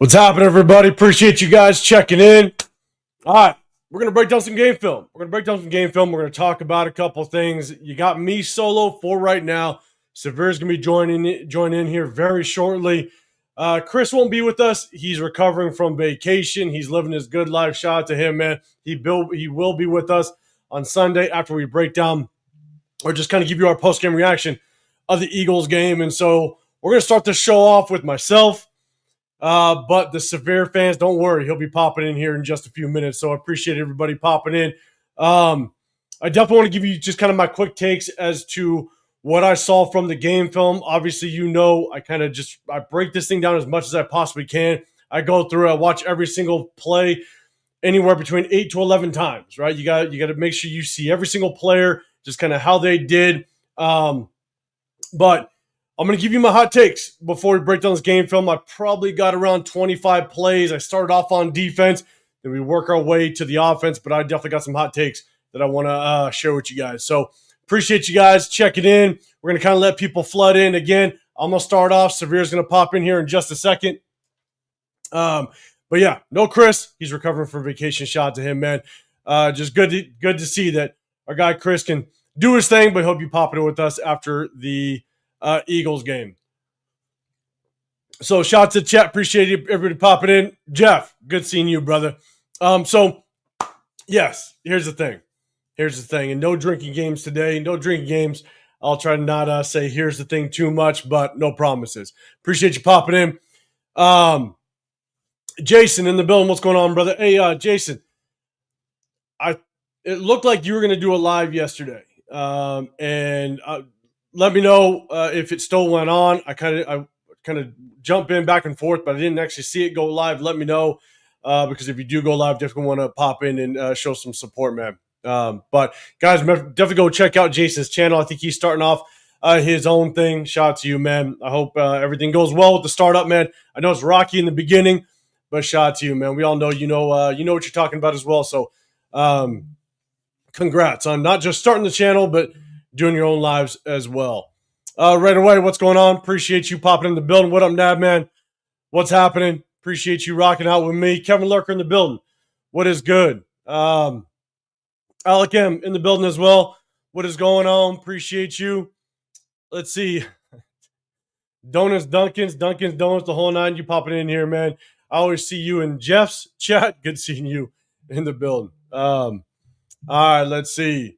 What's happening, everybody? Appreciate you guys checking in. All right, we're going to break down some game film. We're going to talk about a couple things. You got me solo for right now. Severe's going to be joining in here very shortly. Chris won't be with us. He's recovering from vacation. He's living his good life. Shout out to him, man. He will be with us on Sunday after we break down or just kind of give you our post-game reaction of the Eagles game. And so we're going to start the show off with myself. But the Severe fans, don't worry. He'll be popping in here in just a few minutes. So I appreciate everybody popping in. I definitely want to give you just kind of my quick takes as to what I saw from the game film. Obviously, I break this thing down as much as I possibly can. I go through, I watch every single play anywhere between 8 to 11 times, right? You got to make sure you see every single player, just kind of how they did. But I'm going to give you my hot takes before we break down this game film. I probably got around 25 plays. I started off on defense, then we work our way to the offense, but I definitely got some hot takes that I want to share with you guys. So appreciate you guys checking in. We're going to kind of let people flood in. Again, I'm going to start off. Severe's going to pop in here in just a second. But yeah, no Chris. He's recovering from vacation. Shout out to him, man. Just good to see that our guy Chris can do his thing, but he'll be popping in with us after the Eagles game. So shout out to the chat. Appreciate everybody popping in. Jeff, good seeing you, brother. So yes, here's the thing. And no drinking games today. No drinking games. I'll try to not say here's the thing too much, but no promises. Appreciate you popping in. Jason in the building. What's going on, brother? Hey, Jason. It looked like you were going to do a live yesterday. And let me know if it still went on. I kind of jump in back and forth, but I didn't actually see it go live. Let me know because if you do go live, definitely want to pop in and show some support, man. But guys, definitely go check out Jason's channel. I think he's starting off his own thing. Shout out to you, man. I hope everything goes well with the startup, man. I know it's rocky in the beginning, but shout out to you, man. We all know you know what you're talking about as well. So congrats on not just starting the channel, but doing your own lives as well. Right away, what's going on? Appreciate you popping in the building. What up, Nab, man? What's happening? Appreciate you rocking out with me. Kevin Lurker in the building. What is good? Alec M in the building as well. What is going on? Appreciate you. Let's see. Donuts, Duncan's Donuts, the whole nine. You popping in here, man. I always see you in Jeff's chat. Good seeing you in the building. All right, let's see.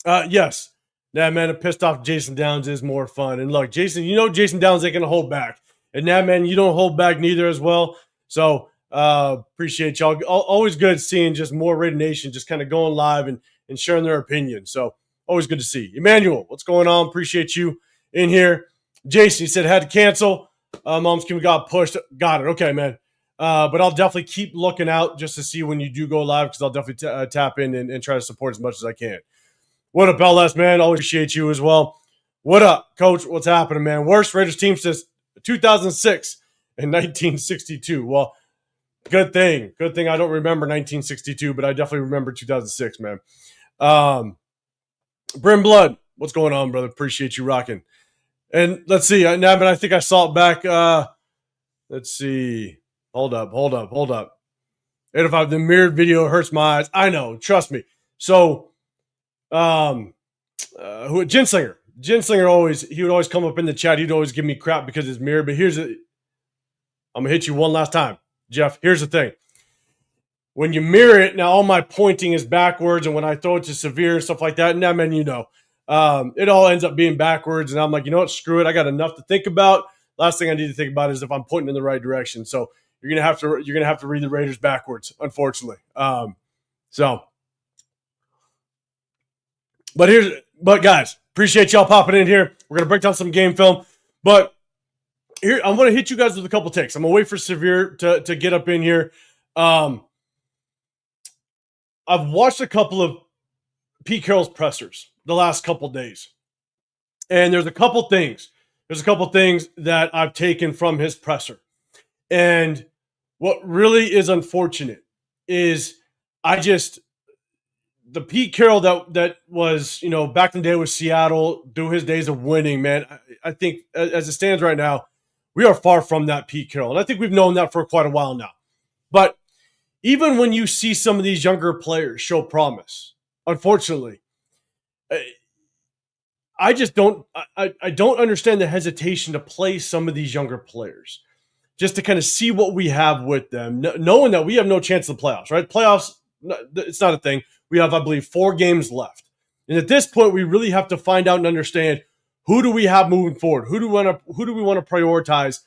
Yes. Yeah, man, a pissed off Jason Downs is more fun. And look, Jason, Jason Downs ain't going to hold back. And that, man, you don't hold back neither as well. So appreciate y'all. Always good seeing just more Raider Nation just kind of going live and sharing their opinion. So always good to see. Emmanuel, what's going on? Appreciate you in here. Jason, he said had to cancel. Mom's Kim got pushed. Got it. Okay, man. But I'll definitely keep looking out just to see when you do go live because I'll definitely tap in and try to support as much as I can. What up, LS, man? Always appreciate you as well. What up, Coach? What's happening, man? Worst Raiders team since 2006 and 1962. Well, good thing. Good thing I don't remember 1962, but I definitely remember 2006, man. Brim Blood, what's going on, brother? Appreciate you rocking. And let's see. Now, but I think I saw it back. Let's see. Hold up. 805, the mirrored video hurts my eyes. I know. Trust me. So, Ginslinger he would always come up in the chat. He'd always give me crap because it's mirrored. But I'm gonna hit you one last time, Jeff. Here's the thing: when you mirror it, now all my pointing is backwards, and when I throw it to Severe and stuff like that, now man, it all ends up being backwards. And I'm like, you know what? Screw it. I got enough to think about. Last thing I need to think about is if I'm pointing in the right direction. So you're gonna have to read the Raiders backwards, unfortunately. But guys, appreciate y'all popping in here. We're gonna break down some game film, but here I'm gonna hit you guys with a couple takes. I'm gonna wait for Severe to get up in here. I've watched a couple of Pete Carroll's pressers the last couple days, and there's a couple things that I've taken from his presser, and what really is unfortunate is the Pete Carroll that was, back in the day with Seattle, through his days of winning, man, I think as it stands right now, We are far from that Pete Carroll. And I think we've known that for quite a while now. But even when you see some of these younger players show promise, unfortunately, I just don't I don't understand the hesitation to play some of these younger players just to kind of see what we have with them, knowing that we have no chance of the playoffs, right? Playoffs, it's not a thing. We have, I believe, 4 games left. And at this point, we really have to find out and understand who do we have moving forward? Who do we want to prioritize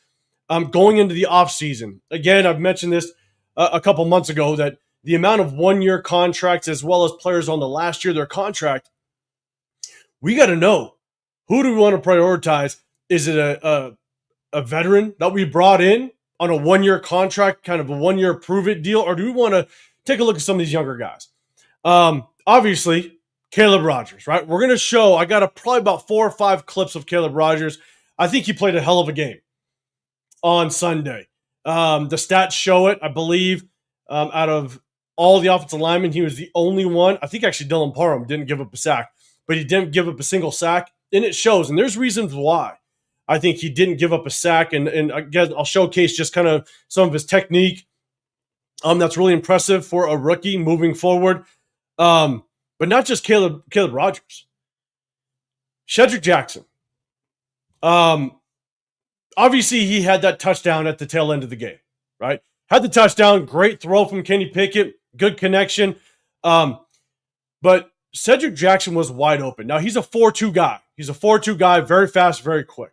going into the offseason? Again, I've mentioned this a couple months ago that the amount of one-year contracts as well as players on the last year of their contract, we got to know who do we want to prioritize. Is it a veteran that we brought in on a one-year contract, kind of a one-year prove-it deal, or do we want to take a look at some of these younger guys? Obviously, Caleb Rogers, right? We're going to show, I got probably about 4 or 5 clips of Caleb Rogers. I think he played a hell of a game on Sunday. The stats show it, I believe, out of all the offensive linemen, he was the only one. I think actually Dylan Parham didn't give up a sack, but he didn't give up a single sack, and it shows. And there's reasons why I think he didn't give up a sack. And again, I'll showcase just kind of some of his technique. That's really impressive for a rookie moving forward. But not just Caleb Rogers. Shedrick Jackson. Obviously, he had that touchdown at the tail end of the game, right? Had the touchdown, great throw from Kenny Pickett, good connection. But Cedric Jackson was wide open. Now, he's a 4-2 guy. He's a 4-2 guy, very fast, very quick.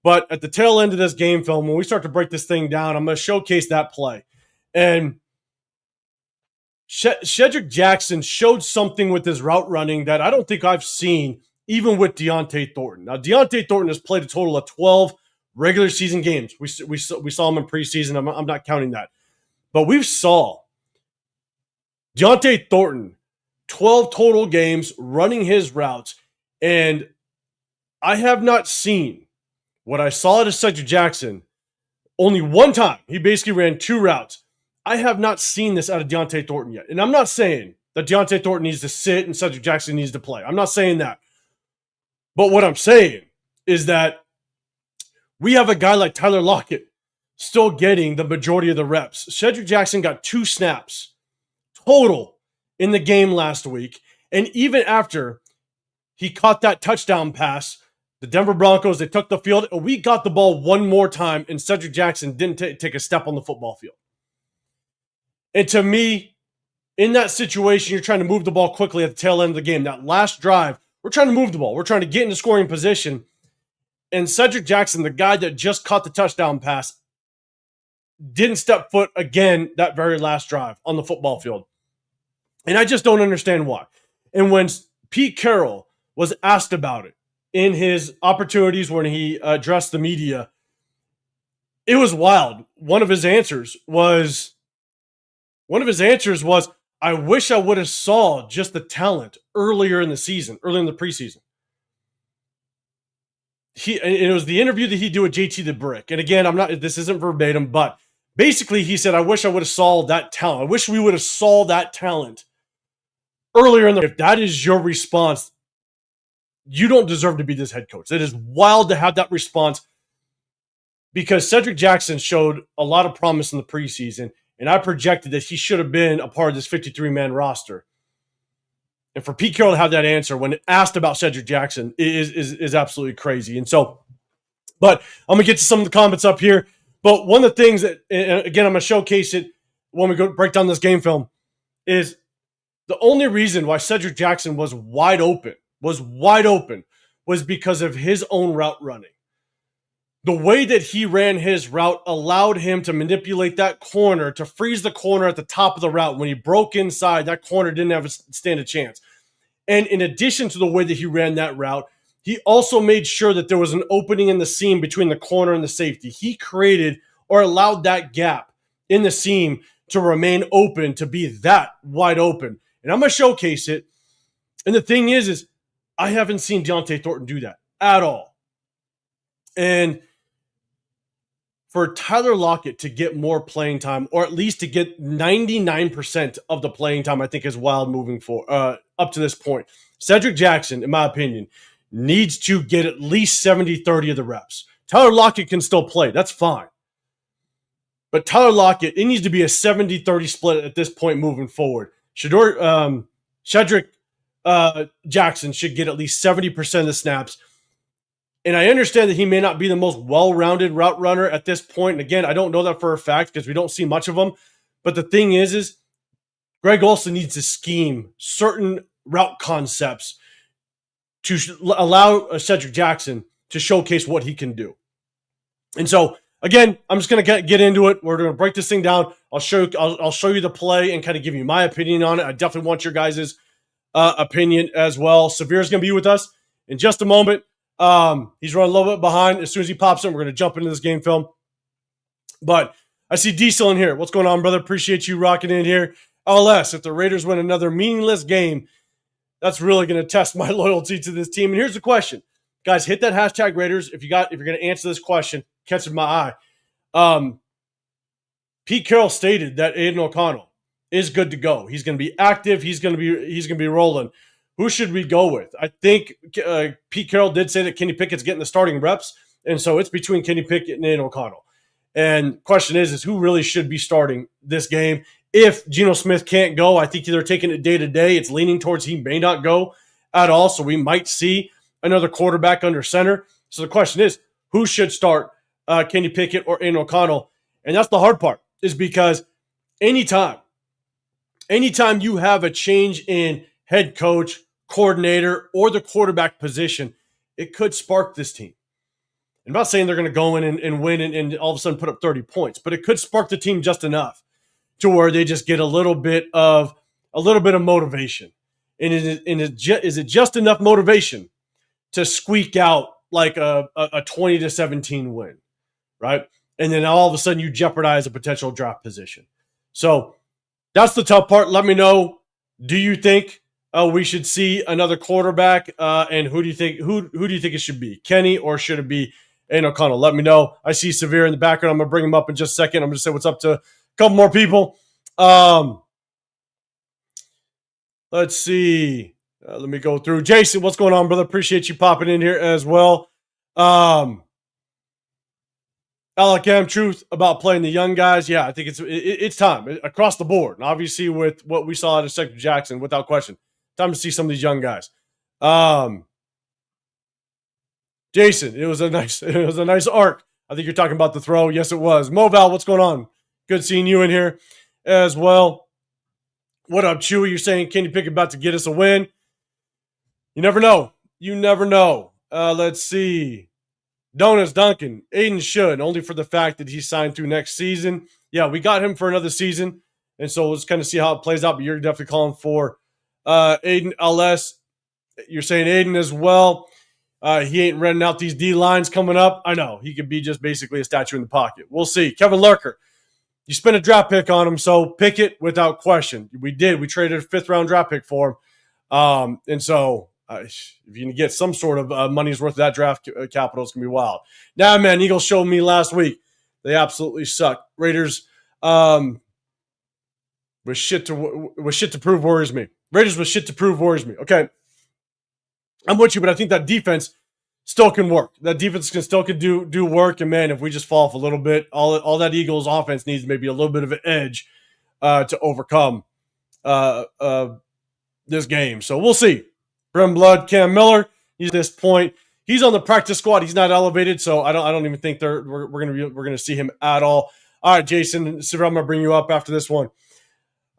But at the tail end of this game film, when we start to break this thing down, I'm going to showcase that play. And Shedrick Jackson showed something with his route running that I don't think I've seen even with Deontay Thornton. Now, Deontay Thornton has played a total of 12 regular season games. We saw him in preseason. I'm not counting that. But we saw Deontay Thornton, 12 total games running his routes. And I have not seen what I saw at Cedric Jackson only one time. He basically ran 2 routes. I have not seen this out of Deontay Thornton yet. And I'm not saying that Deontay Thornton needs to sit and Cedric Jackson needs to play. I'm not saying that. But what I'm saying is that we have a guy like Tyler Lockett still getting the majority of the reps. Cedric Jackson got 2 snaps total in the game last week. And even after he caught that touchdown pass, the Denver Broncos, they took the field, and we got the ball one more time, and Cedric Jackson didn't take a step on the football field. And to me, in that situation, you're trying to move the ball quickly at the tail end of the game. That last drive, we're trying to move the ball. We're trying to get into scoring position. And Cedric Jackson, the guy that just caught the touchdown pass, didn't step foot again that very last drive on the football field. And I just don't understand why. And when Pete Carroll was asked about it in his opportunities when he addressed the media, it was wild. One of his answers was, I wish I would have saw just the talent earlier in the season, early in the preseason. It was the interview that he did with JT the Brick. And again, this isn't verbatim, but basically he said, I wish I would have saw that talent. I wish we would have saw that talent earlier in the. If that is your response, you don't deserve to be this head coach. It is wild to have that response because Cedric Jackson showed a lot of promise in the preseason. And I projected that he should have been a part of this 53-man roster. And for Pete Carroll to have that answer when asked about Cedric Jackson is absolutely crazy. And so, but I'm going to get to some of the comments up here. But one of the things that, and again, I'm going to showcase it when we go break down this game film, is the only reason why Cedric Jackson was wide open was because of his own route running. The way that he ran his route allowed him to manipulate that corner, to freeze the corner at the top of the route. When he broke inside, that corner didn't have stand a chance. And in addition to the way that he ran that route, he also made sure that there was an opening in the seam between the corner and the safety. He created or allowed that gap in the seam to remain open, to be that wide open. And I'm going to showcase it. And the thing is I haven't seen Deontay Thornton do that at all. And for Tyler Lockett to get more playing time, or at least to get 99% of the playing time, I think is wild moving forward up to this point. Cedric Jackson, in my opinion, needs to get at least 70-30 of the reps Tyler Lockett can still play. That's fine. But Tyler Lockett, it needs to be a 70-30 split at this point moving forward. Shedrick Jackson should get at least 70% of the snaps. And I understand that he may not be the most well-rounded route runner at this point. And again, I don't know that for a fact because we don't see much of him. But the thing is Greg Olsen needs to scheme certain route concepts to allow Cedric Jackson to showcase what he can do. And so, again, I'm just going to get into it. We're going to break this thing down. I'll show you the play and kind of give you my opinion on it. I definitely want your guys' opinion as well. Severe's going to be with us in just a moment. He's running a little bit behind. As soon as he pops in, we're going to jump into this game film. But I see Diesel in here. What's going on, brother? Appreciate you rocking in here. LS, if the Raiders win another meaningless game, that's really going to test my loyalty to this team. And here's the question. Guys, hit that hashtag Raiders if you're going to answer this question. Catching my eye. Pete Carroll stated that Aiden O'Connell is good to go. He's going to be active. He's going to be rolling. Who should we go with? I think Pete Carroll did say that Kenny Pickett's getting the starting reps, and so it's between Kenny Pickett and Aiden O'Connell. And question is who really should be starting this game? If Geno Smith can't go, I think they're taking it day to day. It's leaning towards he may not go at all, so we might see another quarterback under center. So the question is, who should start Kenny Pickett or Aiden O'Connell? And that's the hard part, is because anytime you have a change in head coach, coordinator, or the quarterback position, it could spark this team. I'm not saying they're going to go in and win and all of a sudden put up 30 points, but it could spark the team just enough to where they just get a little bit of motivation. And is it just enough motivation to squeak out like a 20-17 win, right? And then all of a sudden you jeopardize a potential draft position. So that's the tough part. Let me know. Do you think we should see another quarterback? And who do you think it should be? Kenny, or should it be Aiden O'Connell? Let me know. I see Severe in the background. I'm going to bring him up in just a second. I'm going to say what's up to a couple more people. Let's see. Let me go through. Jason, what's going on, brother? Appreciate you popping in here as well. Alec M, truth about playing the young guys. Yeah, I think it's time across the board. And obviously, with what we saw out of Cedric Jackson, without question, time to see some of these young guys. Jason, it was a nice arc. I think you're talking about the throw. Yes, it was. Moval, what's going on? Good seeing you in here as well. What up, Chewy? You're saying Kenny Pickett about to get us a win. You never know. Let's see. Donuts Duncan. Aiden should, only for the fact that he's signed through next season. Yeah, we got him for another season. And so let's kind of see how it plays out. But you're definitely calling for Aiden LS. You're saying Aiden as well. He ain't renting out these D lines coming up. I know. He could be just basically a statue in the pocket. We'll see. Kevin Lurker. You spent a draft pick on him, so pick it without question. We did. We traded a 5th-round draft pick for him. And so if you can get some sort of money's worth of that draft capital, it's going to be wild. Nah, man, Eagles showed me last week. They absolutely suck. Raiders with shit to prove worries me. Raiders with shit to prove worries me. Okay. I'm with you, but I think that defense still can work. That defense can do work. And, man, if we just fall off a little bit, all that Eagles offense needs maybe a little bit of an edge to overcome this game. So we'll see. Brim Blood, Cam Miller, he's at this point. He's on the practice squad. He's not elevated, so I don't even think we're gonna see him at all. All right, Jason, Severe, I'm gonna bring you up after this one.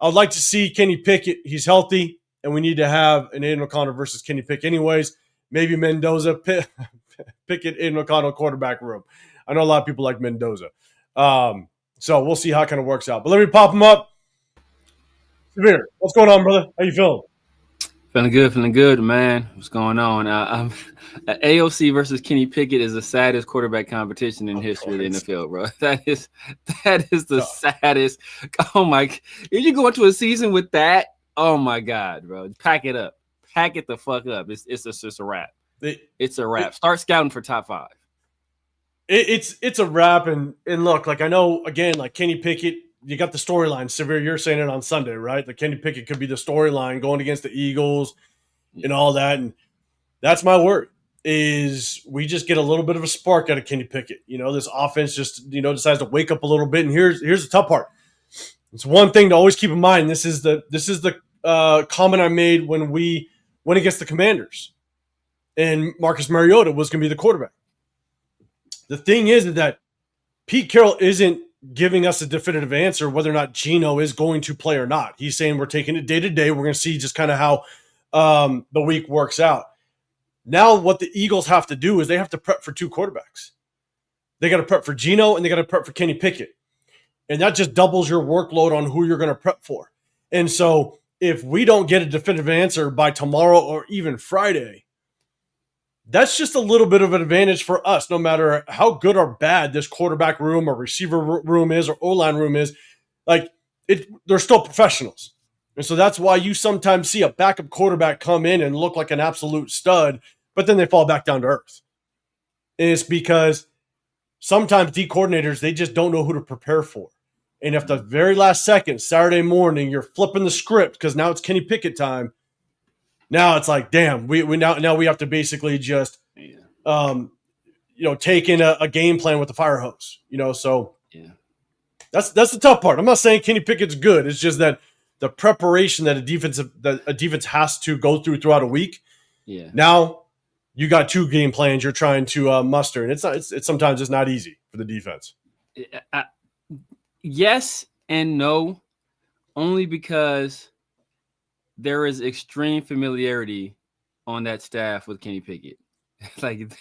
I'd like to see Kenny Pickett. He's healthy, and we need to have an Aiden O'Connell versus Kenny Pickett anyways. Maybe Mendoza, Pickett, Aiden O'Connell quarterback room. I know a lot of people like Mendoza. So we'll see how it kind of works out. But let me pop him up. Severe, what's going on, brother? How you feeling? Feeling good, man. What's going on? AOC versus Kenny Pickett is the saddest quarterback competition in history of the NFL, bro. That is the saddest. Oh my! If you go into a season with that, oh my God, bro, pack it up, pack it the fuck up. It's just a wrap. It's a wrap. Start scouting for top 5. It's a wrap, and look, like I know again, like Kenny Pickett. You got the storyline. Severe, you're saying it on Sunday, right? The Kenny Pickett could be the storyline going against the Eagles and all that. And that's my worry. is we just get a little bit of a spark out of Kenny Pickett. This offense just, decides to wake up a little bit. And here's the tough part. It's one thing to always keep in mind. This is the comment I made when we went against the Commanders, and Marcus Mariota was going to be the quarterback. The thing is that Pete Carroll isn't giving us a definitive answer whether or not Geno is going to play or not. He's saying we're taking it day to day. We're going to see just kind of how the week works out. Now what the Eagles have to do is they have to prep for two quarterbacks. They got to prep for Geno and they got to prep for Kenny Pickett. And that just doubles your workload on who you're going to prep for. And so if we don't get a definitive answer by tomorrow or even Friday, that's just a little bit of an advantage for us, no matter how good or bad this quarterback room or receiver room is or O-line room is. They're still professionals. And so that's why you sometimes see a backup quarterback come in and look like an absolute stud, but then they fall back down to earth. And it's because sometimes D coordinators, they just don't know who to prepare for. And if the very last second, Saturday morning, you're flipping the script because now it's Kenny Pickett time, now it's like, damn, we now we have to basically just take in a game plan with the fire hose. So that's the tough part. I'm not saying Kenny Pickett's good. It's just that the preparation that a defense has to go throughout a week. Yeah. Now you got two game plans you're trying to muster, and it's sometimes not easy for the defense. Yes and no, only because there is extreme familiarity on that staff with Kenny Pickett.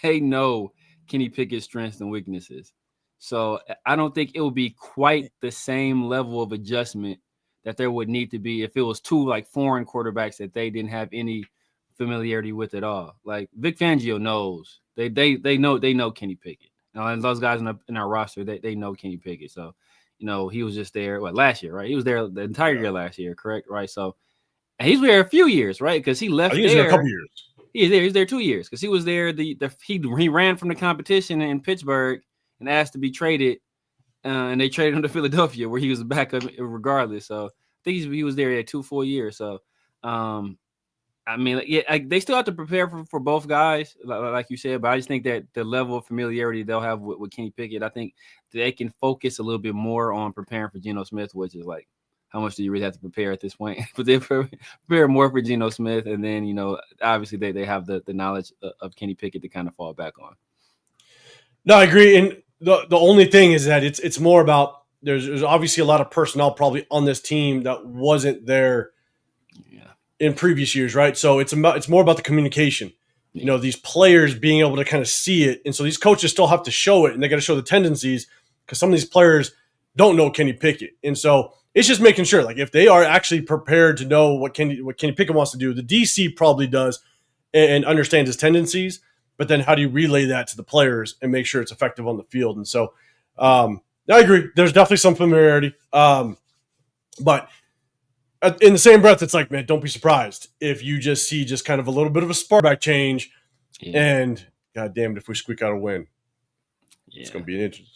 They know Kenny Pickett's strengths and weaknesses. So I don't think it will be quite the same level of adjustment that there would need to be if it was two foreign quarterbacks that they didn't have any familiarity with at all. Vic Fangio knows they know Kenny Pickett. And those guys in our roster, they know Kenny Pickett. So, he was just there last year, right? He was there the entire year last year, correct? Right. So and he's there a few years, right? Because he left there. He's there a couple years. He's there 2 years because he was there. He ran from the competition in Pittsburgh and asked to be traded. And they traded him to Philadelphia, where he was a backup regardless. So I think he was there 2 full years. So, they still have to prepare for both guys, like you said. But I just think that the level of familiarity they'll have with Kenny Pickett, I think they can focus a little bit more on preparing for Geno Smith, which is how much do you really have to prepare at this point? But they prepare more for Geno Smith, and then obviously they have the knowledge of Kenny Pickett to kind of fall back on. No, I agree. And the only thing is that it's more about there's obviously a lot of personnel probably on this team that wasn't there in previous years, right? So it's more about the communication. These players being able to kind of see it, and so these coaches still have to show it, and they got to show the tendencies because some of these players don't know Kenny Pickett, and so it's just making sure if they are actually prepared to know what Kenny Pickett wants to do. The DC probably does and understands his tendencies. But then how do you relay that to the players and make sure it's effective on the field? And so I agree. There's definitely some familiarity. But in the same breath, it's man, don't be surprised if you just see just kind of a little bit of a spark back change. Yeah. And God damn it, if we squeak out a win, it's going to be an interesting.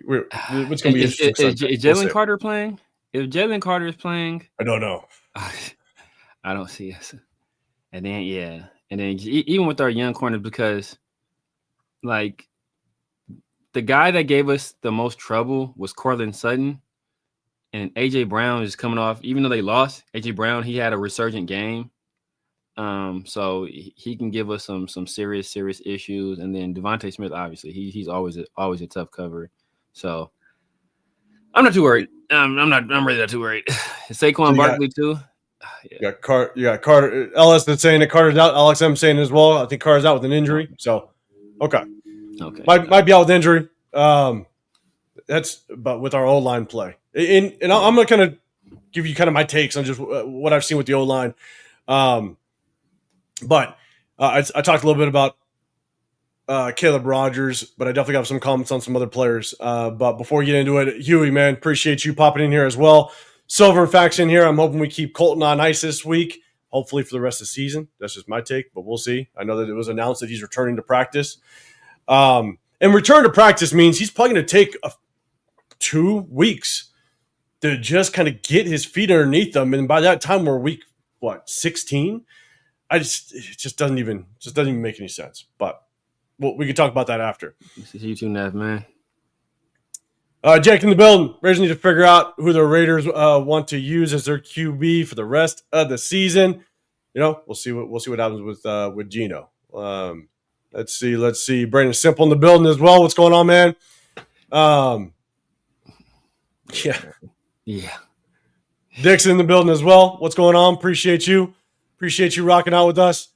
What's going to be interesting? Is Jalen Carter playing? If Jalen Carter is playing, I don't know. I don't see it. And then, and then even with our young corners, because the guy that gave us the most trouble was Cortland Sutton, and A.J. Brown is coming off. Even though they lost, A.J. Brown, he had a resurgent game. So he can give us some serious issues. And then Devontae Smith, obviously, he's always a tough cover. So I'm not too worried. I'm really not too worried. Saquon Barkley too. You got Carter. Ellis that's saying that Carter's out. Alex M saying as well. I think Carter's out with an injury. So okay. Might be out with injury. That's but with our O-line play. And I'm gonna kind of give you kind of my takes on just what I've seen with the O-line. But I talked a little bit about Caleb Rogers, but I definitely got some comments on some other players. But before we get into it, Huey, man, appreciate you popping in here as well. Silver and Facts in here. I'm hoping we keep Colton on ice this week, hopefully for the rest of the season. That's just my take, but we'll see. I know that it was announced that he's returning to practice. And return to practice means he's probably going to take 2 weeks to just kind of get his feet underneath him. And by that time, we're week, 16? It just doesn't even make any sense. But well, we can talk about that after. You too, Nev, man. Jake in the building. Raiders need to figure out who the Raiders want to use as their QB for the rest of the season. We'll see what happens with Gino. Let's see. Brandon Simple in the building as well. What's going on, man? Yeah. Dick's in the building as well. What's going on? Appreciate you rocking out with us.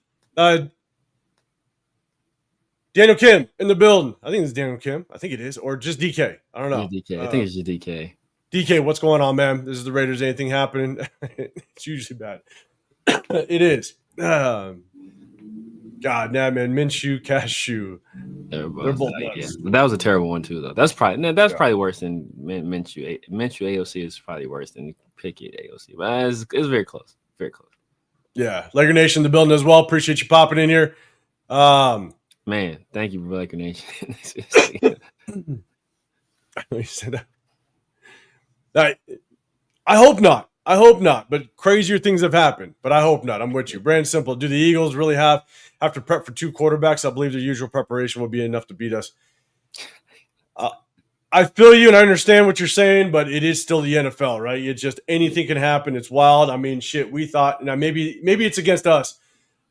Daniel Kim in the building. I think it's Daniel Kim. I think it is, or just DK. I don't know. DK. I think it's just DK. DK, what's going on, man? This is the Raiders. Anything happening? It's usually bad. It is. God, nah, man. Minshew, Cashew. They're both nuts. But that was a terrible one too, though. That's probably worse than Minshew. Minshew AOC is probably worse than Pickett AOC. But it's very close. Very close. Yeah. Laker Nation in the building as well. Appreciate you popping in here. Man, thank you, Laker Nation. You said that. I hope not. But crazier things have happened. But I hope not. I'm with you. Brand simple. Do the Eagles really have to prep for 2 quarterbacks? I believe the usual preparation will be enough to beat us. I feel you and I understand what you're saying, but it is still the NFL, right? It's just anything can happen. It's wild. I mean, shit, we thought, now maybe it's against us.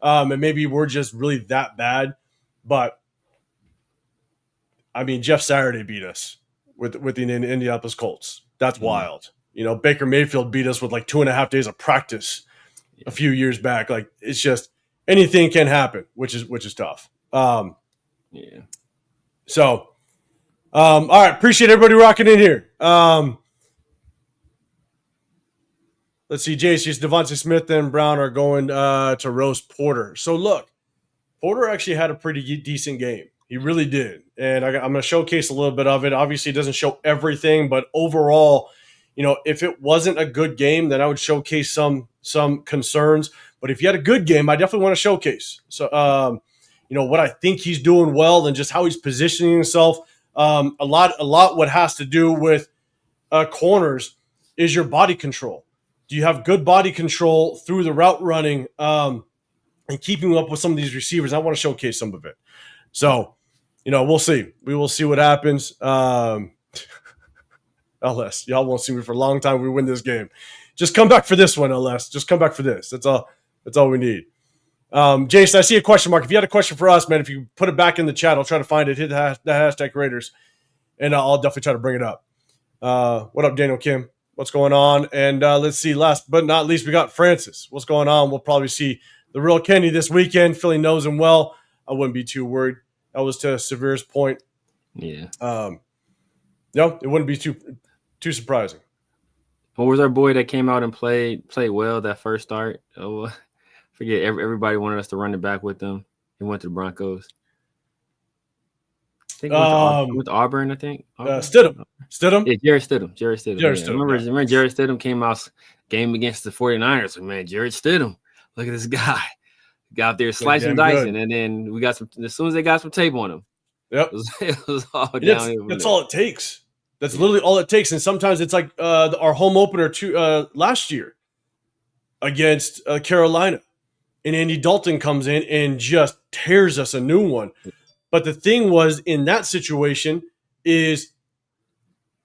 And maybe we're just really that bad. But, I mean, Jeff Saturday beat us with the Indianapolis Colts. That's wild. Baker Mayfield beat us with like 2.5 days of practice a few years back. Like, it's just anything can happen, which is tough. So, all right. Appreciate everybody rocking in here. Let's see. JC, Devontae Smith and Brown are going to roast Porter. So, look, Porter actually had a pretty decent game. He really did. And I'm going to showcase a little bit of it. Obviously, it doesn't show everything, but overall, if it wasn't a good game, then I would showcase some concerns. But if you had a good game, I definitely want to showcase. So, what I think he's doing well and just how he's positioning himself. A lot what has to do with corners is your body control. Do you have good body control through the route running and keeping up with some of these receivers? I want to showcase some of it. So, we'll see. We will see what happens. LS, y'all won't see me for a long time. We win this game. Just come back for this one, LS. Just come back for this. That's all we need. Jason, I see a question mark. If you had a question for us, man, if you put it back in the chat, I'll try to find it. Hit the hashtag Raiders, and I'll definitely try to bring it up. What up, Daniel Kim? What's going on? And let's see. Last but not least, we got Francis. What's going on? We'll probably see the real Kenny this weekend. Philly knows him well. I wouldn't be too worried. That was to Severe's point. Yeah. It wouldn't be too surprising. What was our boy that came out and played well that first start? Oh, forget everybody wanted us to run it back with them. He went to the Broncos. I think with Auburn, I think. Stidham. Yeah, Jarrett Stidham. Stidham. Remember Jarrett Stidham came out game against the 49ers. Like, man, Jarrett Stidham. Look at this guy. Got out there slicing and dicing. Good. And then we got as soon as they got some tape on him. Yep. It was all down. That's all it takes. That's literally all it takes. And sometimes it's like our home opener last year against Carolina. And Andy Dalton comes in and just tears us a new one. But the thing was, in that situation is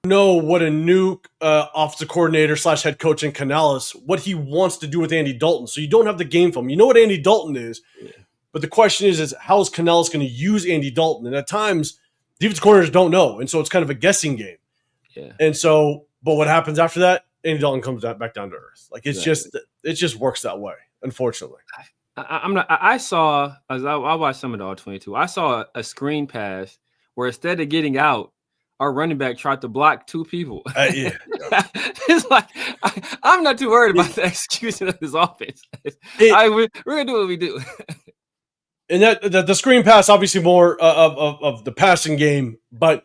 what a new offensive coordinator / head coach in Canales, what he wants to do with Andy Dalton. So you don't have the game film. You know what Andy Dalton is. Yeah. But the question is how is Canales going to use Andy Dalton? And at times, defensive coordinators don't know. And so it's kind of a guessing game. Yeah. And so, but what happens after that? Andy Dalton comes back down to earth. Like it just works that way, unfortunately. I saw, as I watched some of the All-22, I saw a screen pass where instead of getting out, our running back tried to block 2 people. Yeah. It's like, I'm not too worried about the execution of this offense. We're going to do what we do. And that the screen pass, obviously more of the passing game, but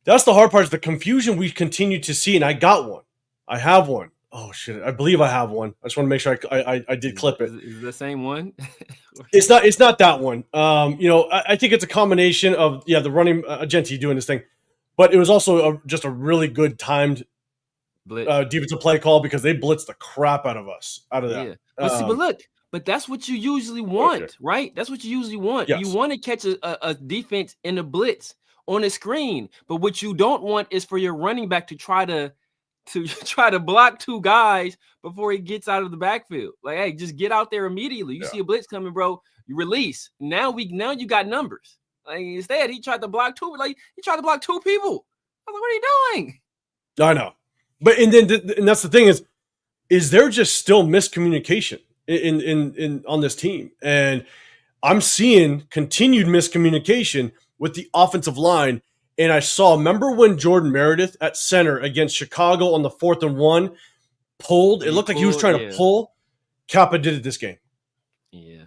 that's the hard part is the confusion we continue to see. And I got one. I have one. Oh, shit. I believe I have one. I just want to make sure I did clip it. Is it the same one? It's not that one. I think it's a combination of, the running Agenti doing this thing. But it was also just a really good timed defensive play call because they blitzed the crap out of us out of that. Yeah. But look, But that's what you usually want, right? That's what you usually want. Yes. You want to catch a defense in the blitz on a screen, but what you don't want is for your running back to try to block two guys before he gets out of the backfield. Like, hey, just get out there immediately. You see a blitz coming, bro. You release. Now you got numbers. Like, instead, he tried to block two. Like, he tried to block two people. I was like, what are you doing? I know, but and that's the thing is there just still miscommunication in on this team, and I'm seeing continued miscommunication with the offensive line. And I saw, remember when Jordan Meredith at center against Chicago on the 4th and 1 pulled? It looked like he was trying to pull. Kappa did it this game. Yeah.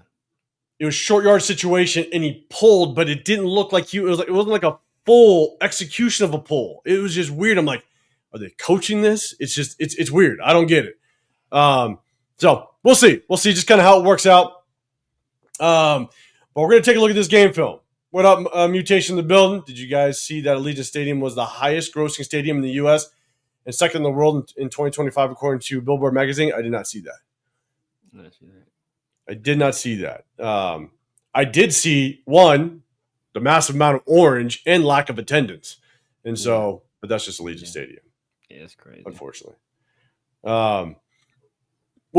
It was short yard situation, and he pulled, but it didn't look like it wasn't like a full execution of a pull. It was just weird. I'm like, are they coaching this? It's just it's weird. I don't get it. So we'll see. We'll see just kind of how it works out. But we're gonna take a look at this game film. What up, Mutation in the building? Did you guys see that Allegiant Stadium was the highest grossing stadium in the U.S. and second in the world in 2025 according to Billboard magazine? I did not see that. I did not see that. I did see, one, the massive amount of orange and lack of attendance. And so, but that's just Allegiant Stadium. Yeah, it's crazy. Unfortunately. What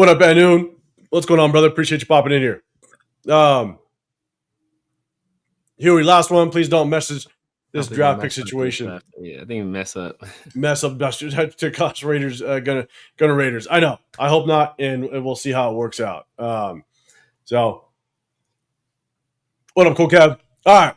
up, Banoon? What's going on, brother? Appreciate you popping in here. Huey, last one. Please don't message this draft pick situation. Yeah, I think mess up to cost Raiders. Gonna Raiders. I know. I hope not, and we'll see how it works out. So, what up, Cool Cab? All right,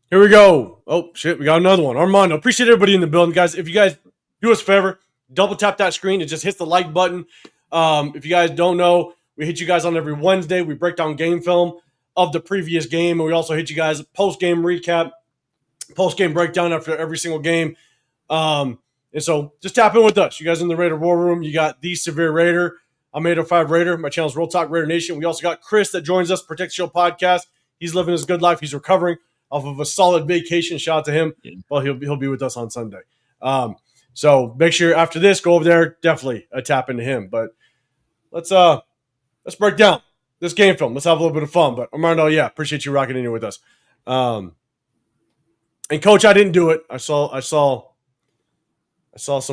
here we go. Oh shit, we got another one. Armando, appreciate everybody in the building, guys. If you guys do us a favor, double tap that screen. It just hits the like button. If you guys don't know, we hit you guys on every Wednesday. We break down game film of the previous game, and we also hit you guys post-game recap, post-game breakdown after every single game. And so just tap in with us. You guys in the Raider War Room, you got The Severe Raider. I'm 805 Raider. My channel is Real Talk Raider Nation. We also got Chris that joins us, Protect Show Podcast. He's living his good life. He's recovering off of a solid vacation. Shout out to him. Well, he'll be with us on Sunday. So make sure after this, go over there, definitely tap into him. But let's break down this game film. Let's have a little bit of fun. But Armando, yeah, appreciate you rocking in here with us. And Coach, I didn't do it. I saw some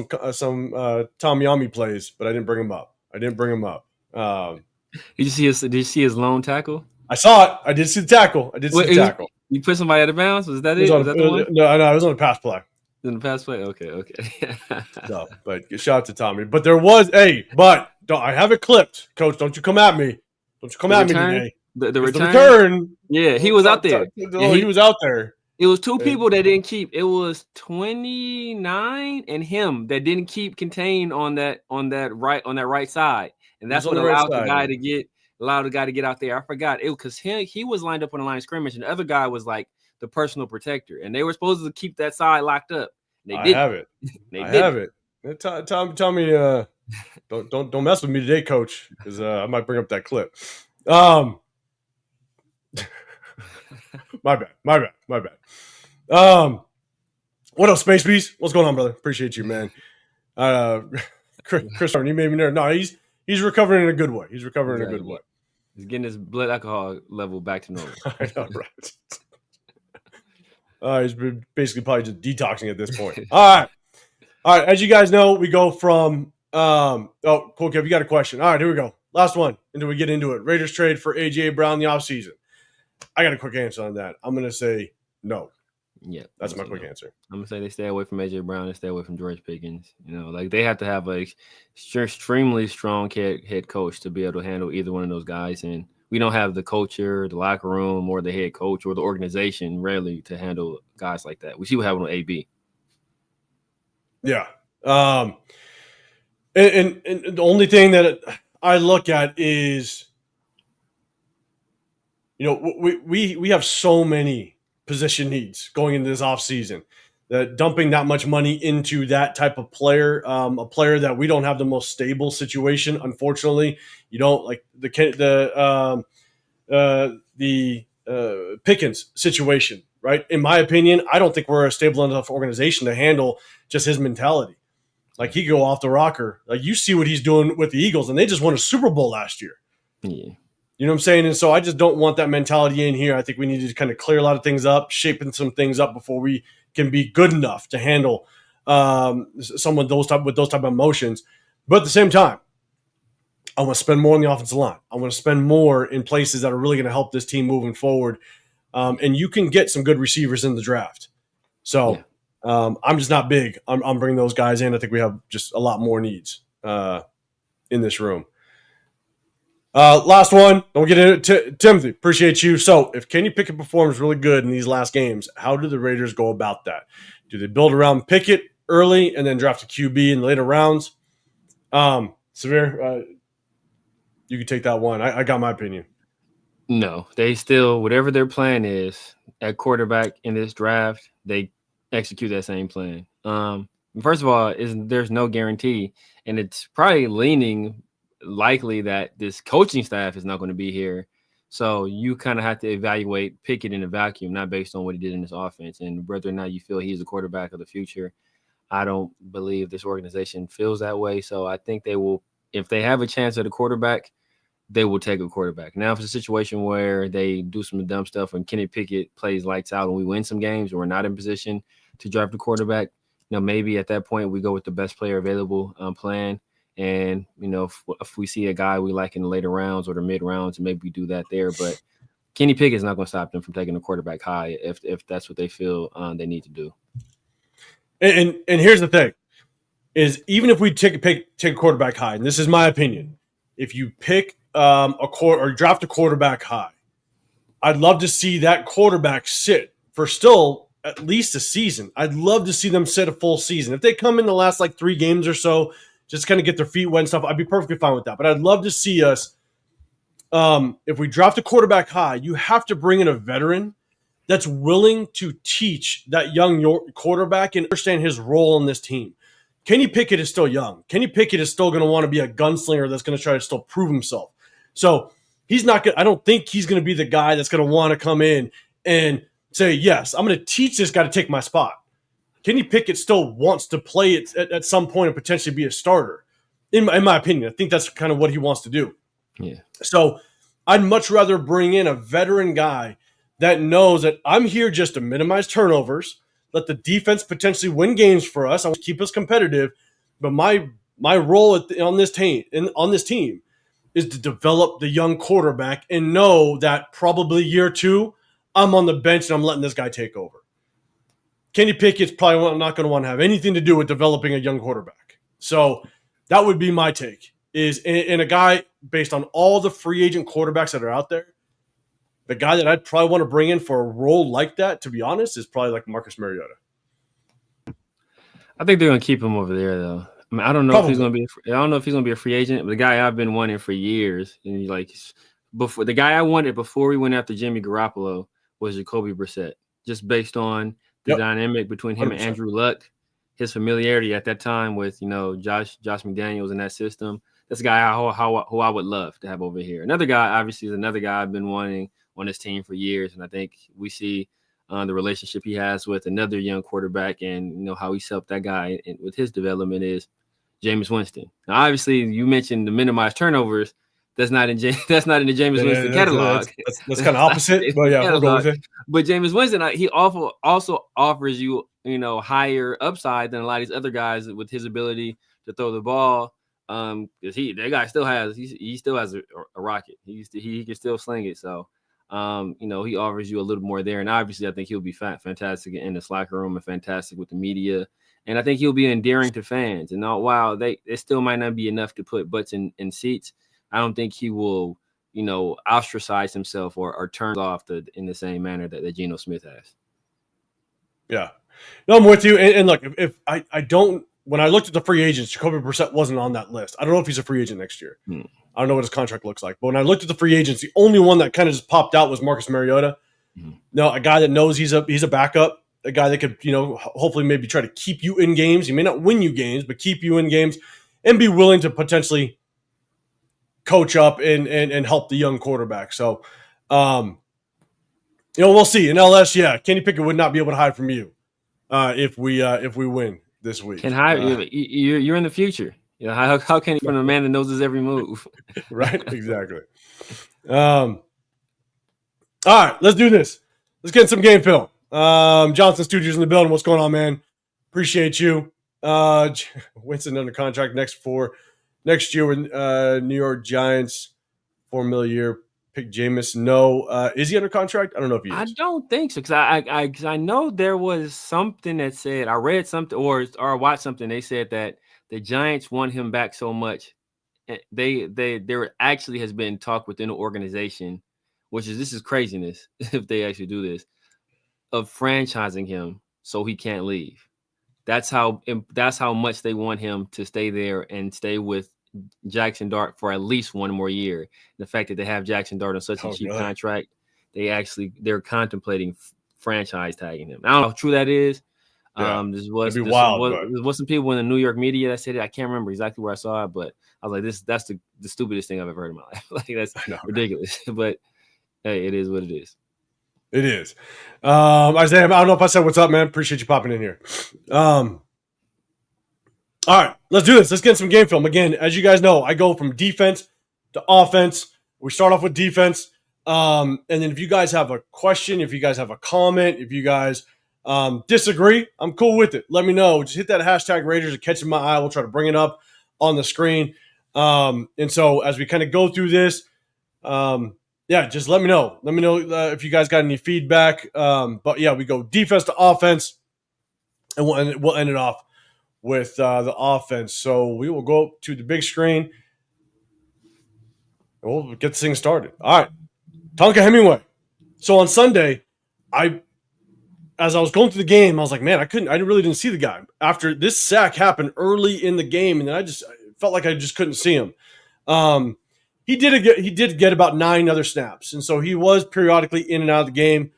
Tom Yami plays, but I didn't bring him up. Did you see his lone tackle? I saw it. I did see the tackle. Tackle. You put somebody out of bounds? Was that it? Was that the one? No, it was on a pass play. In the pass play? Okay. So, but shout out to Tommy. But there was I have it clipped. Coach, don't you come at me. Don't you come at me today. The return? Yeah, he was out there. He was out there. It was two people that didn't keep. It was 29 and him that didn't keep contained on that right side, and that's what allowed the guy to get out there. I forgot it because he was lined up on the line of scrimmage, and the other guy was like the personal protector, and they were supposed to keep that side locked up. I have it. I have it. Tell me, don't mess with me today, Coach, because I might bring up that clip. My bad. What up, Space Beast? What's going on, brother? Appreciate you, man. Chris, you made me nervous. No, he's recovering in a good way. He's getting his blood alcohol level back to normal. I know, right? He's been basically probably just detoxing at this point. All right. As you guys know, we go from cool, Kev, you got a question. All right, here we go. Last one until we get into it. Raiders trade for A.J. Brown in the offseason. I got a quick answer on that. I'm going to say no. Yeah. That's my quick answer. I'm going to say they stay away from A.J. Brown and stay away from George Pickens. Like they have to have a extremely strong head coach to be able to handle either one of those guys. And we don't have the culture, the locker room, or the head coach or the organization rarely to handle guys like that. We see what happened with AB. Yeah. And the only thing that I look at is, we have so many position needs going into this offseason that dumping that much money into that type of player, a player that we don't have the most stable situation. Unfortunately, you don't like the Pickens situation, right? In my opinion, I don't think we're a stable enough organization to handle just his mentality. Like he go off the rocker. Like you see what he's doing with the Eagles, and they just won a Super Bowl last year. Yeah. You know what I'm saying? And so I just don't want that mentality in here. I think we need to kind of clear a lot of things up, shaping some things up before we can be good enough to handle someone with those type of emotions. But at the same time, I want to spend more on the offensive line. I want to spend more in places that are really going to help this team moving forward. And you can get some good receivers in the draft. So I'm just not big. I'm bringing those guys in. I think we have just a lot more needs in this room. Last one. Don't get into Timothy. Appreciate you. So if Kenny Pickett performs really good in these last games, how do the Raiders go about that? Do they build around Pickett early and then draft a QB in the later rounds? Severe, you can take that one. I got my opinion. No, they still, whatever their plan is at quarterback in this draft, they execute that same plan. First of all, there's no guarantee, and it's probably leaning likely that this coaching staff is not going to be here. So you kind of have to evaluate Pickett in a vacuum, not based on what he did in this offense and whether or not you feel he's the quarterback of the future. I don't believe this organization feels that way. So I think they will, if they have a chance at a quarterback, they will take a quarterback. Now, if it's a situation where they do some dumb stuff and Kenny Pickett plays lights out and we win some games and we're not in position to draft a quarterback, maybe at that point we go with the best player available plan. And, if we see a guy we like in the later rounds or the mid rounds, maybe we do that there. But Kenny Pickett is not going to stop them from taking a quarterback high if that's what they feel they need to do. And here's the thing, is even if we take a quarterback high, and this is my opinion, if you pick or draft a quarterback high, I'd love to see that quarterback sit for still at least a season. I'd love to see them sit a full season. If they come in the last 3 games or so, just kind of get their feet wet and stuff, I'd be perfectly fine with that. But I'd love to see us, if we draft a quarterback high, you have to bring in a veteran that's willing to teach that young quarterback and understand his role on this team. Kenny Pickett is still young. Kenny Pickett is still going to want to be a gunslinger that's going to try to still prove himself. So he's not going. I don't think he's going to be the guy that's going to want to come in and say, yes, I'm going to teach this guy to take my spot. Kenny Pickett still wants to play it at some point and potentially be a starter. In my opinion, I think that's kind of what he wants to do. Yeah. So I'd much rather bring in a veteran guy that knows that I'm here just to minimize turnovers, let the defense potentially win games for us. I want to keep us competitive, but my role on this team is to develop the young quarterback and know that probably year 2, I'm on the bench and I'm letting this guy take over. Kenny Pickett's probably not going to want to have anything to do with developing a young quarterback. So that would be my take. Is in a guy based on all the free agent quarterbacks that are out there, the guy that I'd probably want to bring in for a role like that, to be honest, is probably Marcus Mariota. I think they're going to keep him over there, though. I mean, I don't know if he's going to be. I don't know if he's going to be a free agent. But the guy I've been wanting for years, and before the guy I wanted before we went after Jimmy Garoppolo was Jacoby Brissett, just based on the dynamic between him 100%. And Andrew Luck, his familiarity at that Time with Josh McDaniels in that system. That's a guy who I would love to have over here. Another guy, obviously, is another guy I've been wanting on this team for years, and I think we see the relationship he has with another young quarterback, and how he's helped that guy with his development is Jameis Winston. Now, obviously, you mentioned the minimized turnovers. That's not in the Jameis Winston catalog. That's kind of opposite, but yeah, we'll go with it. But Jameis Winston, he also offers you higher upside than a lot of these other guys with his ability to throw the ball. Because that guy still has a rocket. He can still sling it. So he offers you a little more there, and obviously I think he'll be fantastic in the locker room and fantastic with the media, and I think he'll be endearing to fans. And while it still might not be enough to put butts in seats, I don't think he will ostracize himself or turn off in the same manner that Geno Smith has. Yeah, no, I'm with you. And look, if I don't. When I looked at the free agents, Jacoby Brissett wasn't on that list. I don't know if he's a free agent next year. I don't know what his contract looks like. But when I looked at the free agents, the only one that kind of just popped out was Marcus Mariota. A guy that knows he's a backup, a guy that could, hopefully maybe try to keep you in games. He may not win you games, but keep you in games and be willing to potentially coach up and help the young quarterback. So, we'll see. In LS, Kenny Pickett would not be able to hide from you if we win this week. You're in the future. How can you from a man that knows his every move? Right, exactly. All right, let's do this. Let's get some game film. Johnson Studios in the building. What's going on, man? Appreciate you. Winston under contract next year with New York Giants, $4 million a year. Pick Jameis. No, is he under contract? I don't know if he is. I don't think so, because I know there was something that said, I read something or watched something. They said that the Giants want him back so much. There actually has been talk within the organization, this is craziness if they actually do this, of franchising him so he can't leave. That's how much they want him to stay there and stay with Jackson Dart for at least one more year. The fact that they have Jackson Dart on such a cheap contract, they're contemplating franchise tagging him. I don't know how true that is. Yeah, There was some people in the New York media that said it. I can't remember exactly where I saw it, but I was like, that's the stupidest thing I've ever heard in my life. Like, that's ridiculous. But hey, it is what it is. It is. Isaiah, I don't know if I said what's up, man. Appreciate you popping in here. All right, let's do this. Let's get some game film. Again, as you guys know, I go from defense to offense. We start off with defense. And then if you guys have a question, if you guys have a comment, if you guys disagree, I'm cool with it. Let me know. Just hit that hashtag Raiders and catch my eye. We'll try to bring it up on the screen. And so as we kind of go through this, just let me know. Let me know if you guys got any feedback. But yeah, we go defense to offense, and we'll end it off with the offense. So we will go to the big screen, and we'll get this thing started. All right, Tonka Hemingway. So on Sunday, as I was going through the game, I was like, man, I really didn't see the guy. After this sack happened early in the game, and then I felt like I just couldn't see him. He did get about 9 other snaps, and so he was periodically in and out of the game.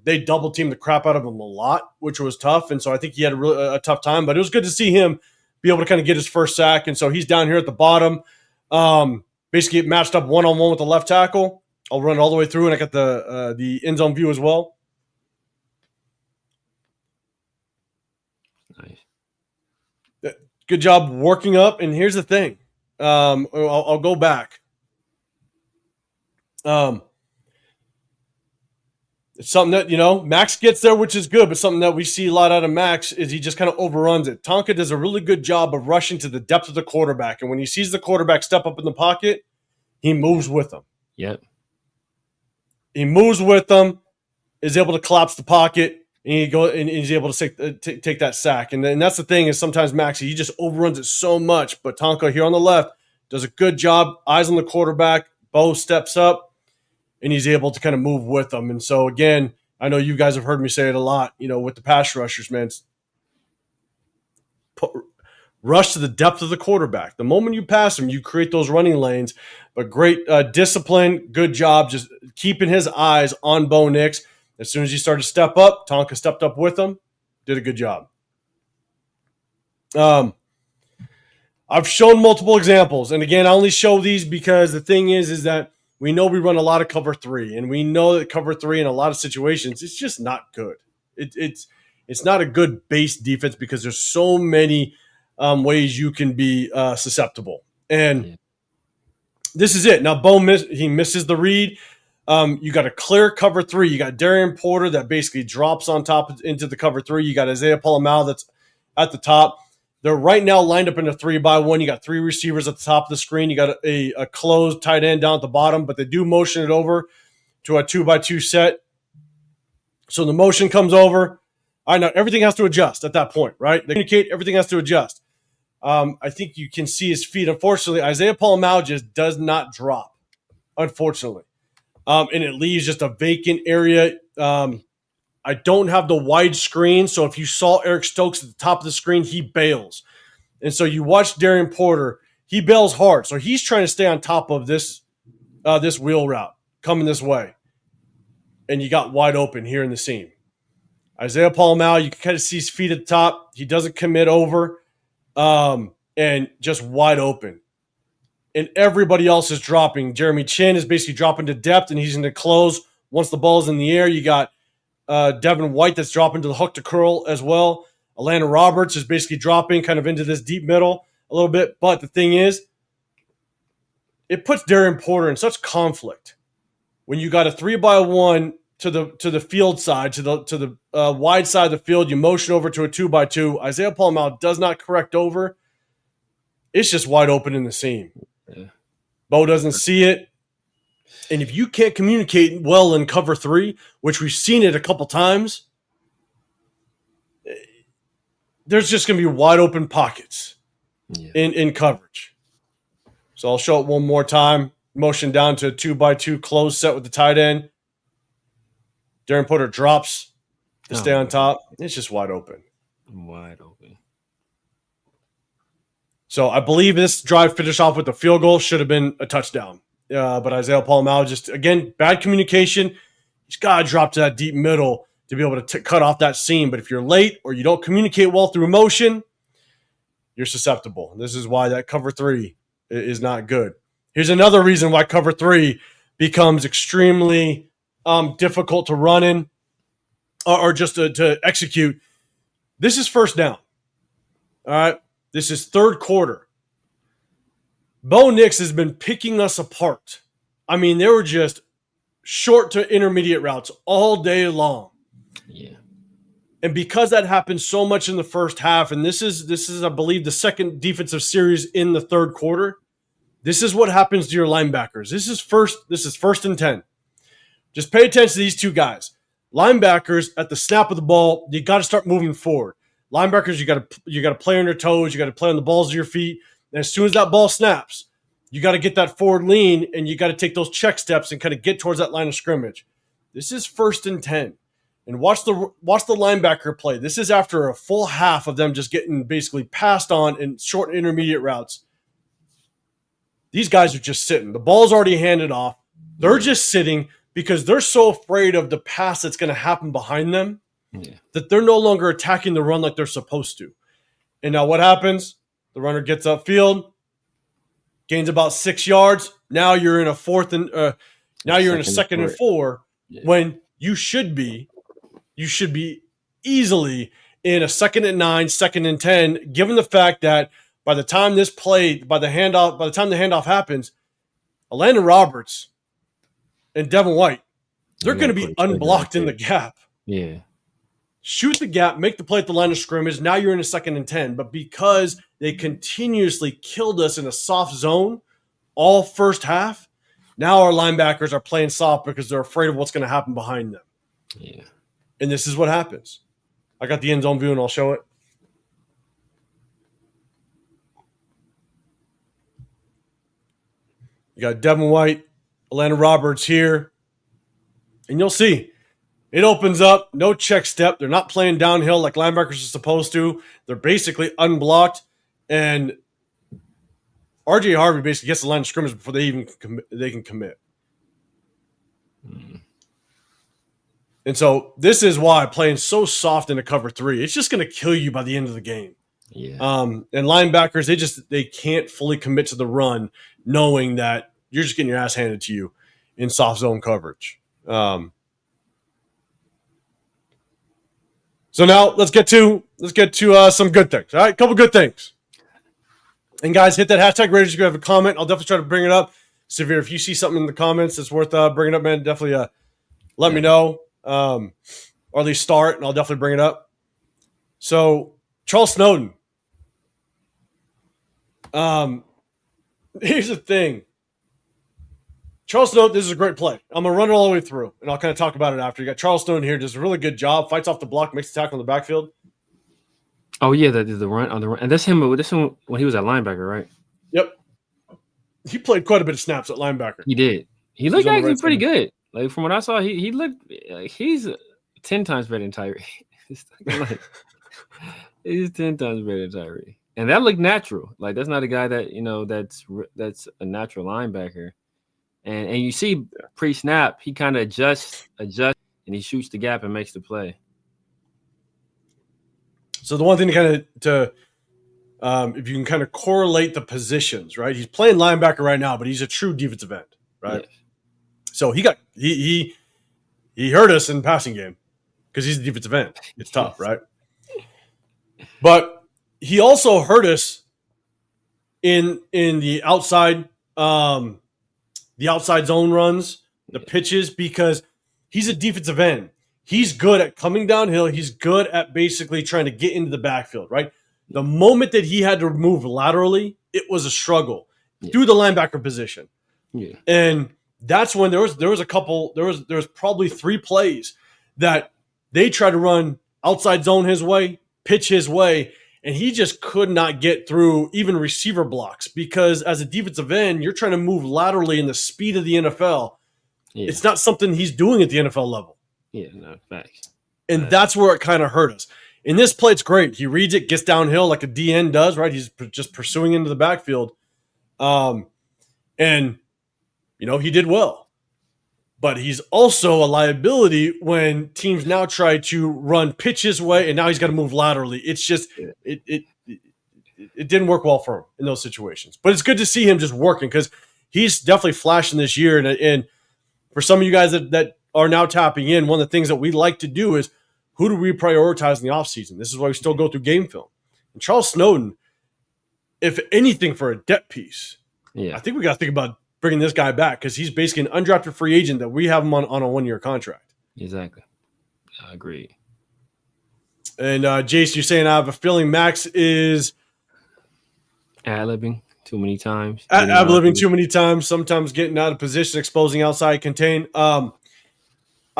They double teamed the crap out of him a lot, which was tough, and so I think he had a tough time. But it was good to see him be able to kind of get his first sack, and so he's down here at the bottom, basically matched up one-on-one with the left tackle. I'll run all the way through, and I got the end zone view as well. Nice. Good job working up, and here's the thing. I'll go back. It's something that, Max gets there, which is good, but something that we see a lot out of Max is he just kind of overruns it. Tonka does a really good job of rushing to the depth of the quarterback, and when he sees the quarterback step up in the pocket, he moves with them. Yep. He moves with them, is able to collapse the pocket, and he's able to take that sack. And that's the thing is sometimes Max, he just overruns it so much. But Tonka here on the left does a good job. Eyes on the quarterback. Bo steps up, and he's able to kind of move with them. And so, again, I know you guys have heard me say it a lot, with the pass rushers, man. Rush to the depth of the quarterback. The moment you pass him, you create those running lanes. But great discipline, good job just keeping his eyes on Bo Nix. As soon as he started to step up, Tonka stepped up with him, did a good job. I've shown multiple examples. And again, I only show these because the thing is that we know we run a lot of cover 3. And we know that cover 3 in a lot of situations, it's just not good. It's not a good base defense because there's so many ways you can be susceptible. And this is it. Now, Bo misses the read. You got a clear cover 3. You got Darian Porter that basically drops on top into the cover 3. You got Isaiah Palomau that's at the top. They're right now lined up in a 3-by-1. You got 3 receivers at the top of the screen. You got a closed tight end down at the bottom, but they do motion it over to a 2-by-2 set. So the motion comes over. All right, now everything has to adjust at that point, right? They communicate, everything has to adjust. I think you can see his feet. Unfortunately, Isaiah Palomau just does not drop, unfortunately. And it leaves just a vacant area. I don't have the wide screen, so if you saw Eric Stokes at the top of the screen, he bails. And so you watch Darian Porter, he bails hard. So he's trying to stay on top of this wheel route coming this way. And you got wide open here in the seam. Isaiah Palomau, you can kind of see his feet at the top. He doesn't commit over, and just wide open. And everybody else is dropping. Jeremy Chin is basically dropping to depth, and he's going to close once the ball's in the air. You got Devin White that's dropping to the hook to curl as well. Alana Roberts is basically dropping kind of into this deep middle a little bit. But the thing is, it puts Darren Porter in such conflict when you got a 3-by-1 to the field side, to the wide side of the field. You motion over to a 2-by-2. Isaiah Paul-Mal does not correct over. It's just wide open in the seam. Yeah. Bo doesn't see it. And if you can't communicate well in cover 3, which we've seen it a couple times, there's just going to be wide open pockets in coverage. So I'll show it one more time. Motion down to a 2-by-2 close set with the tight end. Darren Porter drops to stay on top. It's just wide open. Wide open. So I believe this drive finished off with a field goal. Should have been a touchdown. But Isaiah Paul-Mal just, again, bad communication. He's got to drop to that deep middle to be able to cut off that seam. But if you're late or you don't communicate well through motion, you're susceptible. This is why that cover 3 is not good. Here's another reason why cover 3 becomes extremely difficult to run in or just to execute. This is first down. All right. This is third quarter. Bo Nix has been picking us apart. I mean, they were just short to intermediate routes all day long. Yeah. And because that happened so much in the first half, and this is I believe the second defensive series in the third quarter, this is what happens to your linebackers. This is first and 10. Just pay attention to these two guys. Linebackers at the snap of the ball, you got to start moving forward. Linebackers, you got to play on your toes, you got to play on the balls of your feet. And as soon as that ball snaps, you got to get that forward lean and you got to take those check steps and kind of get towards that line of scrimmage. This is first and 10. And watch the linebacker play. This is after a full half of them just getting basically passed on in short and intermediate routes. These guys are just sitting. The ball's already handed off. They're just sitting because they're so afraid of the pass that's going to happen behind them that they're no longer attacking the run like they're supposed to. And now what happens? The runner gets upfield, gains about 6 yards. Now you're in a second and 4 when you should be easily in a 2nd and 9, 2nd and 10, given the fact that by the time the handoff happens, Elandon Roberts and Devin White, they're going to be unblocked in the gap. Yeah. Shoot the gap, make the play at the line of scrimmage. Now you're in a 2nd and 10. But because they continuously killed us in a soft zone all first half, now our linebackers are playing soft because they're afraid of what's going to happen behind them. Yeah. And this is what happens. I got the end zone view and I'll show it. You got Devin White, Elandon Roberts here. And you'll see. It opens up, no check step. They're not playing downhill like linebackers are supposed to. They're basically unblocked. And RJ Harvey basically gets the line of scrimmage before they can commit. And so this is why playing so soft in a cover 3, it's just going to kill you by the end of the game. Yeah. And linebackers, they can't fully commit to the run knowing that you're just getting your ass handed to you in soft zone coverage. So now let's get to some good things. All right, a couple good things. And guys, hit that hashtag Raiders if you have a comment. I'll definitely try to bring it up. Severe, if you see something in the comments that's worth bringing up, man, definitely let me know. Or at least start, and I'll definitely bring it up. So Charles Snowden. Here's the thing. Charles Snowden, this is a great play. I'm going to run it all the way through, and I'll kind of talk about it after. You got Charles Snowden here, does a really good job, fights off the block, makes the tackle in the backfield. Oh, yeah, the run on the run. And that's him when he was at linebacker, right? Yep. He played quite a bit of snaps at linebacker. He did. He looked actually pretty good. Like, from what I saw, he looked he's 10 times better than Tyree. He's 10 times better than Tyree. And that looked natural. Like, that's not a guy that, that's a natural linebacker. And you see pre-snap, he kind of adjusts, and he shoots the gap and makes the play. So the one thing if you can kind of correlate the positions, right? He's playing linebacker right now, but he's a true defensive end, right? Yes. So he hurt us in the passing game because he's a defensive end. It's tough, right? But he also hurt us in the outside the outside zone runs, the pitches, because he's a defensive end. He's good at coming downhill. He's good at basically trying to get into the backfield, right? The moment that he had to move laterally, it was a struggle through the linebacker position. Yeah. And that's when there was probably 3 plays that they tried to run outside zone his way, pitch his way, and he just could not get through even receiver blocks, because as a defensive end, you're trying to move laterally in the speed of the NFL. Yeah. It's not something he's doing at the NFL level. Yeah, no, facts. And that's where it kind of hurt us. In this play, it's great. He reads it, gets downhill like a DN does, right? He's just pursuing into the backfield. And, he did well. But he's also a liability when teams now try to run pitch his way, and now he's got to move laterally. It's just it didn't work well for him in those situations. But it's good to see him just working, because he's definitely flashing this year. And for some of you guys that are now tapping in, one of the things that we like to do is, who do we prioritize in the offseason? This is why we still go through game film. And Charles Snowden, if anything, for a depth piece, I think we got to think about bringing this guy back, because he's basically an undrafted free agent that we have him on a 1-year contract. Exactly. I agree. And Jace, you're saying I have a feeling Max is ad-libbing too many times. Ad-libbing too many times, sometimes getting out of position, exposing outside contain. I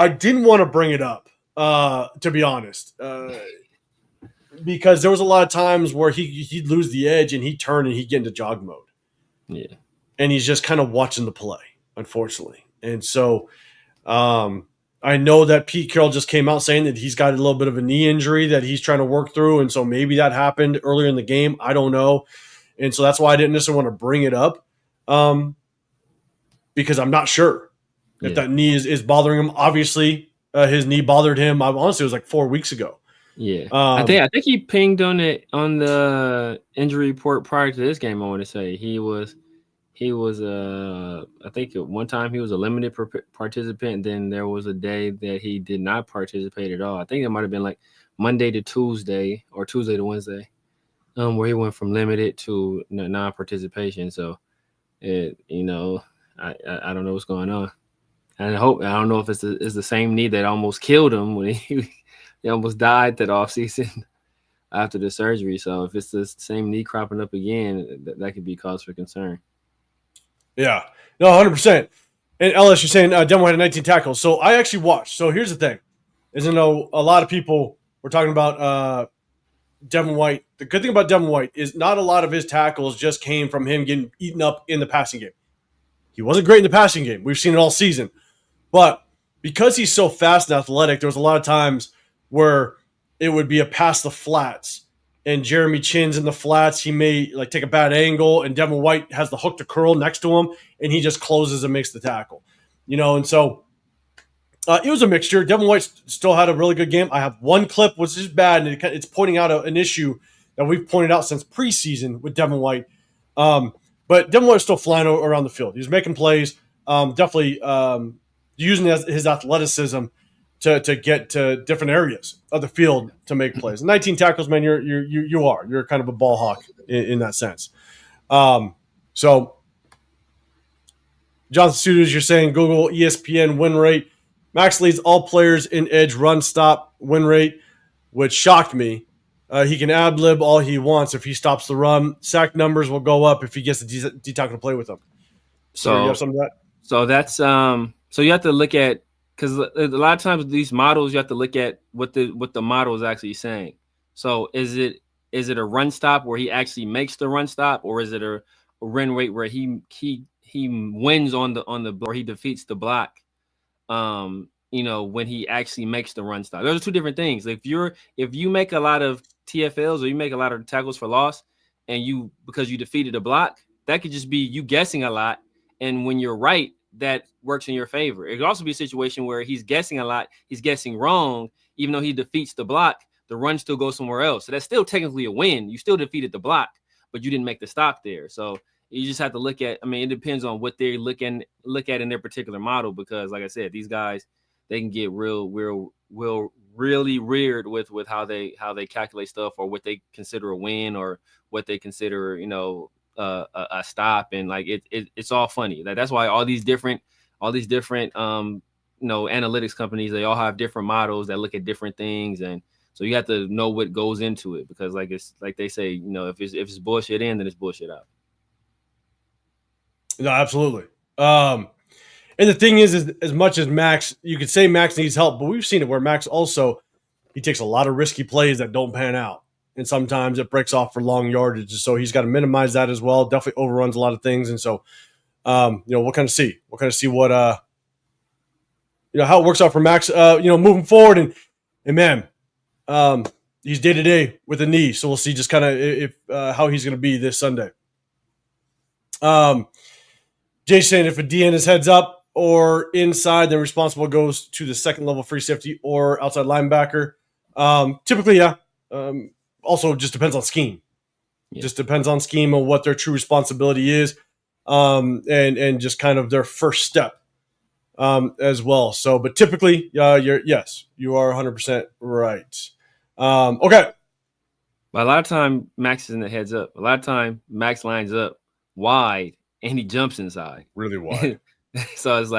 didn't want to bring it up, to be honest, because there was a lot of times where he'd lose the edge and he'd turn and he'd get into jog mode. Yeah. And he's just kind of watching the play, unfortunately. And so I know that Pete Carroll just came out saying that he's got a little bit of a knee injury that he's trying to work through. And so maybe that happened earlier in the game. I don't know. And so that's why I didn't necessarily want to bring it up, because I'm not sure if that knee is bothering him. Obviously, his knee bothered him. Honestly, it was like 4 weeks ago. Yeah, I think he pinged on the injury report prior to this game. I want to say he was I think at one time he was a limited participant. Then there was a day that he did not participate at all. I think it might have been like Monday to Tuesday or Tuesday to Wednesday, where he went from limited to non-participation. So I don't know what's going on. And I don't know if it's the same knee that almost killed him when he almost died that offseason after the surgery. So if it's the same knee cropping up again, that could be cause for concern. Yeah, no, 100%. And Ellis, you're saying Denver had 19 tackles. So I actually watched. So here's the thing. A lot of people were talking about Devin White. The good thing about Devin White is not a lot of his tackles just came from him getting eaten up in the passing game. He wasn't great in the passing game. We've seen it all season. But because he's so fast and athletic, there was a lot of times where it would be a pass the flats, and Jeremy Chin's in the flats. He may take a bad angle, and Devin White has the hook to curl next to him, and he just closes and makes the tackle. And so it was a mixture. Devin White still had a really good game. I have one clip which is bad, and it's pointing out an issue that we've pointed out since preseason with Devin White. But Devin White was still flying around the field. He was making plays, definitely using his athleticism to get to different areas of the field to make plays. 19 tackles, man, you're kind of a ball hawk in that sense. So Jonathan Studios, you're saying Google ESPN win rate. Max leads all players in edge run stop win rate, which shocked me. He can ad-lib all he wants if he stops the run. Sack numbers will go up if he gets the D-tackle to play with him. So you have some of that? So that's so you have to look at, because a lot of times with these models, you have to look at what the model is actually saying. So is it a run stop where he actually makes the run stop, or is it a run rate where he wins on the or he defeats the block? When he actually makes the run stop. Those are two different things. If you make a lot of TFLs or you make a lot of tackles for loss, and because you defeated a block, that could just be you guessing a lot. And when you're right, that works in your favor. It could also be a situation where he's guessing a lot, he's guessing wrong, even though he defeats the block, the run still goes somewhere else. So that's still technically a win. You still defeated the block, but you didn't make the stop there. So you just have to look at, it depends on what they look at in their particular model, because like I said, these guys, they can get really weird with how they calculate stuff, or what they consider a win, or what they consider, a stop, and like it's all funny. That's why all these different analytics companies, they all have different models that look at different things, and so you have to know what goes into it, because like it's like they say, if it's bullshit in, then it's bullshit out. No, absolutely. And the thing is as much as Max, you could say Max needs help, but we've seen it where Max also, he takes a lot of risky plays that don't pan out. And sometimes it breaks off for long yardage. So he's got to minimize that as well. Definitely overruns a lot of things. And so, we'll kind of see. We'll kind of see what, how it works out for Max, moving forward. And man, he's day-to-day with a knee. So we'll see just kind of how he's going to be this Sunday. Jay's saying if a DN is heads up or inside, then responsible goes to the second level free safety or outside linebacker. Typically, yeah. Also, just depends on scheme. Yeah. Just depends on scheme and what their true responsibility is, and just kind of their first step as well. So, but typically, you are 100% right. Okay. But a lot of time, Max isn't the heads up. A lot of time, Max lines up wide and he jumps inside. Really wide. So it's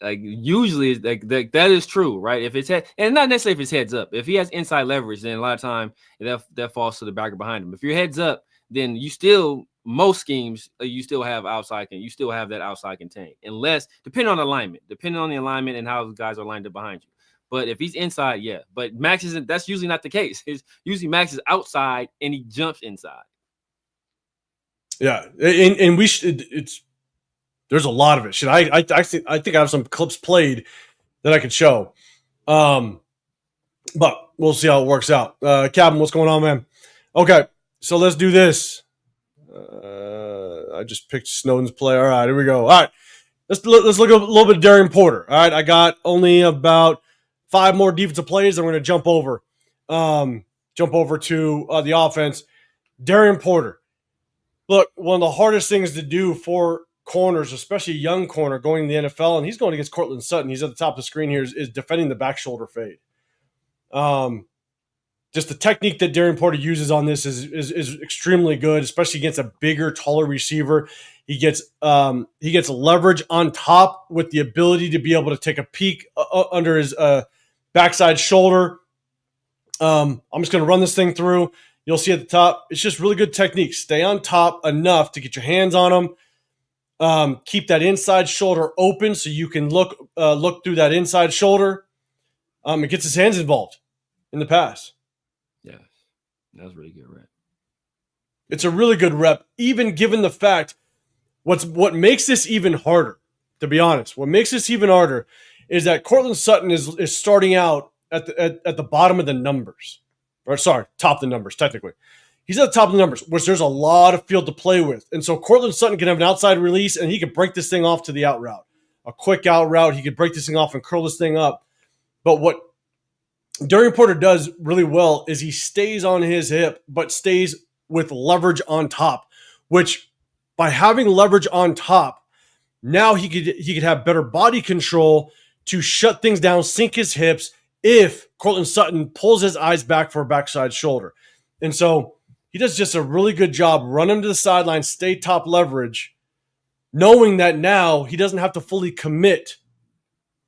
usually that is true, right? If it's and not necessarily if it's heads up. If he has inside leverage, then a lot of time that falls to the backer behind him. If you're heads up, then you still, most schemes, you still have outside, you still have that outside contain, unless depending on the alignment and how the guys are lined up behind you. But if he's inside, yeah. But Max isn't. That's usually not the case. It's usually Max is outside and he jumps inside. Yeah, and we should. There's a lot of it. I think I have some clips played that I could show. But we'll see how it works out. Captain, what's going on, man? Okay, so let's do this. I just picked Snowden's play. All right, here we go. All right, let's look at a little bit of Darian Porter. All right, I got only about 5 more defensive plays. I'm going to jump over to the offense. Darian Porter. Look, one of the hardest things to do for corners, especially a young corner going to the NFL, and he's going against Cortland Sutton. He's at the top of the screen here, is defending the back shoulder fade. Just the technique that Darian Porter uses on this is extremely good, especially against a bigger, taller receiver. He gets leverage on top with the ability to be able to take a peek under his backside shoulder. I'm just going to run this thing through. You'll see at the top, it's just really good technique. Stay on top enough to get your hands on them. Keep that inside shoulder open so you can look through that inside shoulder. It gets his hands involved in the pass. Yeah, that was a really good rep. It's a really good rep, even given the fact what makes this even harder, to be honest. What makes this even harder is that Cortland Sutton is starting out at the bottom of the numbers. Or sorry, top of the numbers, technically. He's at the top of the numbers, which there's a lot of field to play with. And so Cortland Sutton can have an outside release, and he can break this thing off to the out route. A quick out route. He could break this thing off and curl this thing up. But what Darian Porter does really well is he stays on his hip, but stays with leverage on top, which by having leverage on top, now he could have better body control to shut things down, sink his hips, if Cortland Sutton pulls his eyes back for a backside shoulder. And so he does just a really good job, run him to the sideline, stay top leverage, knowing that now he doesn't have to fully commit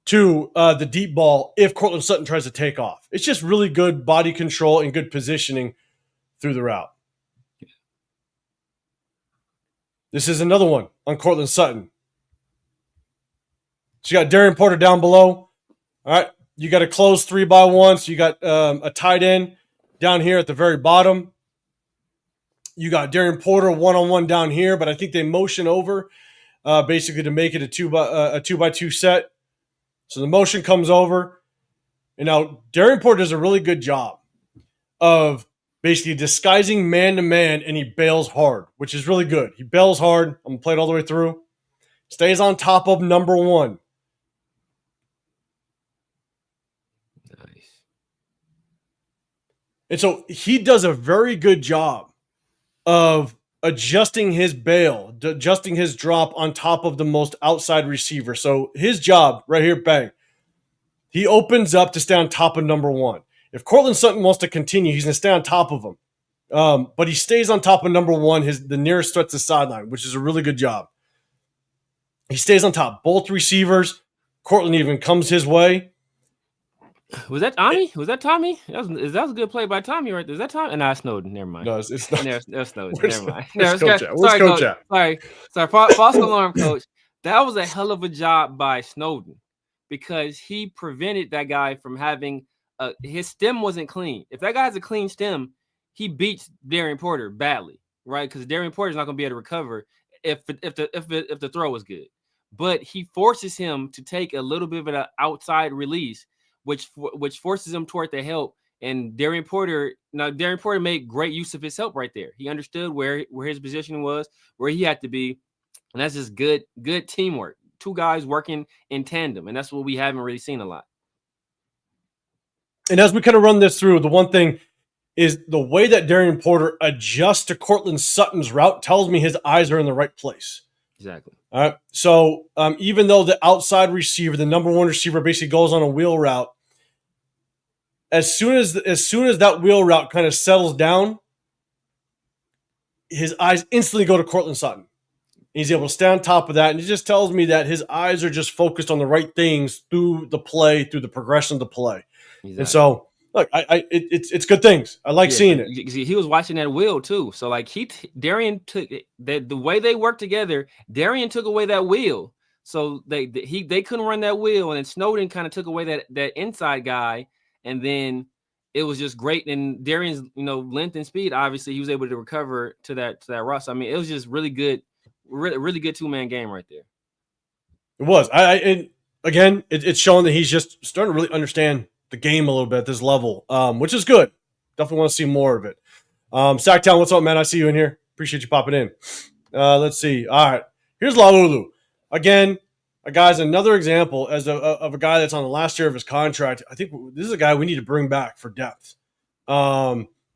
to the deep ball if Cortland Sutton tries to take off. It's just really good body control and good positioning through the route. This is another one on Cortland Sutton. So you got Darian Porter down below. All right. You got a closed 3x1. So you got a tight end down here at the very bottom. You got Darian Porter one-on-one down here, but I think they motion over basically to make it a 2x2 set. So the motion comes over. And now Darian Porter does a really good job of basically disguising man-to-man, and he bails hard, which is really good. He bails hard. I'm going to play it all the way through. Stays on top of number one. And so he does a very good job of adjusting his bail, adjusting his drop on top of the most outside receiver. So his job right here, bang, he opens up to stay on top of number one. If Cortland Sutton wants to continue, he's going to stay on top of him. But he stays on top of number one, the nearest threat to the sideline, which is a really good job. He stays on top. Both receivers. Cortland even comes his way. Was that Tommy? Was that Tommy? That was a good play by Tommy right there. Is that Tommy? No, it's Snowden. Never mind. No, it's not. There's Snowden. Where's, Never mind. where's Coach at? Where's Sorry, Coach Coach. at? Sorry. False alarm, Coach. That was a hell of a job by Snowden because he prevented that guy from having his stem wasn't clean. If that guy has a clean stem, he beats Darian Porter badly, right? Because Darian Porter's not going to be able to recover if the throw is good. But he forces him to take a little bit of an outside release, which forces him toward the help. And Darian Porter made great use of his help right there. He understood where his position was, where he had to be, and that's just good teamwork. Two guys working in tandem, and that's what we haven't really seen a lot. And as we kind of run this through, the one thing is the way that Darian Porter adjusts to Cortland Sutton's route tells me his eyes are in the right place. Exactly. All right. So even though the outside receiver, the number one receiver, basically goes on a wheel route, as soon as that wheel route kind of settles down, his eyes instantly go to Cortland Sutton. He's able to stay on top of that, and it just tells me that his eyes are just focused on the right things through the play, through the progression of the play. Exactly. And so, look, it's good things. I like seeing it. He was watching that wheel too. So like Darian took the way they worked together. Darian took away that wheel, so they couldn't run that wheel, and then Snowden kind of took away that inside guy, and then it was just great. And Darian's length and speed, obviously, he was able to recover to that rush. I mean, it was just really good. Really good two-man game right there. It was. And again, it's showing that he's just starting to really understand the game a little bit at this level, which is good. Definitely want to see more of it. Sacktown, what's up, man? I see you in here. Appreciate you popping in. Let's see. All right. Here's Laulu. Again, guys, another example of a guy that's on the last year of his contract. I think this is a guy we need to bring back for depth.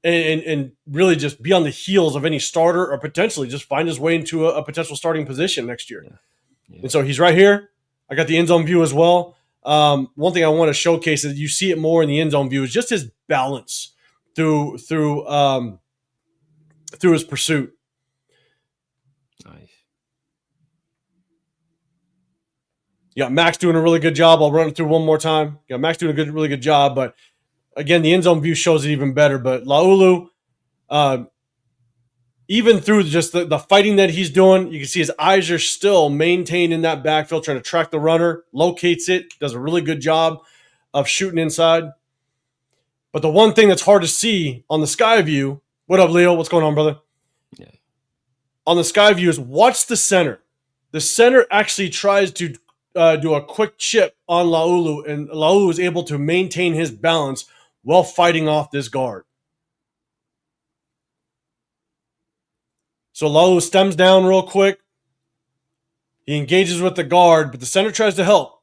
And really just be on the heels of any starter or potentially just find his way into a potential starting position next year. Yeah. And so he's right here. I got the end zone view as well. One thing I want to showcase is you see it more in the end zone view is just his balance through his pursuit. Nice. You got Max doing a really good job. I'll run it through one more time. You got Max doing a really good job, but again, the end zone view shows it even better. But Laulu, even through just the fighting that he's doing, you can see his eyes are still maintained in that backfield, trying to track the runner, locates it, does a really good job of shooting inside. But the one thing that's hard to see on the sky view, what up, Leo? What's going on, brother? Yeah. On the sky view is watch the center. The center actually tries to do a quick chip on Laulu, and Laulu is able to maintain his balance while fighting off this guard. So Laulu stems down real quick. He engages with the guard, but the center tries to help.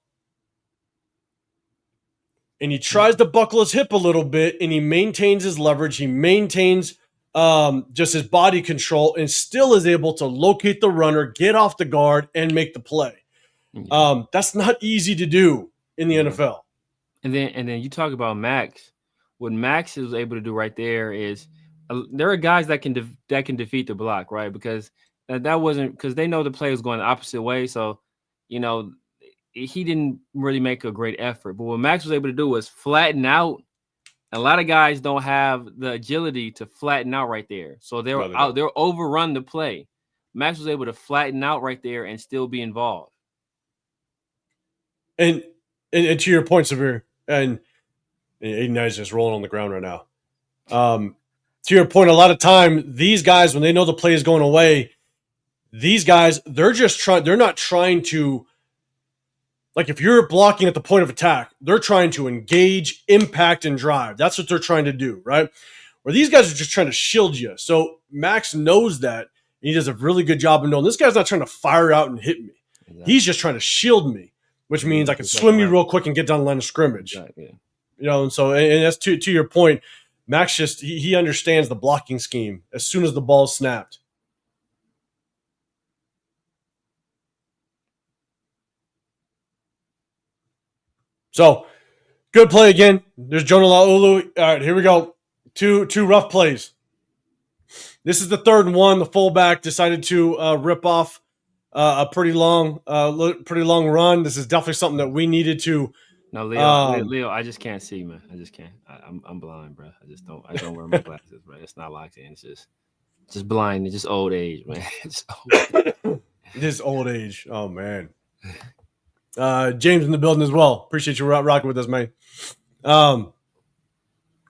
And he tries to buckle his hip a little bit, and he maintains his leverage. He maintains just his body control and still is able to locate the runner, get off the guard, and make the play. That's not easy to do in the NFL. And then you talk about Max. What Max is able to do right there is there are guys that can defeat the block, right? Because that wasn't because they know the play was going the opposite way. So, he didn't really make a great effort. But what Max was able to do was flatten out. A lot of guys don't have the agility to flatten out right there. So they'll overrun the play. Max was able to flatten out right there and still be involved. And to your point, Severe, and Aiden is just rolling on the ground right now. To your point, a lot of time, these guys, when they know the play is going away, these guys, they're not trying to, like if you're blocking at the point of attack, they're trying to engage, impact, and drive. That's what they're trying to do, right? Where these guys are just trying to shield you. So Max knows that, and he does a really good job of knowing this guy's not trying to fire out and hit me. Exactly. He's just trying to shield me, which means I can swim you real quick and get down the line of scrimmage. Exactly. And so, and that's to your point, Max just, he understands the blocking scheme as soon as the ball is snapped. So, good play again. There's Jonah Laulu. All right, here we go. Two rough plays. This is the 3rd and 1. The fullback decided to rip off a pretty long run. This is definitely something that we needed to. No, Leo, I just can't see, man. I just can't. I'm blind, bro. I don't wear my glasses, bro. It's not locked in. It's just blind. It's just old age, man. It's old. This old age. Oh man. James in the building as well. Appreciate you rocking with us, man.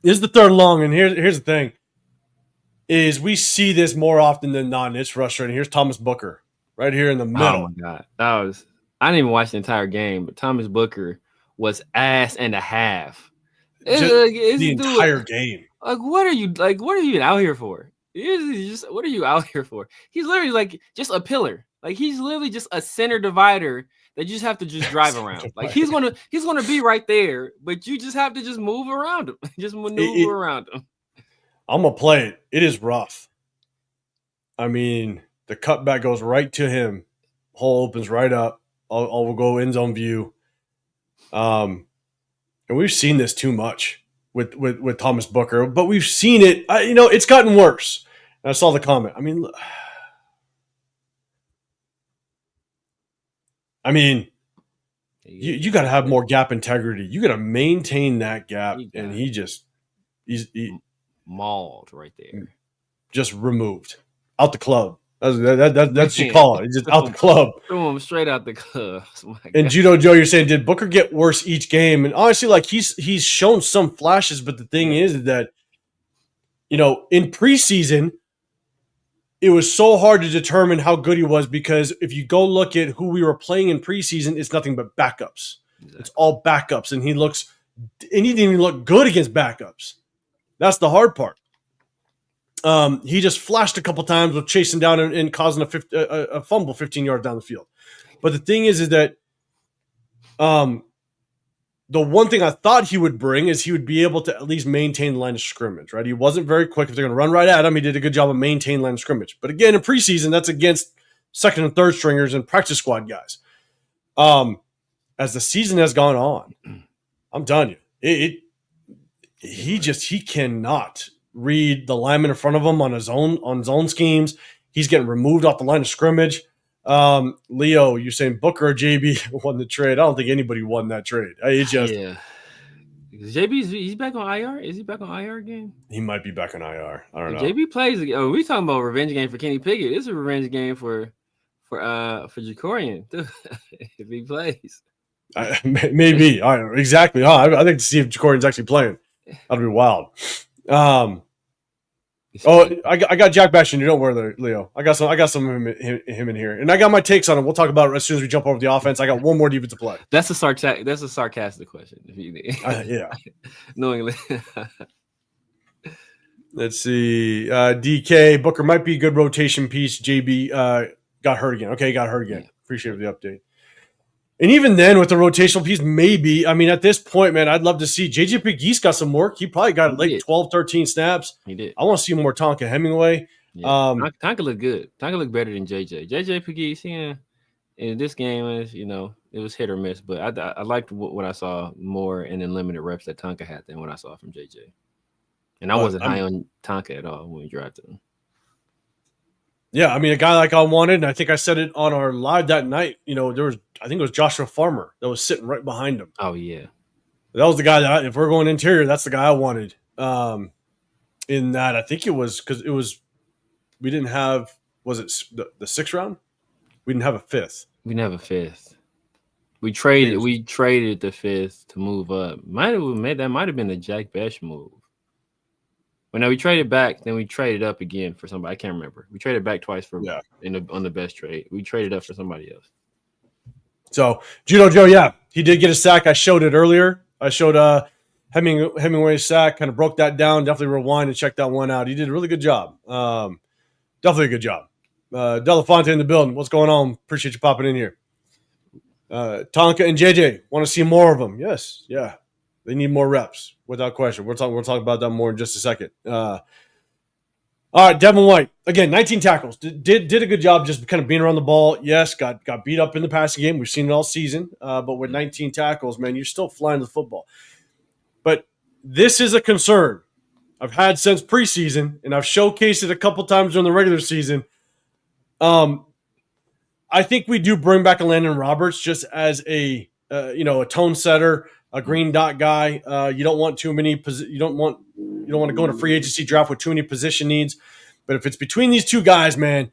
This is the 3rd and long, and here's the thing: is we see this more often than not. And it's frustrating. Here's Thomas Booker right here in the middle. Oh my god, I didn't even watch the entire game, but Thomas Booker was ass and a half. The entire game. Like, what are you even out here for? What are you out here for? He's literally like just a pillar. Like he's literally just a center divider that you just have to just drive around. Like he's gonna be right there, but you just have to just move around him. Just maneuver around him. I'm gonna play it. It is rough. I mean, the cutback goes right to him. Hole opens right up. All will go end zone view. And we've seen this too much with Thomas Booker, but we've seen it. It's gotten worse. And I saw the comment. You got to have more gap integrity. You got to maintain that gap, and he's mauled right there, just removed out the club. That's what you call it. He's just out the club. Threw him straight out the club. And Judo Joe, you're saying, did Booker get worse each game? And honestly, like he's shown some flashes, but the thing is that, in preseason, it was so hard to determine how good he was because if you go look at who we were playing in preseason, it's nothing but backups. Exactly. It's all backups, and he didn't even look good against backups. That's the hard part. He just flashed a couple times with chasing down and causing a fumble 15 yards down the field. But the thing is that the one thing I thought he would bring is he would be able to at least maintain the line of scrimmage, right? He wasn't very quick. If they're going to run right at him, he did a good job of maintaining line of scrimmage. But again, in preseason, that's against 2nd and 3rd stringers and practice squad guys. As the season has gone on, I'm telling you, he cannot read the lineman in front of him on zone schemes. He's getting removed off the line of scrimmage. Leo, you're saying Booker or JB won the trade? I don't think anybody won that trade. Yeah. He's back on IR. Is he back on IR again? He might be back on IR. I don't know. JB plays. Oh, we talking about a revenge game for Kenny Pickett. It's a revenge game for Jacorian if he plays. Maybe. Exactly. I think to see if Jacorian's actually playing. That'll be wild. I got Jack Bastion. You don't worry, Leo. I got some of him in here, and I got my takes on him. We'll talk about it as soon as we jump over the offense. I got one more defensive play. That's a sarcastic question. If you yeah. Knowingly. Let's see. DK Booker might be a good rotation piece. JB got hurt again. Okay, got hurt again. Yeah. Appreciate the update. And even then, with the rotational piece, maybe. At this point, man, I'd love to see. J.J. McGee's got some work. He probably got 12, 13 snaps. He did. I want to see more Tonka Hemingway. Yeah. Tonka looked good. Tonka looked better than J.J. J.J. McGee, in this game, it was hit or miss. But I liked what I saw more in the limited reps that Tonka had than what I saw from J.J. And I wasn't high on Tonka at all when we drafted him. Yeah, a guy like I wanted, and I think I said it on our live that night. I think it was Joshua Farmer that was sitting right behind him. Oh yeah, that was the guy that if we're going interior, that's the guy I wanted. In that, I think it was because we didn't have the 6th round? We didn't have a 5th. We didn't have a 5th. We traded the 5th to move up. That might have been the Jack Besh move. Well, no, we traded back, then we traded up again for somebody. I can't remember. We traded back twice on the best trade. We traded up for somebody else. So Judo Joe, he did get a sack. I showed it earlier. I showed Hemingway's sack, kind of broke that down. Definitely rewind and check that one out. He did a really good job. Definitely a good job. Delafonte in the building. What's going on? Appreciate you popping in here. Tonka and JJ want to see more of them. Yes, yeah. They need more reps, without question. We'll talk about that more in just a second. All right, Devin White. Again, 19 tackles. Did a good job just kind of being around the ball. Yes, got beat up in the passing game. We've seen it all season. But with 19 tackles, man, you're still flying the football. But this is a concern. I've had since preseason, and I've showcased it a couple times during the regular season. I think we do bring back a Landon Roberts just as a a tone setter, a green dot guy. You don't want too many. You don't want to go in a free agency draft with too many position needs. But if it's between these two guys, man,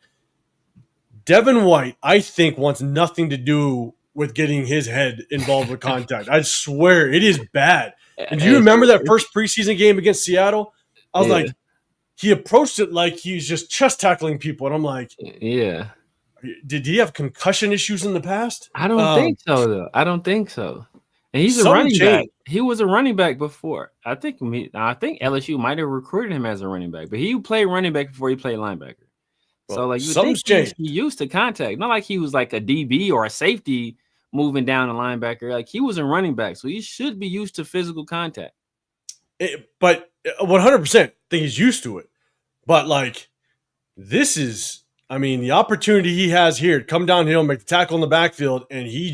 Devin White, I think, wants nothing to do with getting his head involved with contact. I swear it is bad. And do you remember that first preseason game against Seattle? I was like, he approached it like he's just chest tackling people. And I'm like, yeah. Did he have concussion issues in the past? I don't think so, though. I don't think so. And he's a running back. He was a running back before. I think LSU might have recruited him as a running back, but he played running back before he played linebacker. Well, so, like, you think he's used to contact. Not like he was like a DB or a safety moving down a linebacker. Like, he was a running back, so he should be used to physical contact. But 100% think he's used to it. But, like, this is, I mean, the opportunity he has here to come downhill, make the tackle in the backfield, and he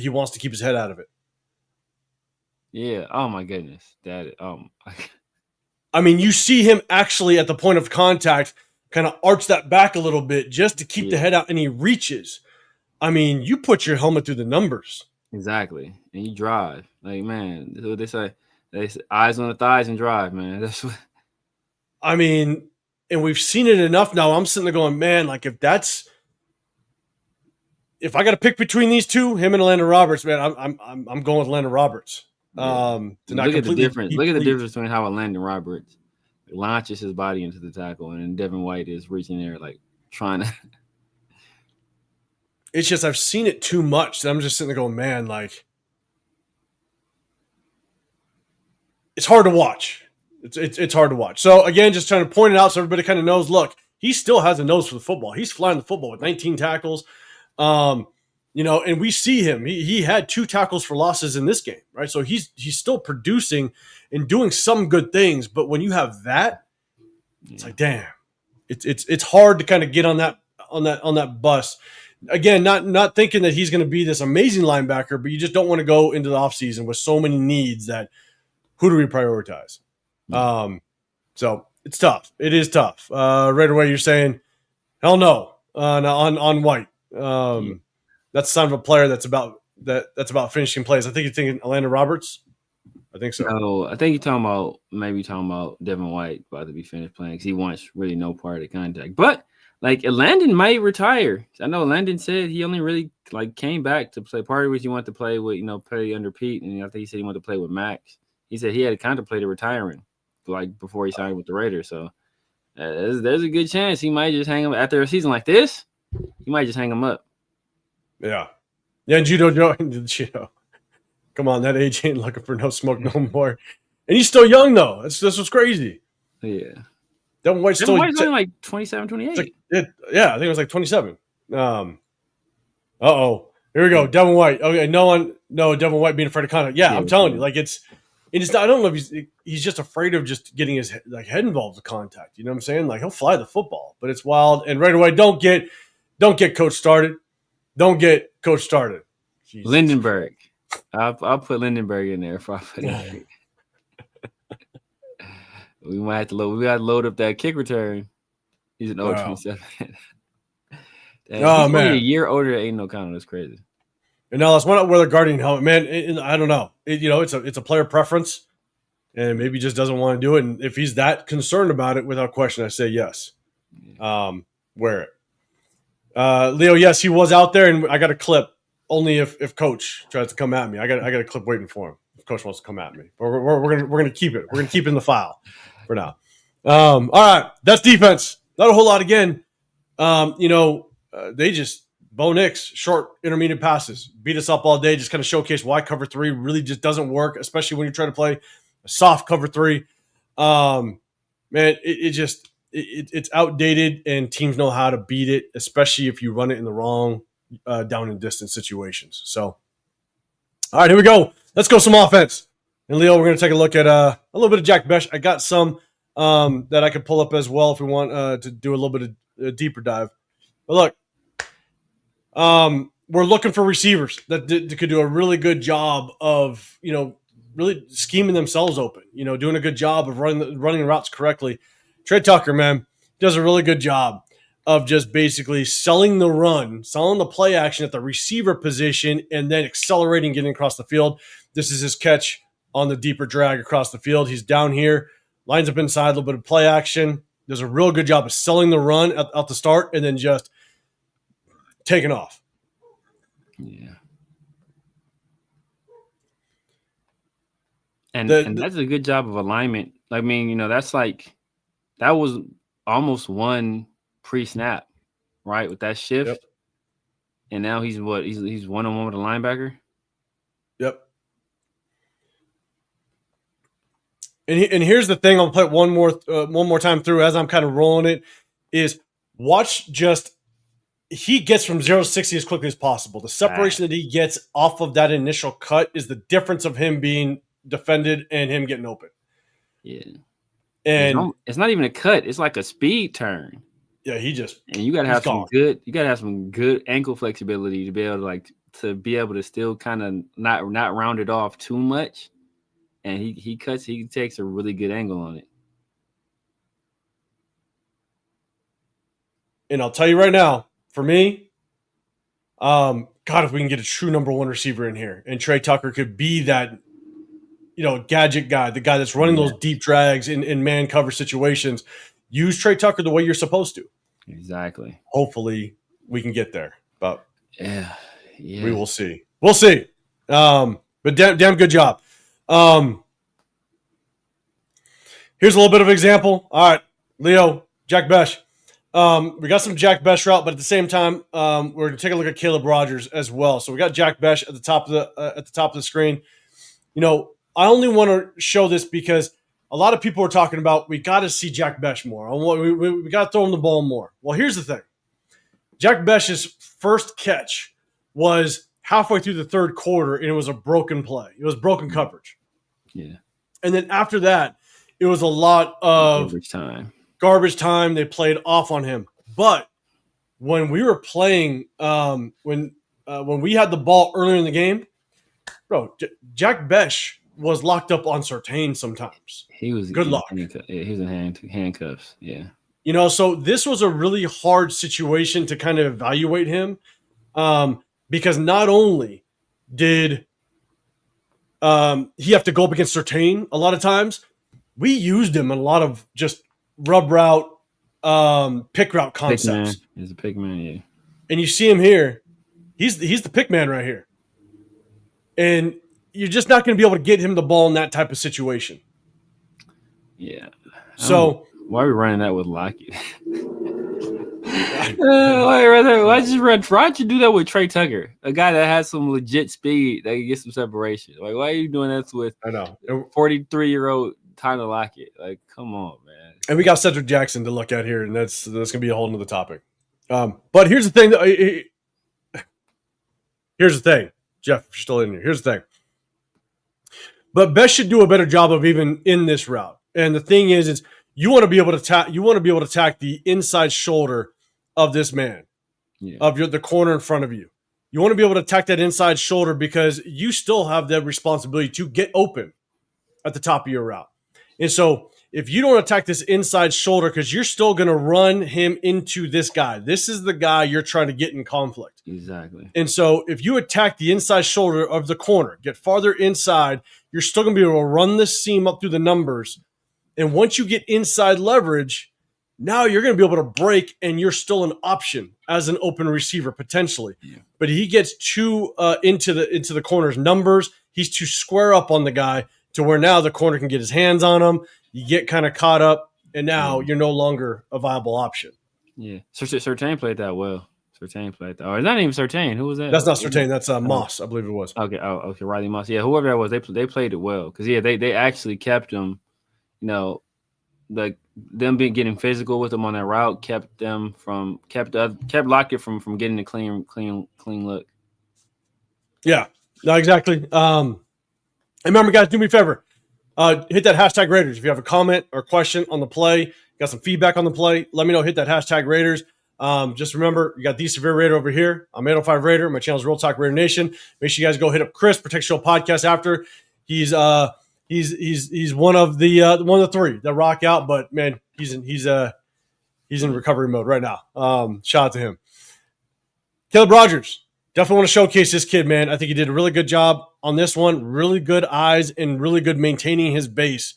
wants to keep his head out of it. Yeah. Oh, my goodness. I mean, you see him actually at the point of contact kind of arch that back a little bit just to keep the head out, and he reaches. I mean, you put your helmet through the numbers. Exactly. And you drive. Like, man, that's what they say. They say eyes on the thighs and drive, man. That's what. I mean, and we've seen it enough now. I'm sitting there going, man, like if I got to pick between these two, him and Landon Roberts, man, I'm going with Landon Roberts. Look at the difference. Look at the difference between how a Landon Roberts launches his body into the tackle, and then Devin White is reaching there, like trying to. It's just I've seen it too much. That I'm just sitting there going, man, like it's hard to watch. It's hard to watch. So again, just trying to point it out so everybody kind of knows. Look, he still has a nose for the football. He's flying the football with 19 tackles. And we see him. He had 2 tackles for losses in this game, right? So he's still producing and doing some good things. But when you have that, it's like, damn, it's hard to kind of get on that bus. Again, not thinking that he's going to be this amazing linebacker, but you just don't want to go into the offseason with so many needs that who do we prioritize? So it's tough. It is tough. Right away, you're saying, hell no on White. That's the sign of a player that's about finishing plays. I think you're thinking Landon Roberts. I think so. No, I think you're talking about Devin White about to be finished playing because he wants really no part of the contact. But like Landon might retire. I know Landon said he only really like came back to play. Part of which he wanted to play with, play under Pete, and I think he said he wanted to play with Max. He said he had contemplated retiring, like before he signed with the Raiders. So there's a good chance he might just hang him after a season like this. He might just hang him up. Yeah, and Judo. Come on, that age ain't looking for no smoke no more. And he's still young though. This was crazy. Yeah. Devin White's only like 27, 28. I think it was like 27. Here we go. Devin White. Okay, Devin White being afraid of contact. Yeah, I'm telling you, like it's not, I don't know if he's just afraid of just getting his head involved with contact. You know what I'm saying? Like he'll fly the football, but it's wild. And right away, don't get coach started. Don't get coach started. Jesus. Lindenberg. I'll put Lindenberg in there if I put it. We might have to load up that kick return. He's an old 27. He's man, a year older than Aiden O'Connell. That's crazy. And now let's why not wear the Guardian helmet, man? I don't know. It's a player preference, and maybe he just doesn't want to do it. And if he's that concerned about it, without question, I say yes. Wear it. Leo, yes, he was out there, and I got a clip. Only if Coach tries to come at me, I got a clip waiting for him. If Coach wants to come at me, we're gonna keep it. We're gonna keep it in the file for now. All right, that's defense. Not a whole lot again. They just Bo Nix, short, intermediate passes, beat us up all day. Just kind of showcase why cover 3 really just doesn't work, especially when you're trying to play a soft cover 3. Man, it's outdated, and teams know how to beat it, especially if you run it in the wrong down and distance situations. So, all right, here we go. Let's go some offense. And Leo, we're going to take a look at a little bit of Jack Besh. I got some that I could pull up as well if we want to do a little bit of a deeper dive. But look, we're looking for receivers that could do a really good job of, really scheming themselves open, doing a good job of running routes correctly. Trey Tucker, man, does a really good job of just basically selling the run, selling the play action at the receiver position, and then accelerating, getting across the field. This is his catch on the deeper drag across the field. He's down here, lines up inside, a little bit of play action. Does a real good job of selling the run out the start and then just taking off. Yeah. And that's a good job of alignment. I mean, that's like, that was almost one pre-snap, right? With that shift. Yep. And now he's one-on-one with a linebacker. Yep. And here's the thing, I'll play it one more time through as I'm kind of rolling it, is watch he gets from 0 to 60 as quickly as possible. The separation that he gets off of that initial cut is the difference of him being defended and him getting open. Yeah. And it's not even a cut, it's like a speed turn. Yeah, and you gotta have some good ankle flexibility to be able to still kind of not round it off too much. And he takes a really good angle on it. And I'll tell you right now, for me, God, if we can get a true number one receiver in here, and Trey Tucker could be that, gadget guy, the guy that's running those deep drags in man cover situations, use Trey Tucker the way you're supposed to. Exactly. Hopefully we can get there, but yeah. We will see. We'll see. But damn good job. Here's a little bit of an example. All right, Leo, Jack Besh. We got some Jack Besh route, but at the same time, we're going to take a look at Caleb Rogers as well. So we got Jack Besh at the top of the screen. I only want to show this because a lot of people are talking about we got to see Jack Besh more. We got to throw him the ball more. Well, here's the thing. Jack Besh's first catch was halfway through the third quarter, and it was a broken play. It was broken coverage. Yeah. And then after that, it was a lot of garbage time. They played off on him. But when we were playing, when we had the ball earlier in the game, bro, Jack Besh was locked up on Surtain sometimes. He was good luck. He was in handcuffs. Yeah. So this was a really hard situation to kind of evaluate him, because not only did he have to go up against Surtain a lot of times, we used him in a lot of just rub route, pick route concepts. He's a pick man, yeah. And you see him here. He's the pick man right here. And you're just not going to be able to get him the ball in that type of situation. Yeah. So why are we running that with Lockett? Why don't you do that with Trey Tucker, a guy that has some legit speed that can get some separation? Like, why are you doing that with 43-year-old Tyler Lockett? Like, come on, man. And we got Cedric Jackson to look at here, and that's going to be a whole nother topic. But here's the thing. Here's the thing, Jeff. If you're still in here. Here's the thing. But Best should do a better job of even in this route. And the thing is you want to be able to attack. You want to be able to attack the inside shoulder of this man, of the corner in front of you. You want to be able to attack that inside shoulder because you still have that responsibility to get open at the top of your route. And so if you don't attack this inside shoulder, because you're still going to run him into this guy. This is the guy you're trying to get in conflict. Exactly. And so if you attack the inside shoulder of the corner, get farther inside, you're still going to be able to run this seam up through the numbers. And once you get inside leverage, now you're going to be able to break, and you're still an option as an open receiver potentially. Yeah. But he gets too into the corner's numbers. He's too square up on the guy to where now the corner can get his hands on him. You get kind of caught up, and now you're no longer a viable option. Yeah, Surtain played that well. Surtain played that. Oh, it's not even Surtain. Who was that? That's not Surtain. That's Moss, I believe it was. Okay. Oh, okay. Riley Moss. Yeah, whoever that was, they played it well because they actually kept him. Like them getting physical with him on that route kept Lockett from getting a clean look. Yeah, no, exactly. Remember, guys, do me a favor. Hit that hashtag Raiders. If you have a comment or question on the play, got some feedback on the play, let me know. Hit that hashtag Raiders. Just remember, you got the Severe Raider over here. I'm 805 Raider. My channel is Real Talk Raider Nation. Make sure you guys go hit up Chris, Protect Show Podcast after. He's one of the three that rock out, but man, he's in recovery mode right now. Shout out to him. Caleb Rogers, definitely want to showcase this kid, man. I think he did a really good job on this one. Really good eyes and really good maintaining his base.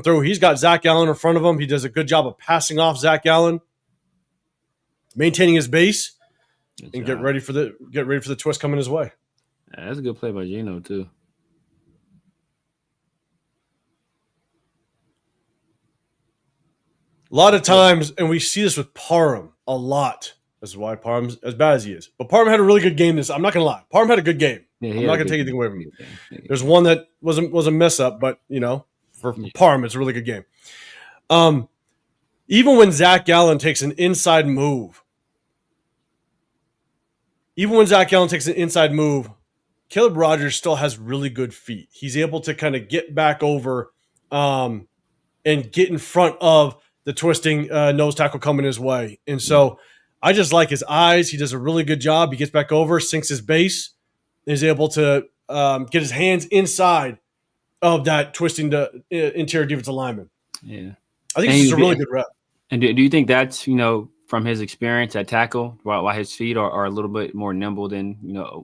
Through. He's got Zach Allen in front of him. He does a good job of passing off Zach Allen, maintaining his base, and get ready for the twist coming his way. That's a good play by Gino too. A lot of times, and we see this with Parham a lot. This is why Parham's as bad as he is. But Parham had a really good game. I'm not going to lie. Parham had a good game. Yeah, I'm not going to take anything away from him. There's one that was a mess up, but for Parham, it's a really good game. Even when Zach Allen takes an inside move, Caleb Rogers still has really good feet. He's able to kind of get back over and get in front of the twisting nose tackle coming his way. And so I just like his eyes. He does a really good job. He gets back over, sinks his base, and is able to get his hands inside of that twisting the interior defensive lineman. Yeah. I think it's a really good rep. And do you think that's, from his experience at tackle, why his feet are a little bit more nimble than,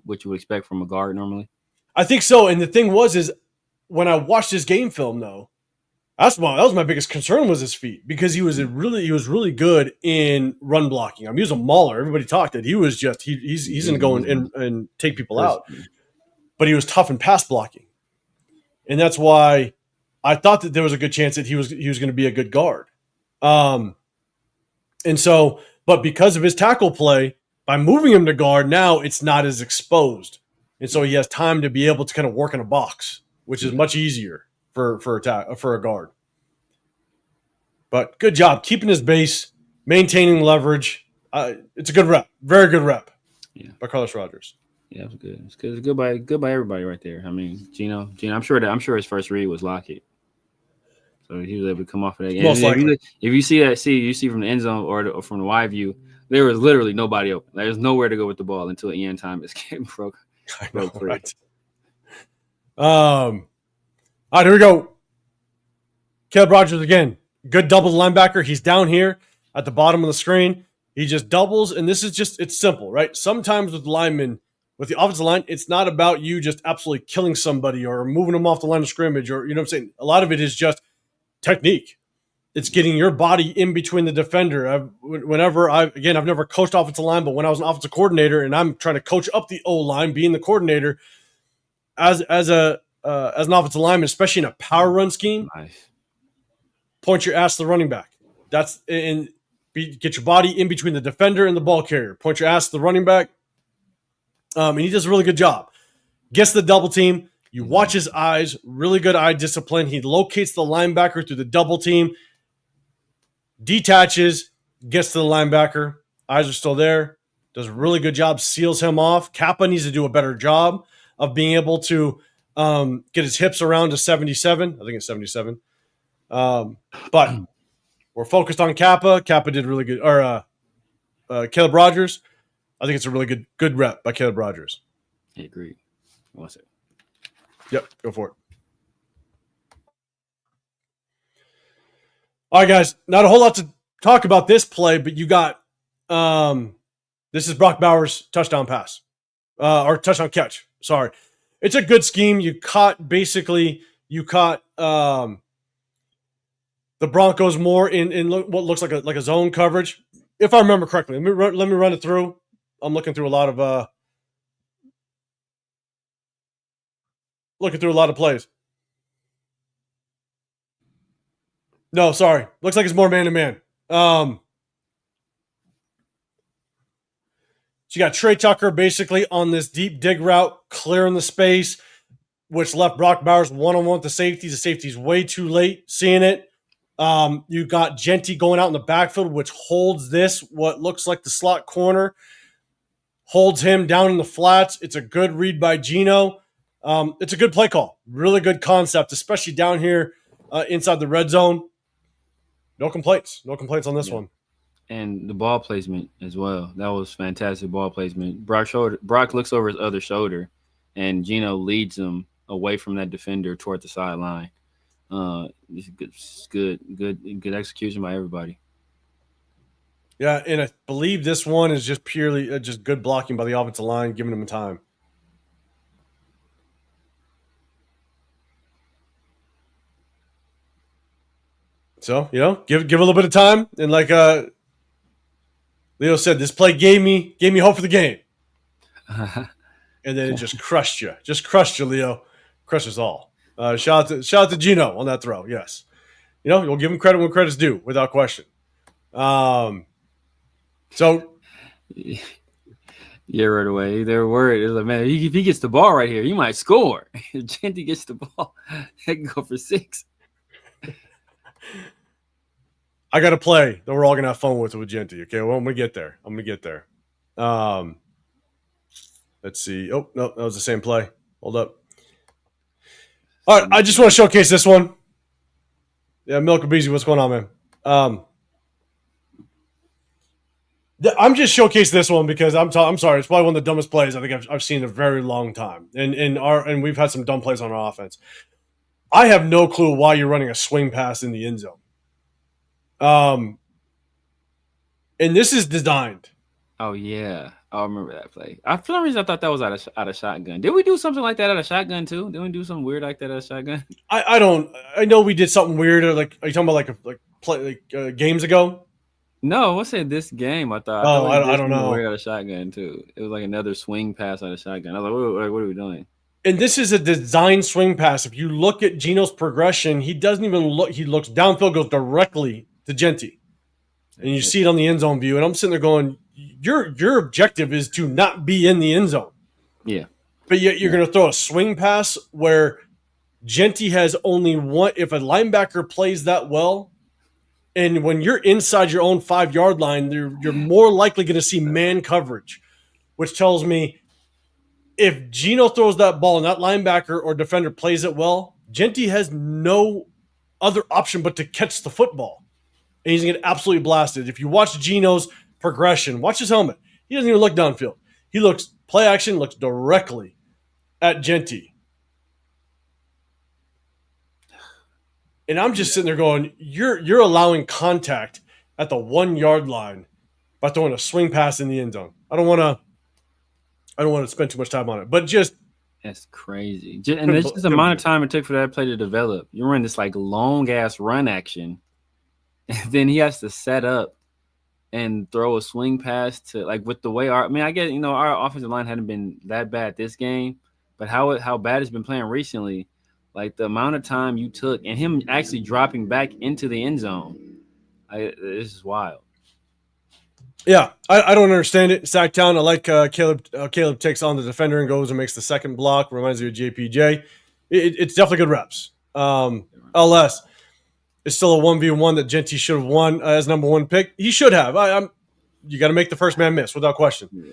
what you would expect from a guard normally? I think so. And the thing is when I watched his game film, though, that was my biggest concern was his feet, because he was really good in run blocking. I mean, he was a mauler. Everybody talked that he was just he's going to go and take people out, but he was tough in pass blocking, and that's why I thought that there was a good chance that he was going to be a good guard. And so, but because of his tackle play, by moving him to guard, now it's not as exposed, and so he has time to be able to kind of work in a box, which is much easier for a guard. But good job keeping his base, maintaining leverage. It's a good rep, very good rep. Yeah, by Carlos Rogers. Yeah, it was good. It's good. It's good by everybody right there. I mean, Gino. I'm sure his first read was Lockett, so he was able to come off of that. Most likely. If you see from the end zone or from the wide view, there was literally nobody open. There's nowhere to go with the ball until Ian Thomas broke free. Right. All right, here we go. Caleb Rogers again. Good double linebacker. He's down here at the bottom of the screen. He just doubles, and this is it's simple, right? Sometimes with linemen, with the offensive line, it's not about you just absolutely killing somebody or moving them off the line of scrimmage, or, what I'm saying? A lot of it is just technique. It's getting your body in between the defender. I've never coached offensive line, but when I was an offensive coordinator and I'm trying to coach up the O-line, being the coordinator, as an offensive lineman, especially in a power run scheme, Nice. Point your ass to the running back. Get your body in between the defender and the ball carrier. Point your ass to the running back. And he does a really good job. Gets the double team. You watch his eyes. Really good eye discipline. He locates the linebacker through the double team. Detaches. Gets to the linebacker. Eyes are still there. Does a really good job. Seals him off. Kappa needs to do a better job of being able to get his hips around to 77. I think it's 77. But we're focused on Kappa. Kappa did really good. Or Caleb Rogers. I think it's a really good rep by Caleb Rogers. I agree. What's it? Yep, go for it. All right, guys. Not a whole lot to talk about this play, but you got this is Brock Bowers' touchdown pass. Or touchdown catch. Sorry. It's a good scheme. You caught the Broncos more in what looks like a zone coverage, if I remember correctly. Let me run it through. I'm looking through a lot of plays. No, sorry. Looks like it's more man to man. So you got Trey Tucker basically on this deep dig route, clearing the space, which left Brock Bowers one-on-one with the safety. The safety's way too late seeing it. You got Genty going out in the backfield, which holds what looks like the slot corner, holds him down in the flats. It's a good read by Gino. It's a good play call. Really good concept, especially down here inside the red zone. No complaints. No complaints on this one. And the ball placement as well. That was fantastic ball placement. Brock looks over his other shoulder, and Gino leads him away from that defender toward the sideline. It's good execution by everybody. Yeah, and I believe this one is just purely just good blocking by the offensive line, giving them time. So, give a little bit of time. And like Leo said, this play gave me hope for the game. And then it just crushed you. Just crushed you, Leo. Crushed us all. Shout out to Gino on that throw. Yes. You'll give him credit when credit's due, without question. So yeah, right away. They're worried. It's like, man, if he gets the ball right here, he might score. If Genty gets the ball, they can go for 6. I got a play that we're all gonna have fun with Genty. Okay, well, I'm gonna get there. Let's see. Oh no, that was the same play. Hold up. All right, I just want to showcase this one. Yeah, Milk Beezy, what's going on, man? I'm just showcasing this one because I'm sorry, it's probably one of the dumbest plays I think I've seen in a very long time, and we've had some dumb plays on our offense. I have no clue why you're running a swing pass in the end zone. And this is designed. Oh yeah, I remember that play. For some reason, I thought that was out of shotgun. Did we do something like that out of shotgun too? Did we do something weird like that out of shotgun? I don't. I know we did something weird. Like, are you talking about games ago? No, I said this game. I thought. I don't know. Weird out of shotgun too. It was like another swing pass out of shotgun. I was like, what are we doing? And this is a design swing pass. If you look at Gino's progression, he doesn't even look. He looks downfield, goes directly to Genty, and you see it on the end zone view. And I'm sitting there going, your objective is to not be in the end zone. Yeah. But yet you're going to throw a swing pass where Genty has only one. If a linebacker plays that well, and when you're inside your own 5-yard line, you're more likely going to see man coverage, which tells me if Gino throws that ball and that linebacker or defender plays it well, Genty has no other option but to catch the football. And he's going to get absolutely blasted. If you watch Gino's progression, watch his helmet. He doesn't even look downfield. He looks play action, looks directly at Genty. And I'm just sitting there going, you're allowing contact at the 1-yard line by throwing a swing pass in the end zone. I don't want to spend too much time on it, but that's crazy. And it's just the amount of time it took for that play to develop. You're running this like long ass run action, and then he has to set up and throw a swing pass to like with the way I get our offensive line hadn't been that bad this game, but how bad it's been playing recently. Like the amount of time you took and him actually dropping back into the end zone, this is wild. Yeah, I don't understand it. Sacktown, I like Caleb takes on the defender and goes and makes the second block. Reminds me of JPJ. It's definitely good reps. LS, it's still a 1v1 that Genty should have won as number 1 pick. He should have. You got to make the first man miss without question. Yeah.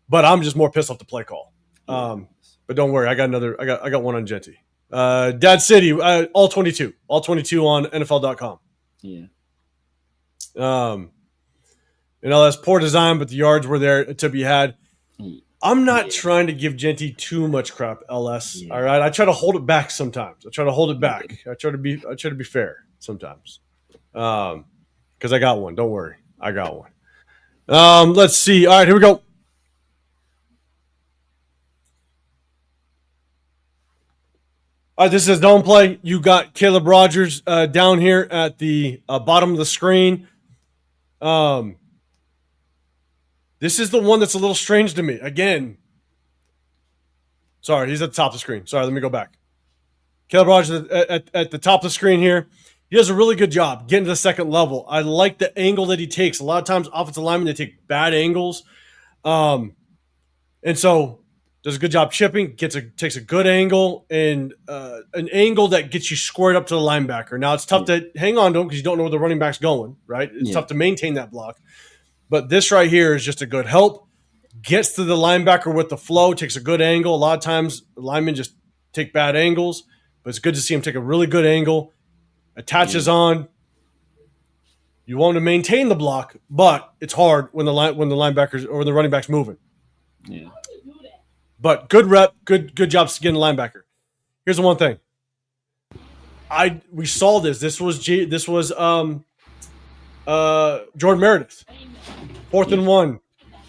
But I'm just more pissed off the play call. But don't worry, I got one on Genty. Dad City, all 22 on NFL.com. Yeah. That's poor design, but the yards were there to be had. I'm not trying to give Genty too much crap, LS. Yeah. All right, I try to hold it back sometimes. I try to be fair sometimes. Because I got one. Don't worry, I got one. Let's see. All right, here we go. All right, this is zone play. You got Caleb Rogers down here at the bottom of the screen. This is the one that's a little strange to me. Again, sorry, he's at the top of the screen. Sorry, let me go back. Caleb Rogers at the top of the screen here. He does a really good job getting to the second level. I like the angle that he takes. A lot of times, offensive linemen, they take bad angles. And so does a good job chipping, takes a good angle, and an angle that gets you squared up to the linebacker. Now, it's tough to hang on to him because you don't know where the running back's going, right? It's tough to maintain that block. But this right here is just a good help. Gets to the linebacker with the flow, takes a good angle. A lot of times, linemen just take bad angles, but it's good to see him take a really good angle. Attaches on. You want to maintain the block, but it's hard when the linebackers or when the running back's moving. Yeah. But good rep, good job getting the linebacker. Here's the one thing. We saw this. This was Jordan Meredith. 4th and 1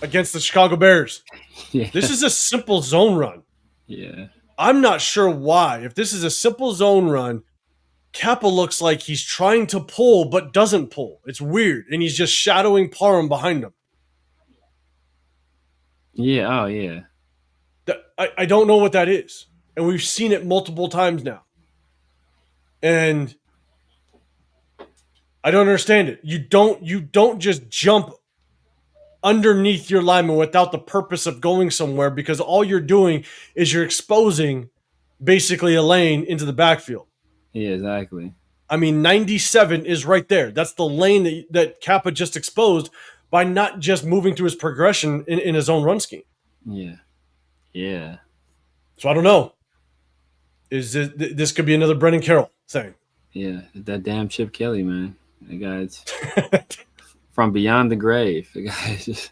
against the Chicago Bears. Yeah. This is a simple zone run. Yeah. I'm not sure why. If this is a simple zone run, Kappa looks like he's trying to pull but doesn't pull. It's weird. And he's just shadowing Parham behind him. Yeah. Oh, yeah. I don't know what that is. And we've seen it multiple times now. And I don't understand it. You don't just jump underneath your lineman without the purpose of going somewhere, because all you're doing is you're exposing basically a lane into the backfield. Yeah, exactly. I mean, 97 is right there. That's the lane that Kappa just exposed by not just moving through his progression in his own run scheme. Yeah. Yeah. So I don't know. This could be another Brendan Carroll thing. Yeah, that damn Chip Kelly, man. That guy's from beyond the grave. The guy's just.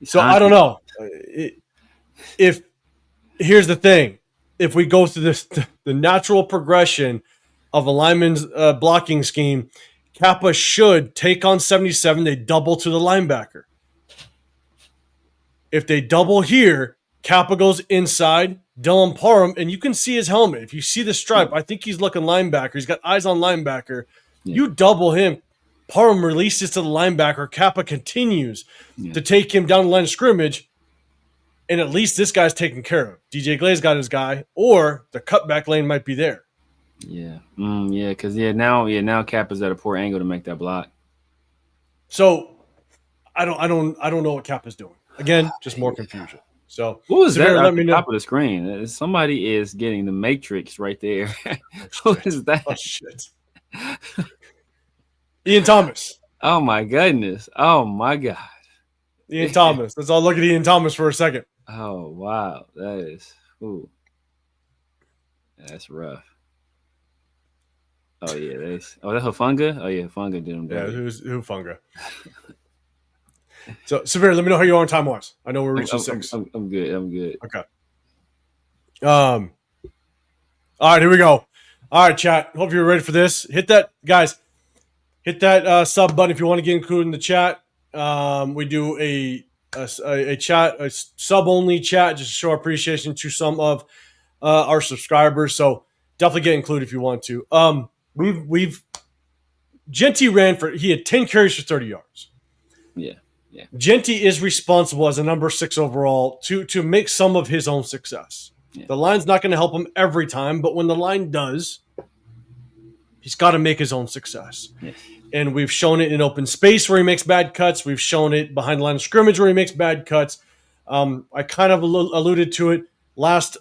So I don't know. If here's the thing, if we go through the natural progression of a lineman's blocking scheme, Kappa should take on 77. They double to the linebacker. If they double here, Kappa goes inside, Dylan Parham, and you can see his helmet. If you see the stripe, I think he's looking linebacker. He's got eyes on linebacker. Yeah. You double him. Parham releases to the linebacker. Kappa continues to take him down the line of scrimmage, and at least this guy's taken care of. DJ Glaze got his guy, or the cutback lane might be there. Yeah, because now Kappa's at a poor angle to make that block. So I don't know what Kappa's doing. Again, just more confusion. So what was that at the top of the screen? Somebody is getting the Matrix right there. What is that? Oh shit. Ian Thomas. Oh my goodness. Oh my God. Ian Thomas. Let's all look at Ian Thomas for a second. Oh wow. That's rough. Oh yeah, that's Hufanga? Oh yeah, Hufanga did him down. Yeah, who's Hufanga? So Severe, let me know how you are on time wise. I know we're reaching 6. I'm good. Okay. All right, here we go. All right, chat. Hope you're ready for this. Hit that, guys. Hit that sub button if you want to get included in the chat. We do a chat, a sub only chat, just to show our appreciation to some of our subscribers. So definitely get included if you want to. Genty he had 10 carries for 30 yards. Yeah. Genty is responsible as a number 6 overall to make some of his own success. Yeah. The line's not going to help him every time, but when the line does, he's got to make his own success. Yeah. And we've shown it in open space where he makes bad cuts. We've shown it behind the line of scrimmage where he makes bad cuts. I kind of alluded to it last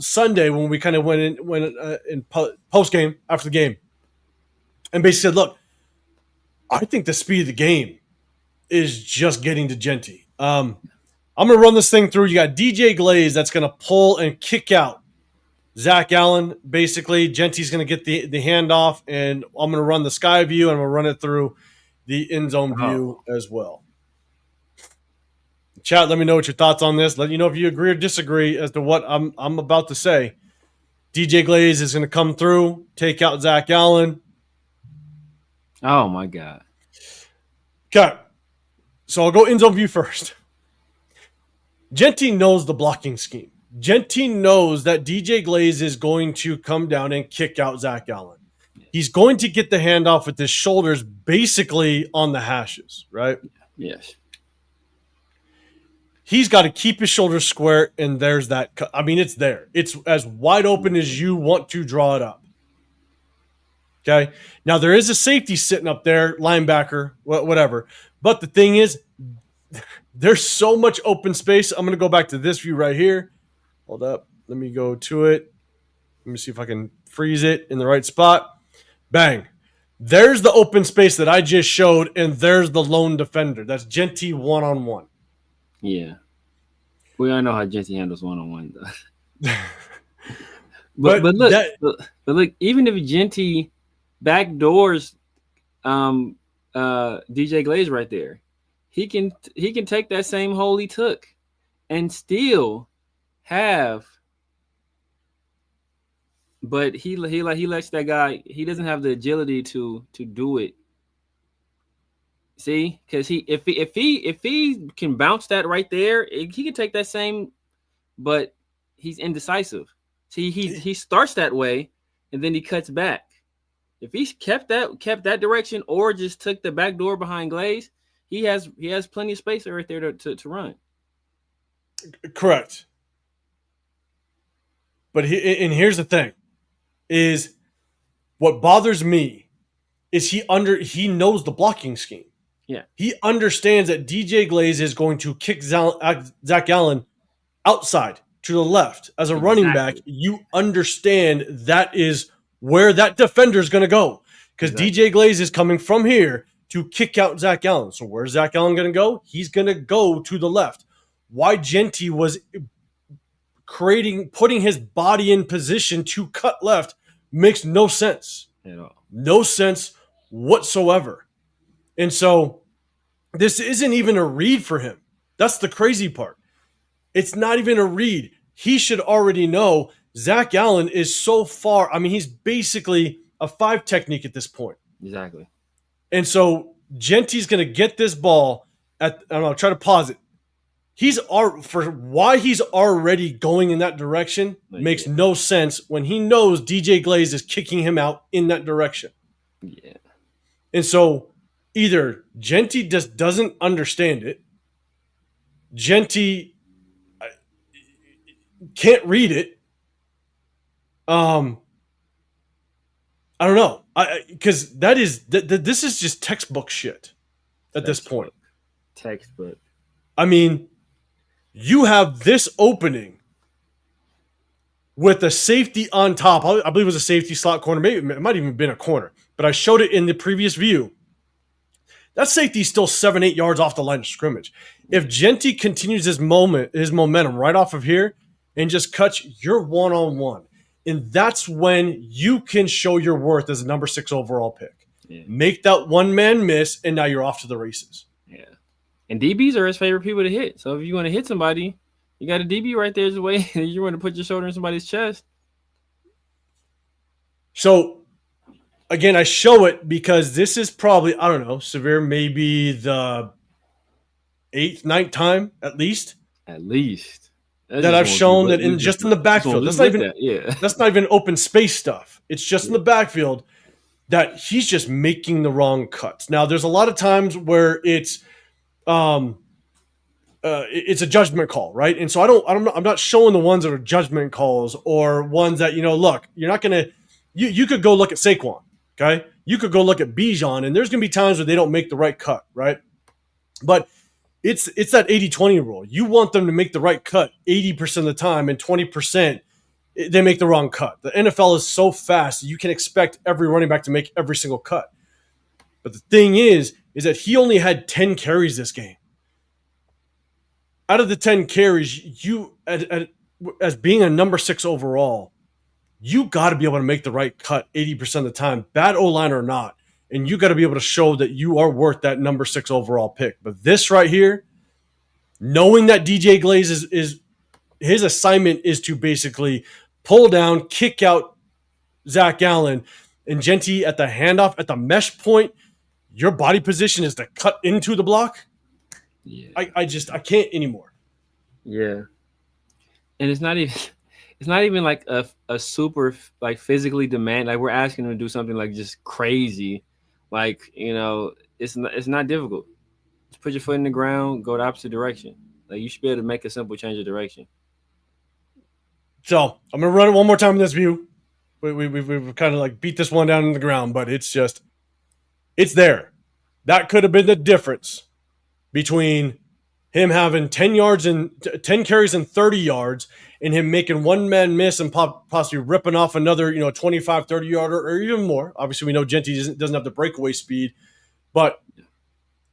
Sunday when we kind of went in post game after the game, and basically said, "Look, I think the speed of the game is just getting to Genty. I'm going to run this thing through. You got DJ Glaze that's going to pull and kick out Zach Allen. Basically, Genty's going to get the handoff, and I'm going to run the sky view, and I'm going to run it through the end zone view as well." Chat, let me know what your thoughts on this. Let you know if you agree or disagree as to what I'm about to say. DJ Glaze is going to come through, take out Zach Allen. Oh, my God. Okay. So I'll go end zone view first. Genty knows the blocking scheme. Genty knows that DJ Glaze is going to come down and kick out Zach Allen. He's going to get the handoff with his shoulders basically on the hashes, right? Yes. He's got to keep his shoulders square, and there's that cut. I mean, it's there. It's as wide open as you want to draw it up. Okay? Now, there is a safety sitting up there, linebacker, whatever. But the thing is, there's so much open space. I'm going to go back to this view right here. Hold up. Let me go to it. Let me see if I can freeze it in the right spot. Bang. There's the open space that I just showed, and there's the lone defender. That's Genty one-on-one. Yeah. We all know how Genty handles one-on-one, though. but look, even if Genty backdoors DJ Glaze right there, he can take that same hole he took and still have But he lets that guy. He doesn't have the agility to do it. See, because if he can bounce that right there, he can take that same. But he's indecisive. See, he starts that way, and then he cuts back. If he kept that direction, or just took the back door behind Glaze, he has plenty of space right there to run. Correct. But here's the thing: is what bothers me is he knows the blocking scheme. Yeah, he understands that DJ Glaze is going to kick Zach Allen outside to the left as a running back. You understand that is where that defender is going to go because DJ Glaze is coming from here to kick out Zach Allen. So where's Zach Allen going to go? He's going to go to the left. Why Genty was putting his body in position to cut left makes no sense at all. No sense whatsoever. And so this isn't even a read for him. That's the crazy part. It's not even a read. He should already know Zach Allen is so far. I mean, he's basically a 5 technique at this point. Exactly. And so Genty's going to get this ball at, I don't know, try to pause it. For why he's already going in that direction makes no sense when he knows DJ Glaze is kicking him out in that direction. Yeah. And so either Genty just doesn't understand it, Genty can't read it. I don't know, because this is just textbook shit at this point. Textbook. I mean, you have this opening with a safety on top. I believe it was a safety slot corner. Maybe it might even have been a corner, but I showed it in the previous view. That safety is still 7-8 yards off the line of scrimmage. If Genty continues his momentum right off of here and just cuts your one-on-one, and that's when you can show your worth as a number 6 overall pick. Yeah. Make that one-man miss, and now you're off to the races. Yeah. And DBs are his favorite people to hit. So if you want to hit somebody, you got a DB right there as a way you want to put your shoulder in somebody's chest. So, again, I show it because this is probably, I don't know, Severe, maybe the 8th, 9th time at least. At least. That I've shown that in the backfield. That's not even open space stuff. It's just in the backfield that he's just making the wrong cuts. Now, there's a lot of times where it's a judgment call, right? And so I'm not showing the ones that are judgment calls or ones that, look, you're not going to, you could go look at Saquon, okay? You could go look at Bijan, and there's going to be times where they don't make the right cut, right? But it's that 80-20 rule. You want them to make the right cut 80% of the time, and 20% they make the wrong cut. The NFL is so fast, you can expect every running back to make every single cut. But the thing is that he only had 10 carries this game. Out of the 10 carries, you as being a number 6 overall, you got to be able to make the right cut 80% of the time, bad O-line or not. And you got to be able to show that you are worth that number 6 overall pick. But this right here, knowing that DJ Glaze is his assignment is to basically pull down, kick out Zach Allen, and Genty at the handoff, at the mesh point, your body position is to cut into the block. Yeah. I can't anymore. Yeah. And it's not even like a super like physically demand. Like we're asking him to do something like just crazy. Like, it's not difficult. Just put your foot in the ground, go the opposite direction. Like you should be able to make a simple change of direction. So I'm gonna run it one more time in this view. We've kind of like beat this one down in the ground, but it's there. That could have been the difference between him having 10 carries and 30 yards and him making one man miss and possibly ripping off another, 25, 30 yarder or even more. Obviously, we know Genty doesn't have the breakaway speed, but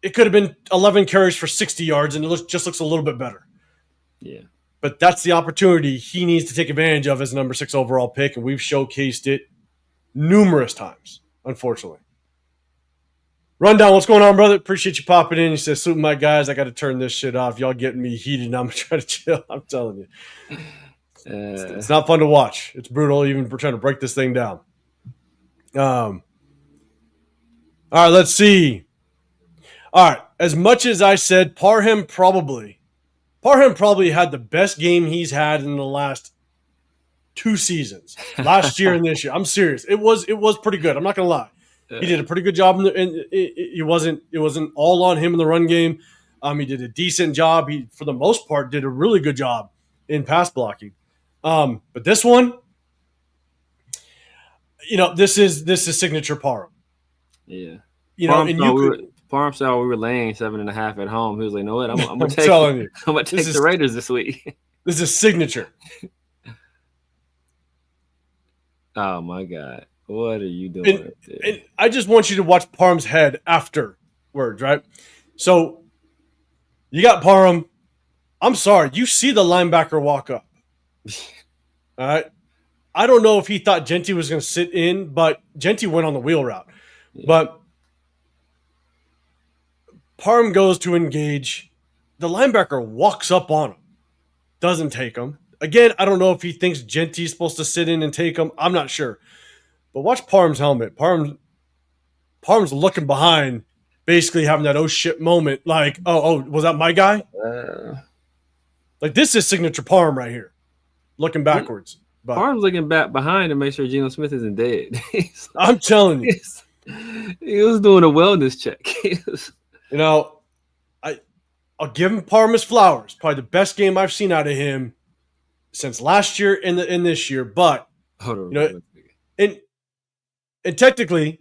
it could have been 11 carries for 60 yards and it just looks a little bit better. Yeah. But that's the opportunity he needs to take advantage of as number 6 overall pick, and we've showcased it numerous times, unfortunately. Rundown, what's going on, brother? Appreciate you popping in. You said, "Salute my guys. I got to turn this shit off. Y'all getting me heated. I'm trying to chill." I'm telling you. It's not fun to watch. It's brutal, even for trying to break this thing down. All right, let's see. All right, as much as I said, Parham probably had the best game he's had in the last 2 seasons, last year and this year. I'm serious. It was pretty good. I'm not gonna lie. He did a pretty good job, and it wasn't all on him in the run game. He did a decent job. He, for the most part, did a really good job in pass blocking. But this one, this is signature Parham. Yeah. Parham saw we were laying 7.5 at home. He was like, "No, what? I'm gonna take the Raiders this week." This is signature. Oh my God. What are you doing? And I just want you to watch Parham's head afterwards, right? So you got Parham. I'm sorry. You see the linebacker walk up. All right. I don't know if he thought Genty was going to sit in, but Genty went on the wheel route. Yeah. But Parham goes to engage. The linebacker walks up on him. Doesn't take him. Again, I don't know if he thinks Genty's supposed to sit in and take him. I'm not sure. But watch Parham's helmet. Parham's looking behind, basically having that oh shit moment. Like, oh, was that my guy? Like, this is signature Parham right here. Looking backwards. But Parham's looking back behind to make sure Geno Smith isn't dead. I'm telling you. He was doing a wellness check. I'll give him Parham his flowers. Probably the best game I've seen out of him since last year and this year. But and technically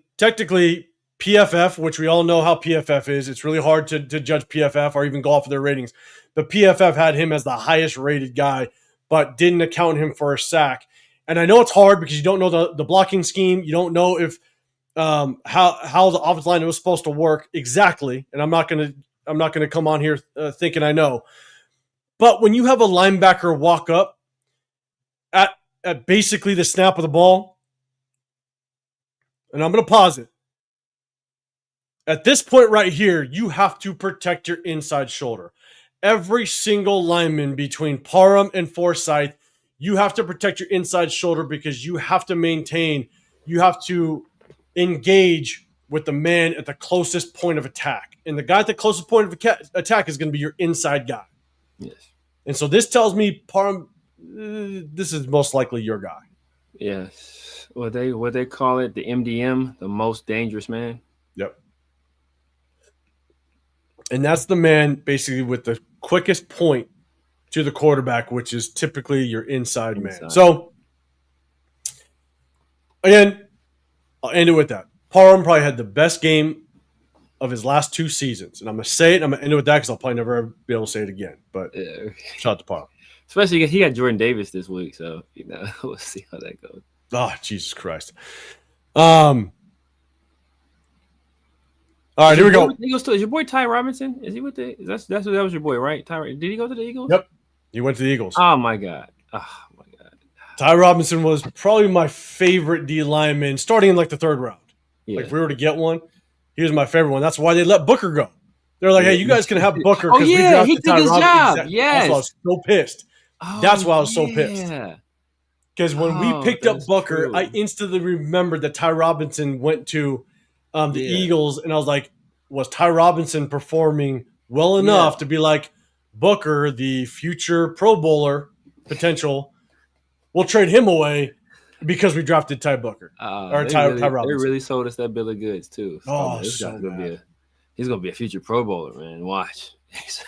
PFF, which we all know how PFF is, it's really hard to judge PFF or even go off of their ratings. But PFF had him as the highest rated guy, but didn't account him for a sack. And I know it's hard because you don't know the blocking scheme. You don't know if how the offensive line was supposed to work exactly. And I'm not gonna come on here thinking I know. But when you have a linebacker walk up at basically the snap of the ball, and I'm going to pause it. At this point right here, you have to protect your inside shoulder. Every single lineman between Parham and Forsythe, you have to protect your inside shoulder because you have to engage with the man at the closest point of attack. And the guy at the closest point of attack is going to be your inside guy. Yes. And so this tells me Parham, this is most likely your guy. Yes. What they call it, the MDM, the most dangerous man. Yep. And that's the man basically with the quickest point to the quarterback, which is typically your inside man. So, again, I'll end it with that. Parham probably had the best game of his last 2 seasons. And I'm going to say it, and I'm going to end it with that because I'll probably never be able to say it again. But shout out to Parham. Especially he got Jordan Davis this week, so we'll see how that goes. Oh, Jesus Christ. All right, here we go. Is your boy Ty Robinson? Is he with the? That was your boy, right? Ty, did he go to the Eagles? Yep, he went to the Eagles. Oh my God. Ty Robinson was probably my favorite D lineman, starting in like the 3rd round. Yeah. Like if we were to get one, he was my favorite one. That's why they let Booker go. They're like, hey, you guys can have Booker because we drafted he took his job. Exactly. Yes, that's why I was so pissed. That's why I was so pissed. Because when we picked up Booker, I instantly remembered that Ty Robinson went to the Eagles, and I was like, was Ty Robinson performing well enough to be like, Booker, the future Pro Bowler potential, we'll trade him away because we drafted Ty Booker. Ty Robinson. They really sold us that bill of goods, too. He's going to be a future Pro Bowler, man. Watch.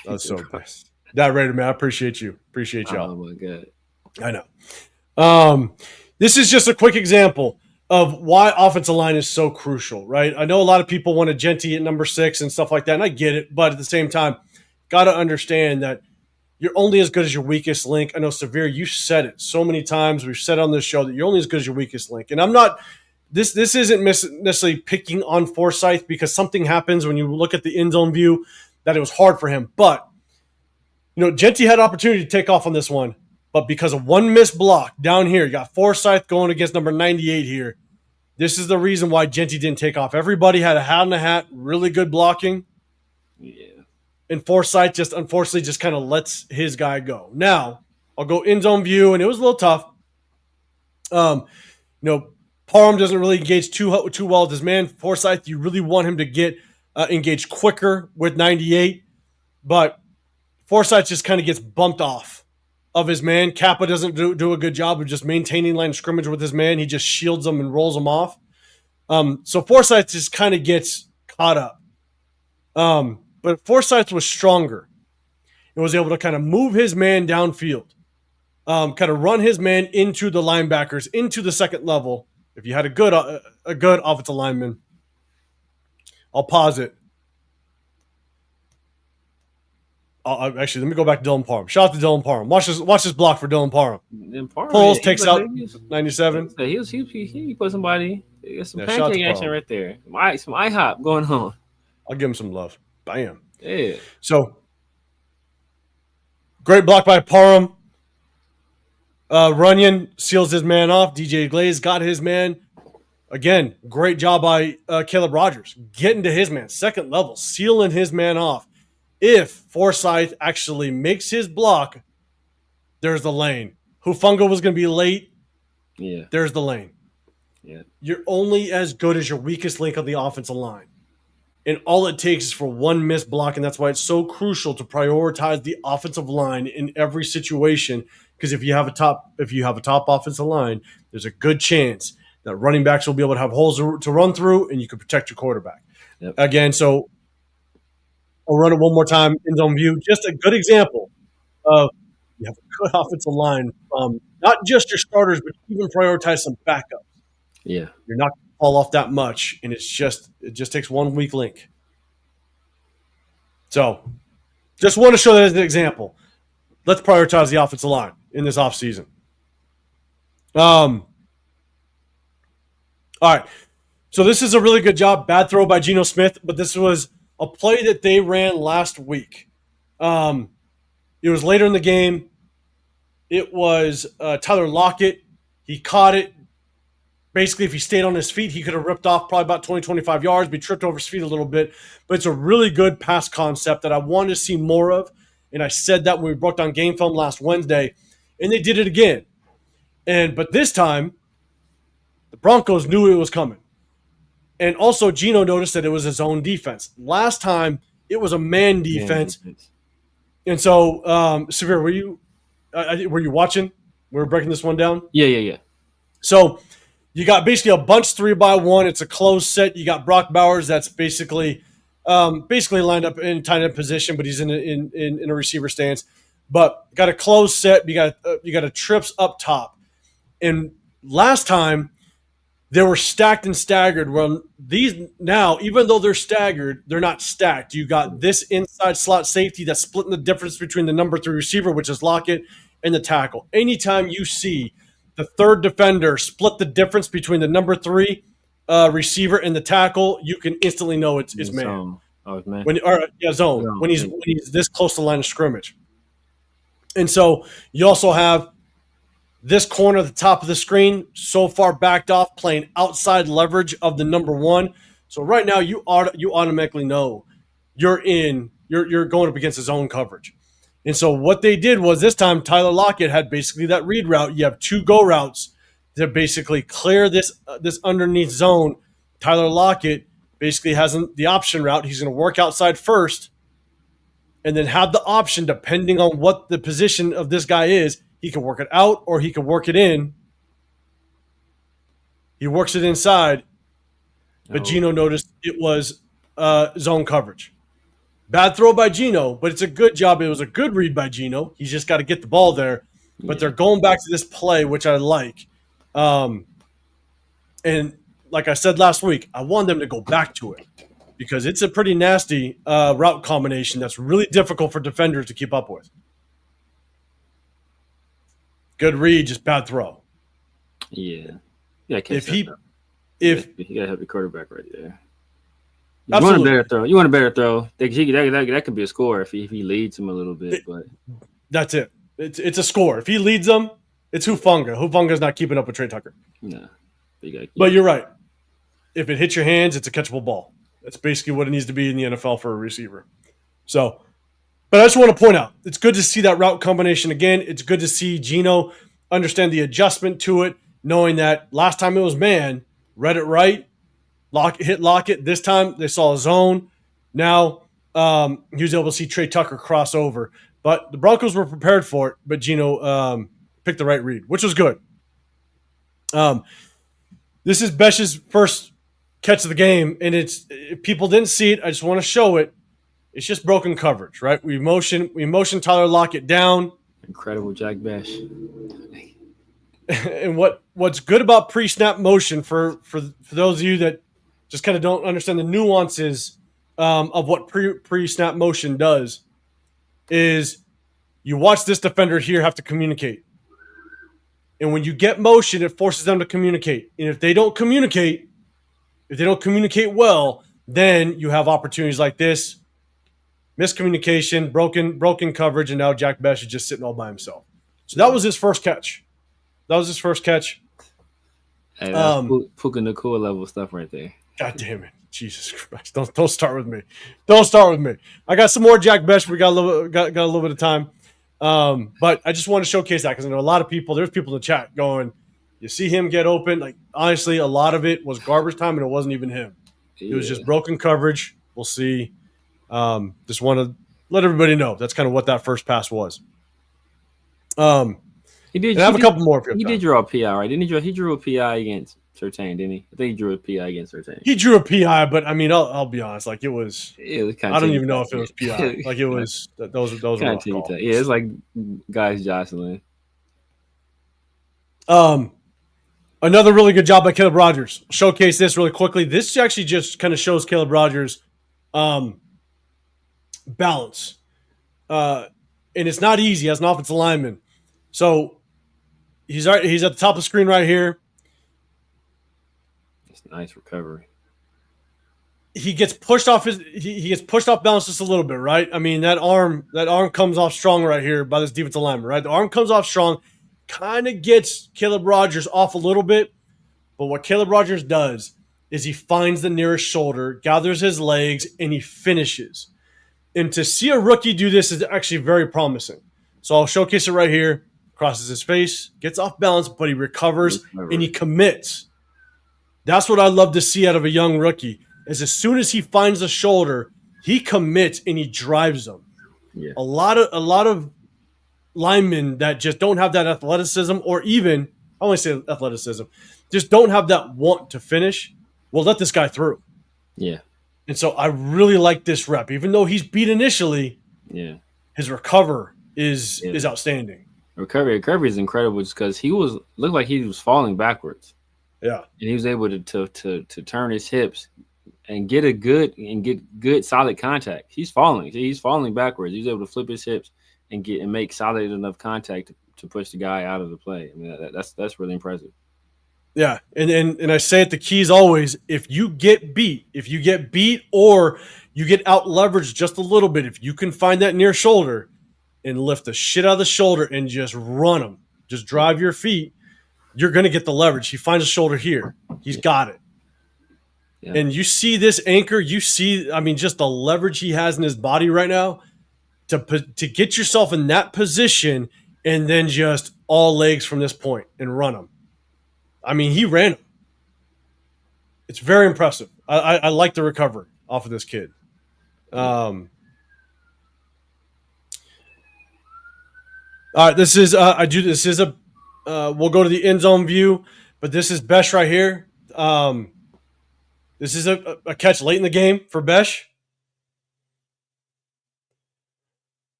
That's so nice. That Raider, man, I appreciate you. Appreciate y'all. Oh, my God. I know. This is just a quick example of why offensive line is so crucial, right? I know a lot of people want a Genty at number 6 and stuff like that, and I get it, but at the same time, got to understand that you're only as good as your weakest link. I know, Severe, you said it so many times. We've said on this show that you're only as good as your weakest link. And I'm not – this isn't necessarily picking on Forsythe because something happens when you look at the end zone view that it was hard for him. But, Genty had opportunity to take off on this one. But because of one missed block down here, you got Forsythe going against number 98 here. This is the reason why Genty didn't take off. Everybody had a hat in a hat, really good blocking. Yeah. And Forsythe unfortunately kind of lets his guy go. Now, I'll go in zone view, and it was a little tough. Parham doesn't really engage too well with his man. Forsyth, you really want him to get engaged quicker with 98, but Forsyth just kind of gets bumped off of his man. Kappa doesn't do a good job of just maintaining line of scrimmage with his man. He just shields him and rolls him off. So Forsyth just kind of gets caught up. But Forsyth was stronger and was able to kind of move his man downfield, kind of run his man into the linebackers, into the second level. If you had a good offensive lineman, I'll pause it. Actually, let me go back to Dylan Parham. Shout out to Dylan Parham. Watch this block for Dylan Parham. Pulls, takes out 97. He put somebody. Some pancake action right there. Some IHOP going on. I'll give him some love. Bam. Yeah. So, great block by Parham. Runyon seals his man off. DJ Glaze got his man. Again, great job by Caleb Rogers. Getting to his man. Second level. Sealing his man off. If Forsyth actually makes his block, there's the lane. Hufanga was going to be late. Yeah. There's the lane. Yeah. You're only as good as your weakest link on the offensive line. And all it takes is for one missed block, and that's why it's so crucial to prioritize the offensive line in every situation. Because if you have a top offensive line, there's a good chance that running backs will be able to have holes to run through, and you can protect your quarterback. Yep. Again, so I'll run it one more time in zone view. Just a good example of you have a good offensive line. Not just your starters, but even prioritize some backups. Yeah. You're not going to fall off that much, and it just takes one weak link. So just want to show that as an example. Let's prioritize the offensive line in this offseason. All right. So this is a really good job. Bad throw by Geno Smith, but this was a play that they ran last week. It was later in the game. It was Tyler Lockett. He caught it. Basically, if he stayed on his feet, he could have ripped off probably about 20, 25 yards, but he tripped over his feet a little bit. But it's a really good pass concept that I wanted to see more of. And I said that when we broke down game film last Wednesday. And they did it again. But this time, the Broncos knew it was coming. And also, Geno noticed that it was his own defense. Last time, it was a man defense. And so, Severe, were you watching? We were breaking this one down? Yeah. So you got basically a bunch 3-by-1. It's a closed set. You got Brock Bowers that's basically lined up in tight end position, but he's in a receiver stance. But got a closed set. You got a trips up top. And last time they were stacked and staggered. Well, these now, even though they're staggered, they're not stacked. You got this inside slot safety that's splitting the difference between the number 3 receiver, which is Lockett, and the tackle. Anytime you see the third defender split the difference between the number 3 receiver and the tackle, you can instantly know it's man. Man. Zone. When he's this close to the line of scrimmage. And so you also have this corner at the top of the screen so far backed off, playing outside leverage of the number 1. So right now you automatically know you're going up against his own coverage. And so what they did was this time Tyler Lockett had basically that read route. You have 2 go routes to basically clear this underneath zone. Tyler Lockett basically has the option route. He's going to work outside first and then have the option, depending on what the position of this guy is, he can work it out or he can work it in. He works it inside, but Geno noticed it was zone coverage. Bad throw by Geno, but it's a good job. It was a good read by Geno. He's just got to get the ball there. But they're going back to this play, which I like. And like I said last week, I want them to go back to it because it's a pretty nasty route combination that's really difficult for defenders to keep up with. Good read, just bad throw. Yeah. Yeah, you gotta have the quarterback right there. You Absolutely. want a better throw. That could be a score if he leads him a little bit. But that's it. It's a score. If he leads them, it's Hufanga. Hufanga's not keeping up with Trey Tucker. No. But you're right. If it hits your hands, it's a catchable ball. That's basically what it needs to be in the NFL for a receiver. So But I just want to point out, it's good to see that route combination again. It's good to see Geno understand the adjustment to it, knowing that last time it was man, read it right, lock it. This time they saw a zone. Now he was able to see Trey Tucker cross over. But the Broncos were prepared for it, but Geno picked the right read, which was good. This is Besh's first catch of the game, and if people didn't see it, I just want to show it. It's just broken coverage, right? We motion Tyler Lockett down. Incredible Jack Besh. And what's good about pre-snap motion for those of you that just kind of don't understand the nuances of what pre-snap motion does is you watch this defender here have to communicate. And when you get motion, it forces them to communicate. And if they don't communicate well, then you have opportunities like this. Miscommunication, broken coverage, and now Jack Besh is just sitting all by himself. So that was his first catch. Hey, that's Puka Nacua level stuff right there. God damn it. Jesus Christ. Don't start with me. Don't start with me. I got some more Jack Besh. We got a little bit of time. But I just want to showcase that because I know a lot of people, there's people in the chat going, you see him get open. Like, honestly, a lot of it was garbage time and it wasn't even him. It was just broken coverage. We'll see. Just want to let everybody know that's kind of what that first pass was. He did have a couple more. He did draw a PI, right? Didn't he draw? He drew a PI against Surtain, didn't he? I think he drew a PI against Surtain. He drew a PI, but I mean, I'll be honest. Like it was kind of. I don't even know if it was PI. Like it was. Those were rough calls. Yeah, it's like guys jostling. Another really good job by Caleb Rogers. Showcase this really quickly. This actually just kind of shows Caleb Rogers' balance. And it's not easy as an offensive lineman. So he's at the top of the screen right here. It's a nice recovery. He gets pushed off balance just a little bit, right? I mean, that arm comes off strong right here by this defensive lineman, right? The arm comes off strong, kind of gets Caleb Rogers off a little bit. But what Caleb Rogers does is he finds the nearest shoulder, gathers his legs, and he finishes. And to see a rookie do this is actually very promising. So I'll showcase it right here. Crosses his face, gets off balance, but he recovers and he commits. That's what I love to see out of a young rookie. Is as soon as he finds the shoulder, he commits and he drives them. Yeah. A lot of linemen that just don't have that athleticism, or even I want to say athleticism, just don't have that want to finish. Will let this guy through. Yeah. And so I really like this rep, even though he's beat initially. Yeah. His recover is outstanding. Recovery is incredible just because looked like he was falling backwards. Yeah. And he was able to turn his hips and get good solid contact. He's falling backwards. He's able to flip his hips and make solid enough contact to push the guy out of the play. I mean, that's really impressive. Yeah, and I say it, the key is always if you get beat or you get out leveraged just a little bit, if you can find that near shoulder and lift the shit out of the shoulder and just run them, just drive your feet, you're going to get the leverage. He finds a shoulder here. He's got it. Yeah. And you see this anchor, just the leverage he has in his body right now to get yourself in that position and then just all legs from this point and run them. I mean, he ran him. It's very impressive. I like the recovery off of this kid. All right, this is we'll go to the end zone view, but this is Besh right here. This is a catch late in the game for Besh.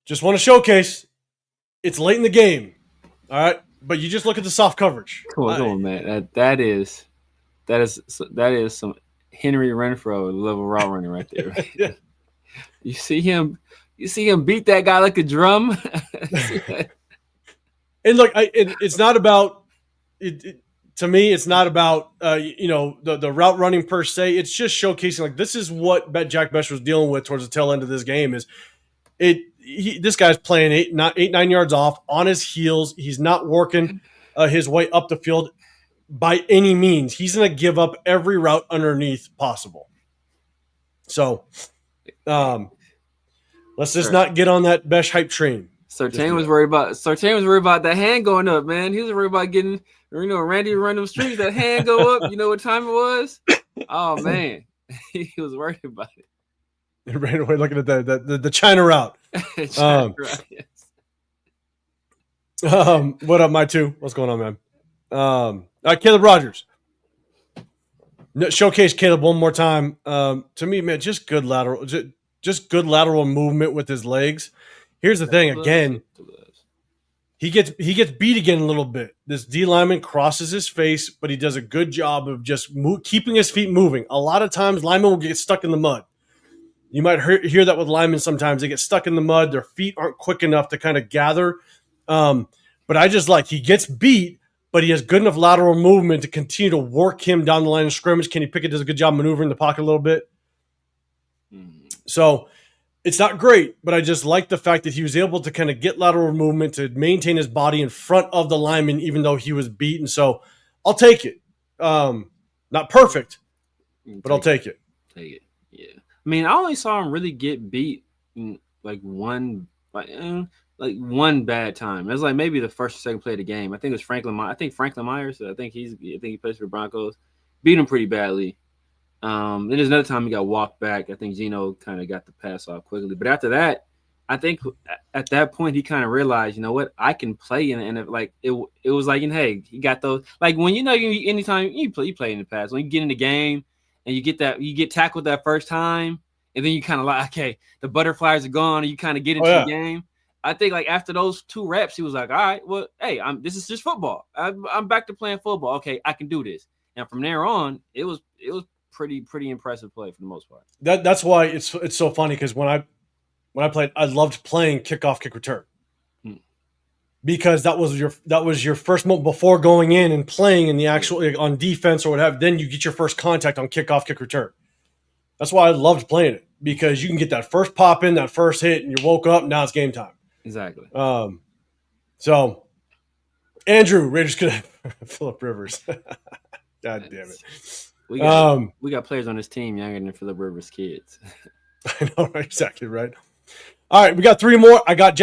Just want to showcase it's late in the game. All right, but you just look at the soft coverage. Come on, man. That is some Henry Renfro level route running right there. Yeah. You see him beat that guy like a drum. And look, it's not about it. To me, it's not about the route running per se. It's just showcasing like this is what Jack Besh was dealing with towards the tail end of this game. This guy's playing 8-9 yards off on his heels. He's not working his way up the field by any means. He's going to give up every route underneath possible. So, Let's just not get on that Besh hype train. Surtain was worried about that hand going up, man. He was worried about getting, Randy run them streets, that hand go up. You know what time it was? Oh man, he was worried about it. Right away, looking at the China route. China route, yes. What up, my two? What's going on, man? Caleb Rogers. Showcase Caleb one more time. To me, man, just good lateral movement with his legs. Here's the thing, again, he gets beat again a little bit. This D lineman crosses his face, but he does a good job of just keeping his feet moving. A lot of times, linemen will get stuck in the mud. You might hear that with linemen sometimes. They get stuck in the mud. Their feet aren't quick enough to kind of gather. But I just like he gets beat, but he has good enough lateral movement to continue to work him down the line of scrimmage. Kenny Pickett does a good job maneuvering the pocket a little bit. So it's not great, but I just like the fact that he was able to kind of get lateral movement to maintain his body in front of the lineman, even though he was beaten. So I'll take it. Not perfect, but I'll take it. Take it. Yeah. I mean, I only saw him really get beat one bad time. It was like maybe the first or second play of the game. I think it was Franklin Myers. I think he plays for the Broncos. Beat him pretty badly. Then there's another time he got walked back. I think Geno kind of got the pass off quickly. But after that, I think at that point he kind of realized, you know what, I can play and like it was like, hey, he got those, like when anytime you play in the past, when you get in the game and you get tackled that first time, and then you kind of like, okay, the butterflies are gone, and you kind of get into the game. I think like after those 2 reps, he was like, all right, well, hey, this is just football. I'm back to playing football. Okay, I can do this. And from there on, it was pretty impressive play for the most part. That's why it's so funny, because when I played, I loved playing kickoff, kick return, because that was your first moment before going in and playing in the actual on defense or whatever. Then you get your first contact on kickoff, kick return. That's why I loved playing it, because you can get that first pop in, that first hit, and you woke up. Now it's game time. Exactly. So Andrew, Raiders could have Phillip Rivers. God damn it. We got players on this team younger than Phillip Rivers' kids. I know, right? Exactly right. All right, we got 3 more. I got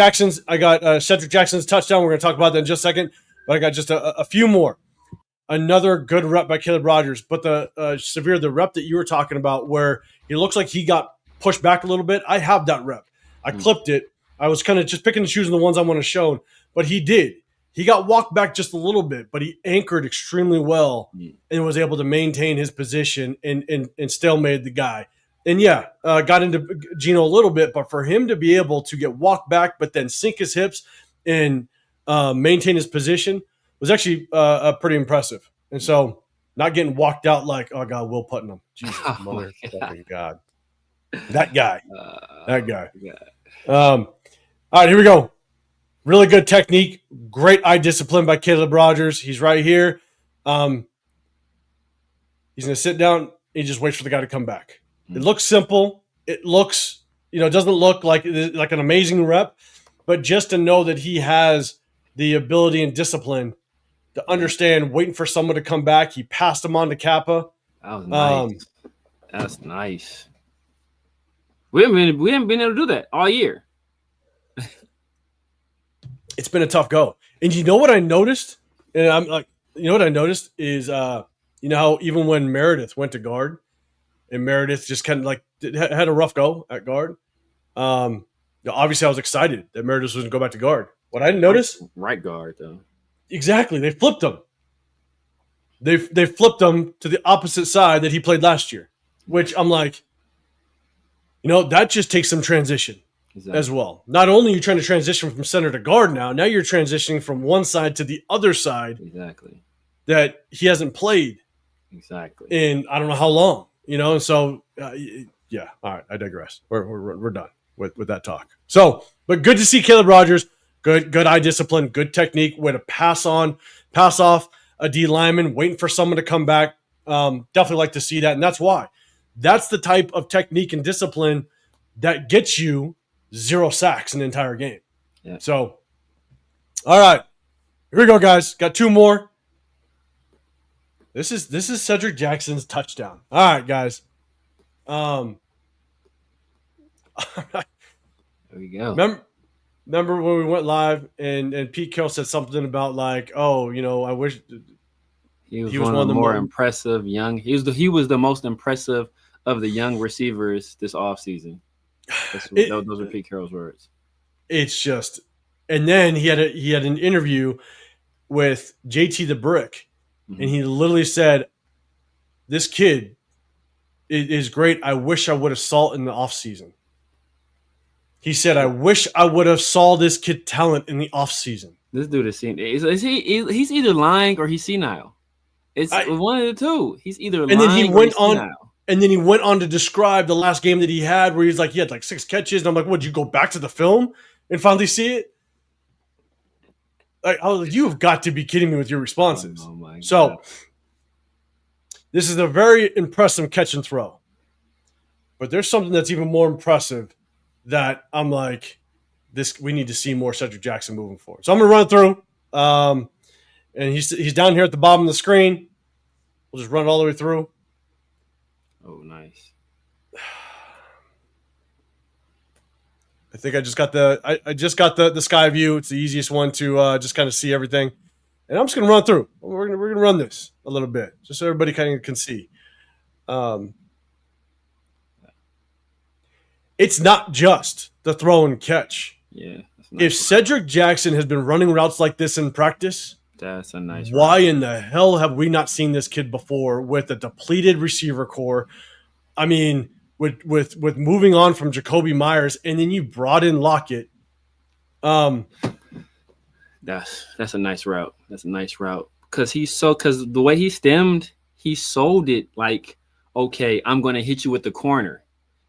Cedric Jackson's touchdown. We're going to talk about that in just a second. But I got just a few more. Another good rep by Caleb Rogers. But the rep that you were talking about, where he looks like he got pushed back a little bit, I have that rep. I clipped it. I was kind of just picking and choosing the ones I want to show. But he did. He got walked back just a little bit, but he anchored extremely well and was able to maintain his position and still made the guy. And got into Geno a little bit, but for him to be able to get walked back but then sink his hips and maintain his position was actually pretty impressive. And so not getting walked out like, oh, God, Will Putnam. Jesus, motherfucking God. That guy. All right, here we go. Really good technique. Great eye discipline by Caleb Rogers. He's right here. He's going to sit down. He just waits for the guy to come back. It looks simple. It looks, it doesn't look like an amazing rep, but just to know that he has the ability and discipline to understand waiting for someone to come back. He passed him on to Kappa. That was nice. That's nice. We haven't been able to do that all year. It's been a tough go. And you know what I noticed? And I'm like, what I noticed is, how even when Meredith went to guard, and Meredith just kind of like had a rough go at guard. Obviously, I was excited that Meredith was going to go back to guard. What I didn't notice, right guard though. Exactly, they flipped him. They flipped him to the opposite side that he played last year, which I'm like, that just takes some transition. Exactly. As well. Not only are you trying to transition from center to guard now you're transitioning from one side to the other side. Exactly. That he hasn't played. Exactly. In I don't know how long, and so all right, I digress. We're done with that talk. So, but good to see Caleb Rogers. Good eye discipline, good technique, way to pass off a D lineman, waiting for someone to come back. Definitely like to see that, and that's why. That's the type of technique and discipline that gets you 0 sacks in the entire game. Yeah. So, all right, here we go, guys. Got 2 more. This is Cedric Jackson's touchdown. All right, guys. There we go. Remember when we went live and Pete Carroll said something about like, oh, I wish he was one of the more impressive young. He was the most impressive of the young receivers this offseason. Those are Pete Carroll's words. It's just, and then he had an interview with JT the Brick, and he literally said, "This kid is great. I wish I would have saw it in the offseason." He said, "I wish I would have saw this kid talent in the offseason." This dude is seen. He's either lying or he's senile. It's one of the two. He's either lying or he's senile. And then he went on to describe the last game that he had, where he's like, he had like 6 catches, and I'm like, "Would you go back to the film and finally see it?" Like, you've got to be kidding me with your responses. Oh my God. So, this is a very impressive catch and throw. But there's something that's even more impressive that I'm like, we need to see more Cedric Jackson moving forward. So I'm going to run it through. And he's down here at the bottom of the screen. We'll just run it all the way through. Oh, nice. I think I just got the sky view. It's the easiest one to just kind of see everything. And I'm just going to run through. We're going to run this a little bit just so everybody kind of can see. It's not just the throw and catch. Yeah. If Cedric Jackson has been running routes like this in practice, that's a nice why route. In the hell have we not seen this kid before with a depleted receiver core? I mean, with moving on from Jacoby Myers, and then you brought in Lockett. That's a nice route. That's a nice route because the way he stemmed, he sold it like, okay, I'm going to hit you with the corner,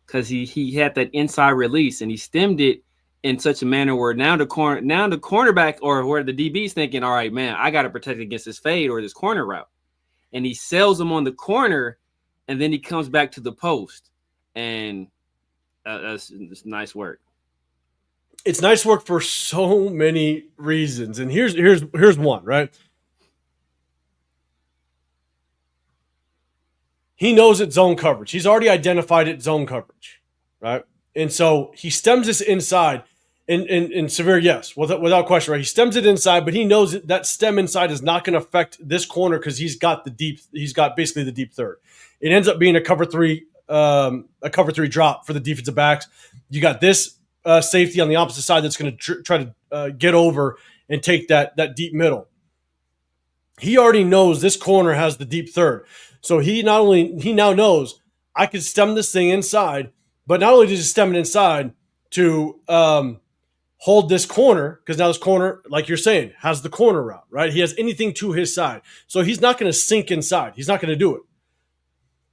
because he had that inside release and he stemmed it in such a manner where now the cornerback or where the DB's thinking, all right, man, I got to protect against this fade or this corner route, and he sells him on the corner, and then he comes back to the post, and that's nice work. It's nice work for so many reasons, and here's one, right? He knows it's zone coverage. He's already identified it's zone coverage, right? And so he stems this inside, and Severe, yes, without question, right? He stems it inside, but he knows that stem inside is not going to affect this corner because he's got basically the deep third. It ends up being a cover three drop for the defensive backs. You got this safety on the opposite side that's going to try to get over and take that deep middle. He already knows this corner has the deep third. So he now knows I can stem this thing inside, but not only does he stem it inside to hold this corner, because now this corner, like you're saying, has the corner route, right? He has anything to his side. So he's not going to sink inside. He's not going to do it.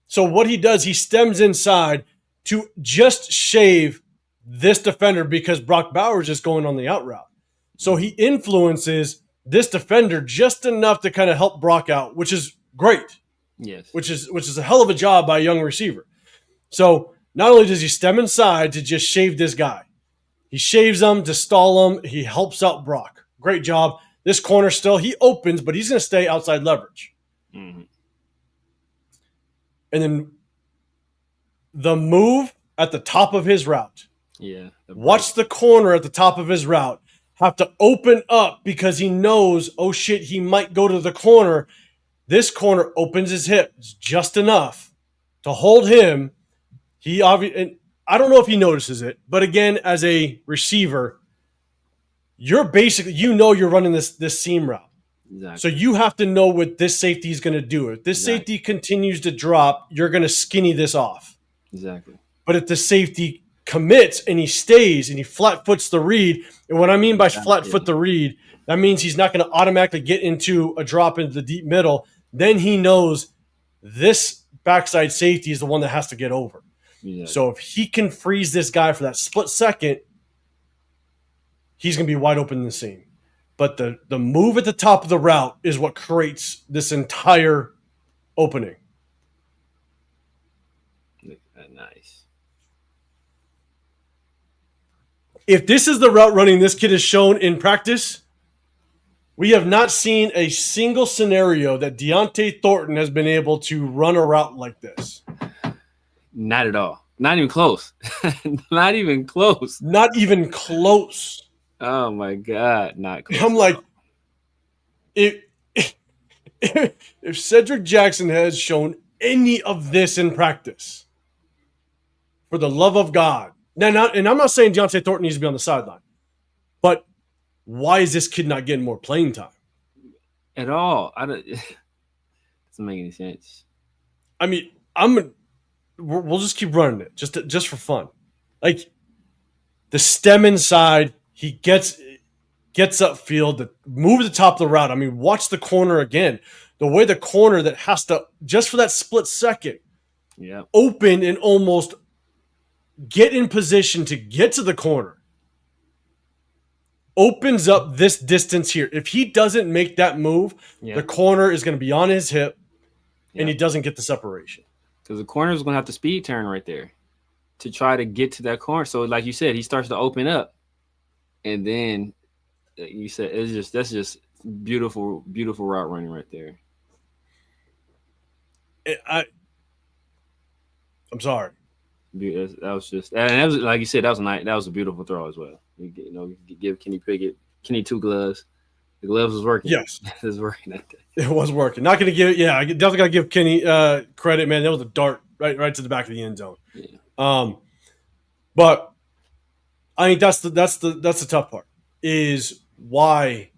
So what he does, he stems inside to just shave this defender because Brock Bowers is going on the out route. So he influences this defender just enough to kind of help Brock out, which is great. Yes. Which is a hell of a job by a young receiver. So not only does he stem inside to just shave this guy, he shaves him to stall him. He helps out Brock. Great job. This corner still, he opens, but he's going to stay outside leverage. Mm-hmm. And then the move at the top of his route. Yeah. Watch the corner at the top of his route have to open up because he knows, oh shit, he might go to the corner. This corner opens his hips just enough to hold him. And I don't know if he notices it, but again, as a receiver, you're basically, you're running this seam route. Exactly. So you have to know what this safety is going to do. If this safety continues to drop, you're going to skinny this off. Exactly. But if the safety commits and he stays and he flat foots the read, and what I mean by flat foot the read, that means he's not going to automatically get into a drop into the deep middle. Then he knows this backside safety is the one that has to get over. Yeah. So if he can freeze this guy for that split second, he's going to be wide open in the seam. But the move at the top of the route is what creates this entire opening. Nice. If this is the route running this kid has shown in practice, we have not seen a single scenario that Deontay Thornton has been able to run a route like this. Not at all. Not even close. Not even close. Not even close. Oh my God, not close. I'm like, if if Cedric Jackson has shown any of this in practice, for the love of God, now, and I'm not saying Deontay Thornton needs to be on the sideline, but why is this kid not getting more playing time at all? I don't. It doesn't make any sense. I mean, we'll just keep running it just for fun. Like the stem inside, he gets upfield, to move the top of the route. I mean, watch the corner again. The way the corner that has to just for that split second, open and almost get in position to get to the corner. Opens up this distance here. If he doesn't make that move, the corner is going to be on his hip, and he doesn't get the separation. Because the corner is going to have to speed turn right there to try to get to that corner. So, like you said, he starts to open up, and then you said that's just beautiful route running right there. I'm sorry. That was just, and that was like you said, that was a beautiful throw as well. You give Kenny Pickett 2 gloves. The gloves was working. Yes, it was working that day. It was working. Not going to give. Yeah, I definitely got to give Kenny credit, man. That was a dart right to the back of the end zone. Yeah. But I think that's the tough part. Is why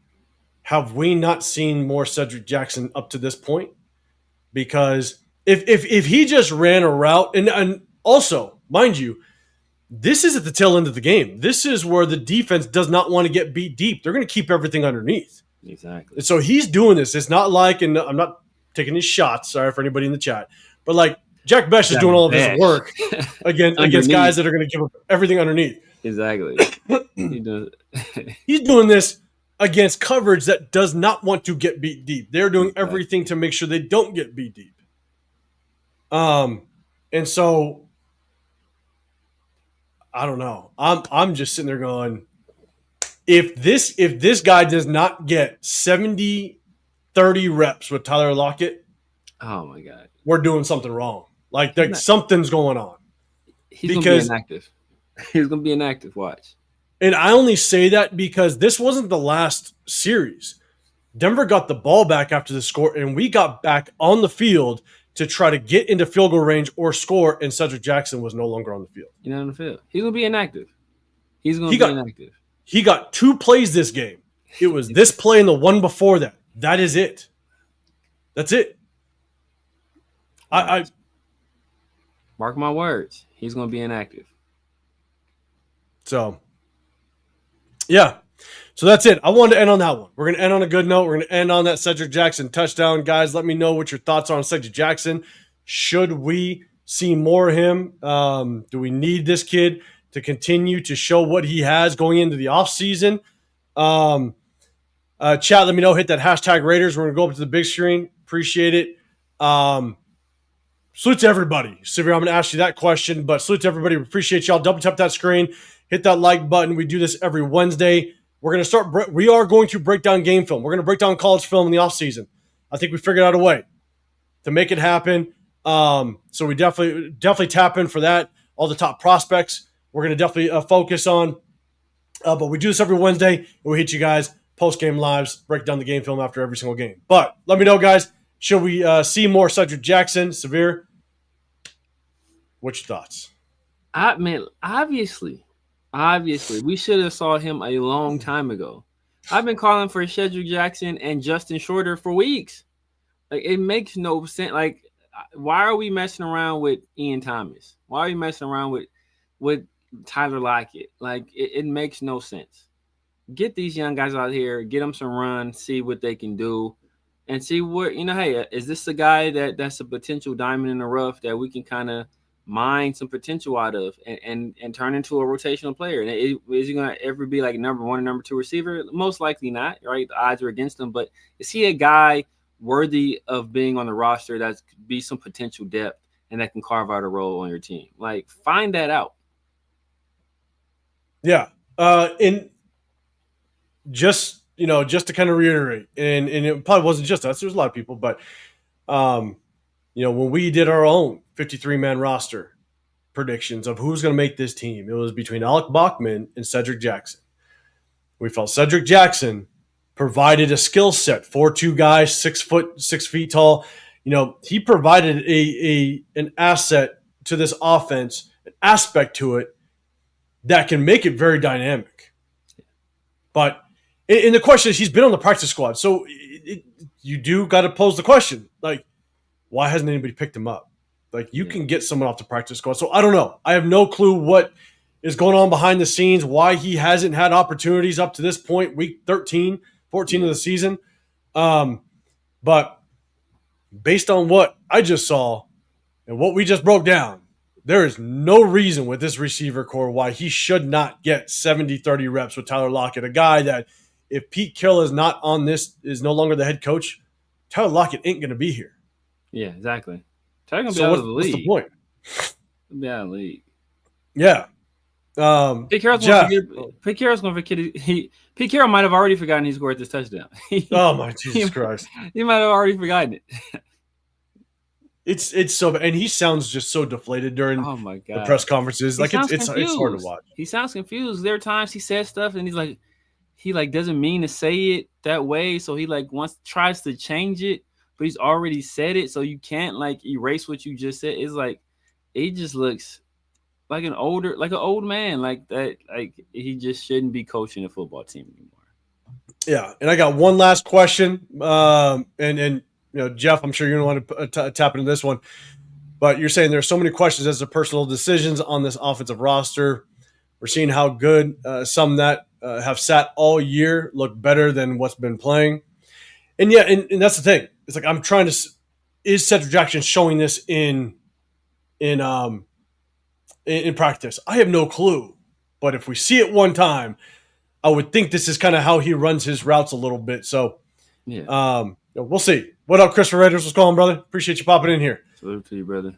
have we not seen more Cedric Jackson up to this point? Because if he just ran a route, and also, mind you, this is at the tail end of the game. This is where the defense does not want to get beat deep. They're going to keep everything underneath. Exactly. And so he's doing this. It's not like, and I'm not taking his shots, sorry for anybody in the chat, but like Jack Besh is doing all of his work against guys that are going to give up everything underneath. Exactly. He's doing this against coverage that does not want to get beat deep. They're doing everything to make sure they don't get beat deep. And so I don't know. I'm just sitting there going, if this guy does not get 70-30 reps with Tyler Lockett, oh my God, we're doing something wrong. Like something's going on. He's going to be inactive. He's going to be inactive. Watch. And I only say that because this wasn't the last series. Denver got the ball back after the score, and we got back on the field to try to get into field goal range or score, and Cedric Jackson was no longer on the field. He's not on the field. He's going to be inactive. He's going to be inactive. He got 2 plays this game. It was this play and the one before that. That is it. That's it. I mark my words. He's going to be inactive. So, yeah. So that's it. I wanted to end on that one. We're going to end on a good note. We're going to end on that Cedric Jackson touchdown. Guys, let me know what your thoughts are on Cedric Jackson. Should we see more of him? Do we need this kid to continue to show what he has going into the offseason? Chat, let me know. Hit that hashtag Raiders. We're going to go up to the big screen. Appreciate it. Salute to everybody. Severe, I'm going to ask you that question, but salute to everybody. We appreciate y'all. Double tap that screen. Hit that like button. We do this every Wednesday. We are going to break down game film. We're going to break down college film in the offseason. I think we figured out a way to make it happen. So we definitely tap in for that. All the top prospects we're going to definitely focus on. But we do this every Wednesday, and we hit you guys post-game lives, break down the game film after every single game. But let me know, guys, should we see more Cedric Jackson? Severe, what's your thoughts? Obviously, we should have saw him a long time ago. I've been calling for Cedric Jackson and Justin Shorter for weeks. Like, it makes no sense. Like, why are we messing around with Ian Thomas? Why are we messing around with Tyler Lockett? Like, it makes no sense. Get these young guys out here, get them some run, see what they can do, and see what, hey, is this a guy that's a potential diamond in the rough that we can kind of mine some potential out of and turn into a rotational player? And is he going to ever be like number 1 or number 2 receiver? Most likely not, right? The odds are against him. But is he a guy worthy of being on the roster that's be some potential depth and that can carve out a role on your team? Like, find that out. Yeah. And just to kind of reiterate, and it probably wasn't just us. There's a lot of people, but when we did our own 53-man roster predictions of who's going to make this team. It was between Alec Bachman and Cedric Jackson. We felt Cedric Jackson provided a skill set, 4'2" guy, 6 feet tall. He provided an asset to this offense, an aspect to it that can make it very dynamic. But and the question is, he's been on the practice squad, so you do got to pose the question, like, why hasn't anybody picked him up? Like, you can get someone off the practice squad. So I don't know. I have no clue what is going on behind the scenes, why he hasn't had opportunities up to this point, week 13, 14 of the season. But based on what I just saw and what we just broke down, there is no reason with this receiver core why he should not get 70-30 reps with Tyler Lockett, a guy that if Pete Carroll is not on this, is no longer the head coach, Tyler Lockett ain't going to be here. Yeah, exactly. Tyler going to be out of the league. What's the point? He'll be out of the league. Yeah. Pete Carroll's going to forget. Pete Carroll might have already forgotten he scored this touchdown. Oh, my Jesus Christ. He might have already forgotten it. It's so bad. And he sounds just so deflated during the press conferences. Like, it's hard to watch. He sounds confused. There are times he says stuff and he doesn't mean to say it that way. So he tries to change it, but he's already said it. So you can't erase what you just said. It's like, he just looks like an old man, like that. Like, he just shouldn't be coaching a football team anymore. Yeah. And I got one last question. And Jeff, I'm sure you're going to want to tap into this one, but you're saying there's so many questions as to personal decisions on this offensive roster. We're seeing how good some that have sat all year look better than what's been playing. And yeah, and that's the thing. It's like, I'm trying to – is Cedric Jackson showing this in practice? I have no clue. But if we see it one time, I would think this is kind of how he runs his routes a little bit. So, we'll see. What up, Chris Raiders? What's going on, brother? Appreciate you popping in here. Salute to you, brother.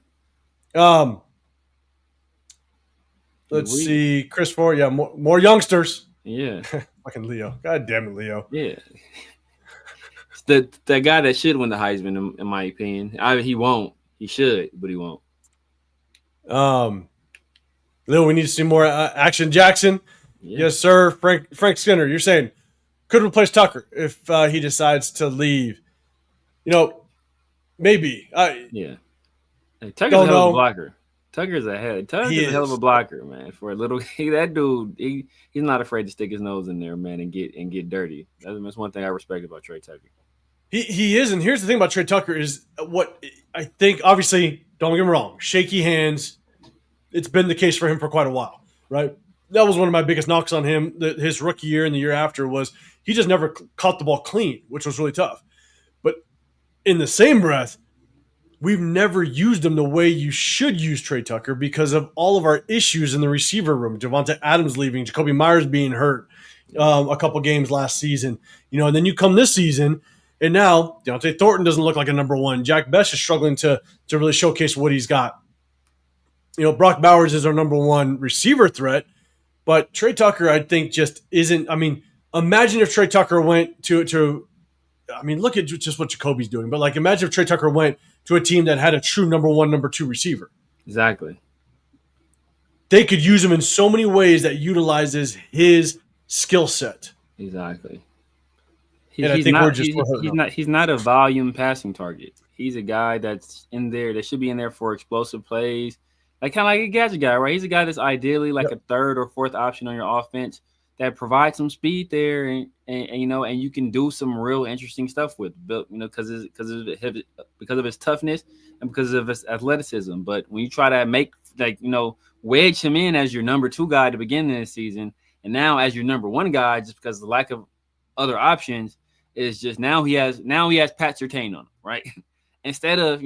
Let's see. Chris Ford. Yeah, more youngsters. Yeah. Fucking Leo. God damn it, Leo. Yeah. That guy that should win the Heisman, in my opinion. He won't. He should, but he won't. Leo, we need to see more Action Jackson. Yeah. Yes, sir. Frank Skinner, you're saying could replace Tucker if he decides to leave. Maybe. Yeah. Hey, Tucker's a hell of a blocker. Tucker's a hell of a blocker, man. For a little, that dude, he's not afraid to stick his nose in there, man, and get dirty. That's one thing I respect about Trey Tucker. He is, and here's the thing about Trey Tucker is what I think. Obviously, don't get me wrong, shaky hands. It's been the case for him for quite a while, right? That was one of my biggest knocks on him. His rookie year and the year after was he just never caught the ball clean, which was really tough. But in the same breath, we've never used him the way you should use Trey Tucker because of all of our issues in the receiver room. Devontae Adams leaving, Jacoby Myers being hurt a couple games last season. And then you come this season, and now Deontay Thornton doesn't look like a number one. Jack Best is struggling to really showcase what he's got. Brock Bowers is our number one receiver threat, but Trey Tucker, I think, just isn't. I mean, imagine if Trey Tucker went to look at just what Jacoby's doing, but imagine if Trey Tucker went to a team that had a true number one, number two receiver. Exactly. They could use him in so many ways that utilizes his skill set. Exactly. He's not a volume passing target. He's a guy that's in there that should be in there for explosive plays. Kind of like a gadget guy, right? He's a guy that's ideally a third or fourth option on your offense that provides some speed there, and you can do some real interesting stuff with, because of his toughness and because of his athleticism. But when you try to wedge him in as your number two guy to begin this season, and now as your number one guy, just because of the lack of other options, is just now he has Pat Surtain on him, right? Instead of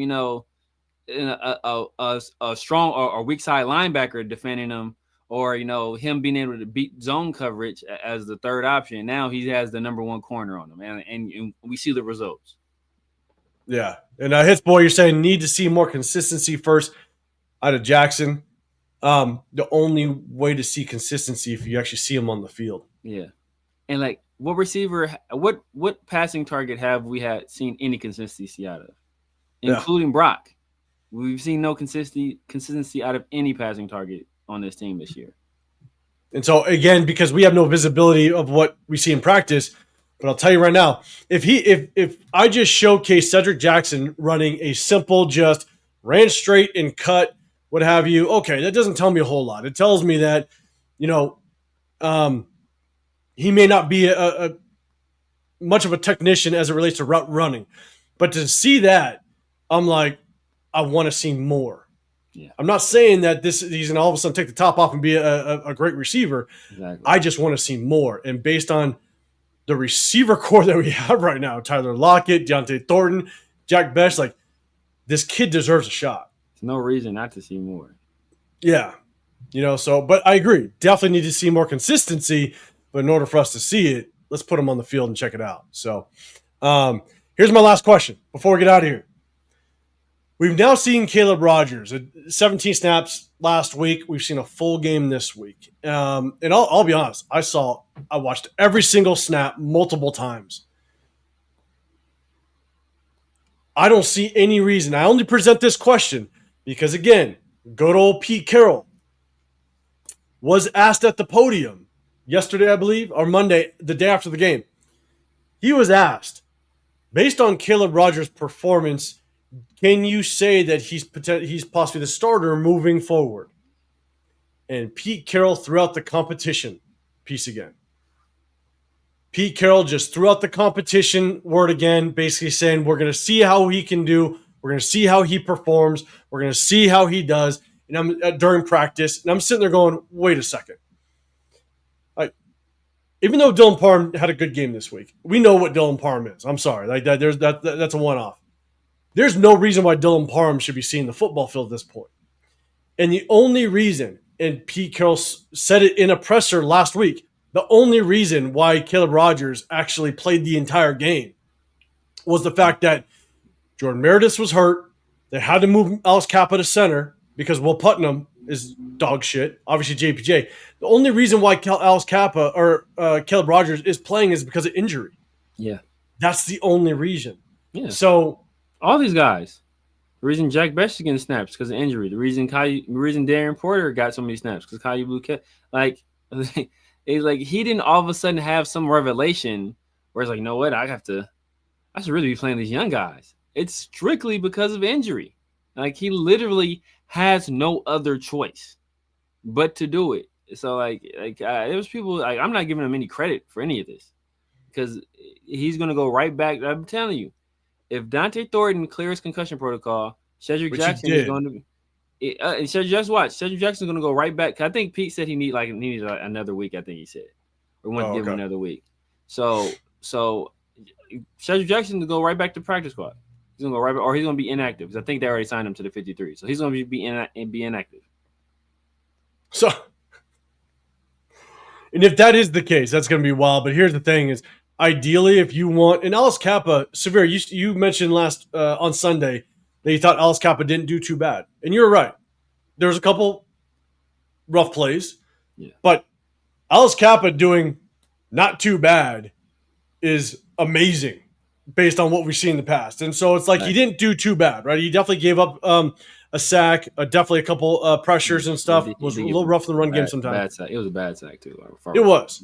a strong or weak side linebacker defending him, or him being able to beat zone coverage as the third option. Now he has the number one corner on him, and we see the results. Yeah, and Hits Boy, you're saying need to see more consistency first out of Jackson. The only way to see consistency if you actually see him on the field. Yeah, and what receiver, what passing target have we seen any consistency out of, including Brock? We've seen no consistency out of any passing target on this team this year. And so again, because we have no visibility of what we see in practice, but I'll tell you right now, if I just showcase Cedric Jackson running a simple, just ran straight and cut, what have you, okay, that doesn't tell me a whole lot. It tells me that, he may not be a much of a technician as it relates to route running, but to see that, I'm like, I want to see more. Yeah. I'm not saying that he's going to all of a sudden take the top off and be a great receiver. Exactly. I just want to see more. And based on the receiver core that we have right now, Tyler Lockett, Deontay Thornton, Jack Bech, like, this kid deserves a shot. There's no reason not to see more. Yeah. But I agree. Definitely need to see more consistency. But in order for us to see it, let's put him on the field and check it out. So here's my last question before we get out of here. We've now seen Caleb Rogers, 17 snaps last week. We've seen a full game this week. And I'll be honest, I watched every single snap multiple times. I don't see any reason. I only present this question because, again, good old Pete Carroll was asked at the podium yesterday, I believe, or Monday, the day after the game. He was asked, based on Caleb Rogers' performance, can you say that he's possibly the starter moving forward? And Pete Carroll threw out the competition piece again. Pete Carroll just threw out the competition word again, basically saying we're going to see how he can do. We're going to see how he performs. We're going to see how he does. And I'm during practice, and I'm sitting there going, wait a second. Even though Dylan Parham had a good game this week, we know what Dylan Parham is. I'm sorry, like that's a one-off. There's no reason why Dylan Parham should be seeing the football field at this point. And the only reason, and Pete Carroll said it in a presser last week, the only reason why Caleb Rogers actually played the entire game was the fact that Jordan Meredith was hurt. They had to move Alice Kappa to center because Will Putnam is dog shit. Obviously, JPJ. The only reason why Alice Kappa or Caleb Rogers is playing is because of injury. Yeah. That's the only reason. Yeah. So all these guys, the reason Jack Bech is getting snaps because of injury. The reason Darren Porter got so many snaps because Caillou Blue kept it's like he didn't all of a sudden have some revelation where it's like, you know what, I should really be playing these young guys. It's strictly because of injury. Like he literally has no other choice but to do it. So there was people like I'm not giving him any credit for any of this because he's gonna go right back. I'm telling you, if Dante Thornton clears concussion protocol, Cedric Jackson is going to be. And Cedric Jackson's going to go right back. I think Pete said he needs another week. I think he said we want to give him another week. So Cedric Jackson to go right back to practice squad. He's going to go right back, or he's going to be inactive because I think they already signed him to the 53. So he's going to be inactive. So, and if that is the case, that's going to be wild. But here's the thing: is ideally, if you want, and Alice Kappa, Severe, you mentioned last on Sunday that you thought Alice Kappa didn't do too bad, and you're right. There was a couple rough plays, but Alice Kappa doing not too bad is amazing based on what we've seen in the past. And so it's like he didn't do too bad, right? He definitely gave up a sack, definitely a couple pressures and stuff. Was a little rough in the run game sometimes. It was a bad sack too. It was.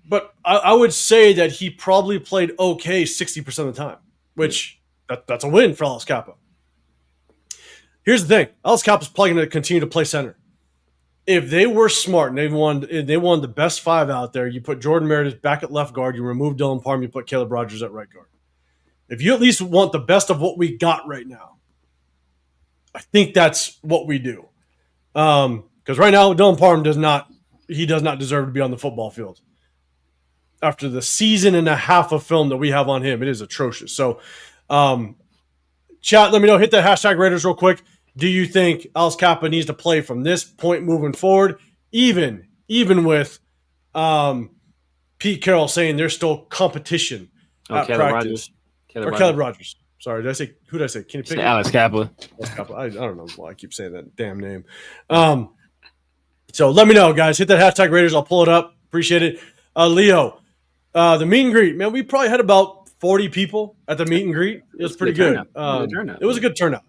But I would say that he probably played okay 60% of the time, which that's a win for Alice Kappa. Here's the thing. Alice Kappa's probably going to continue to play center. If they were smart and they won the best five out there, you put Jordan Meredith back at left guard, you remove Dylan Parham, you put Caleb Rogers at right guard. If you at least want the best of what we got right now, I think that's what we do. Because right now, Dylan Parham does not deserve to be on the football field. After the season and a half of film that we have on him, it is atrocious. So, chat, let me know. Hit that hashtag Raiders real quick. Do you think Alice Kappa needs to play from this point moving forward, even with Pete Carroll saying there's still competition at practice? Caleb Rogers. Sorry, who did I say? Kenny Pickett? Alice Kappa. I don't know why I keep saying that damn name. So let me know, guys. Hit that hashtag Raiders. I'll pull it up. Appreciate it. Leo, the meet and greet, man, we probably had about 40 people at the meet and greet. It was pretty good. It was a good turnout.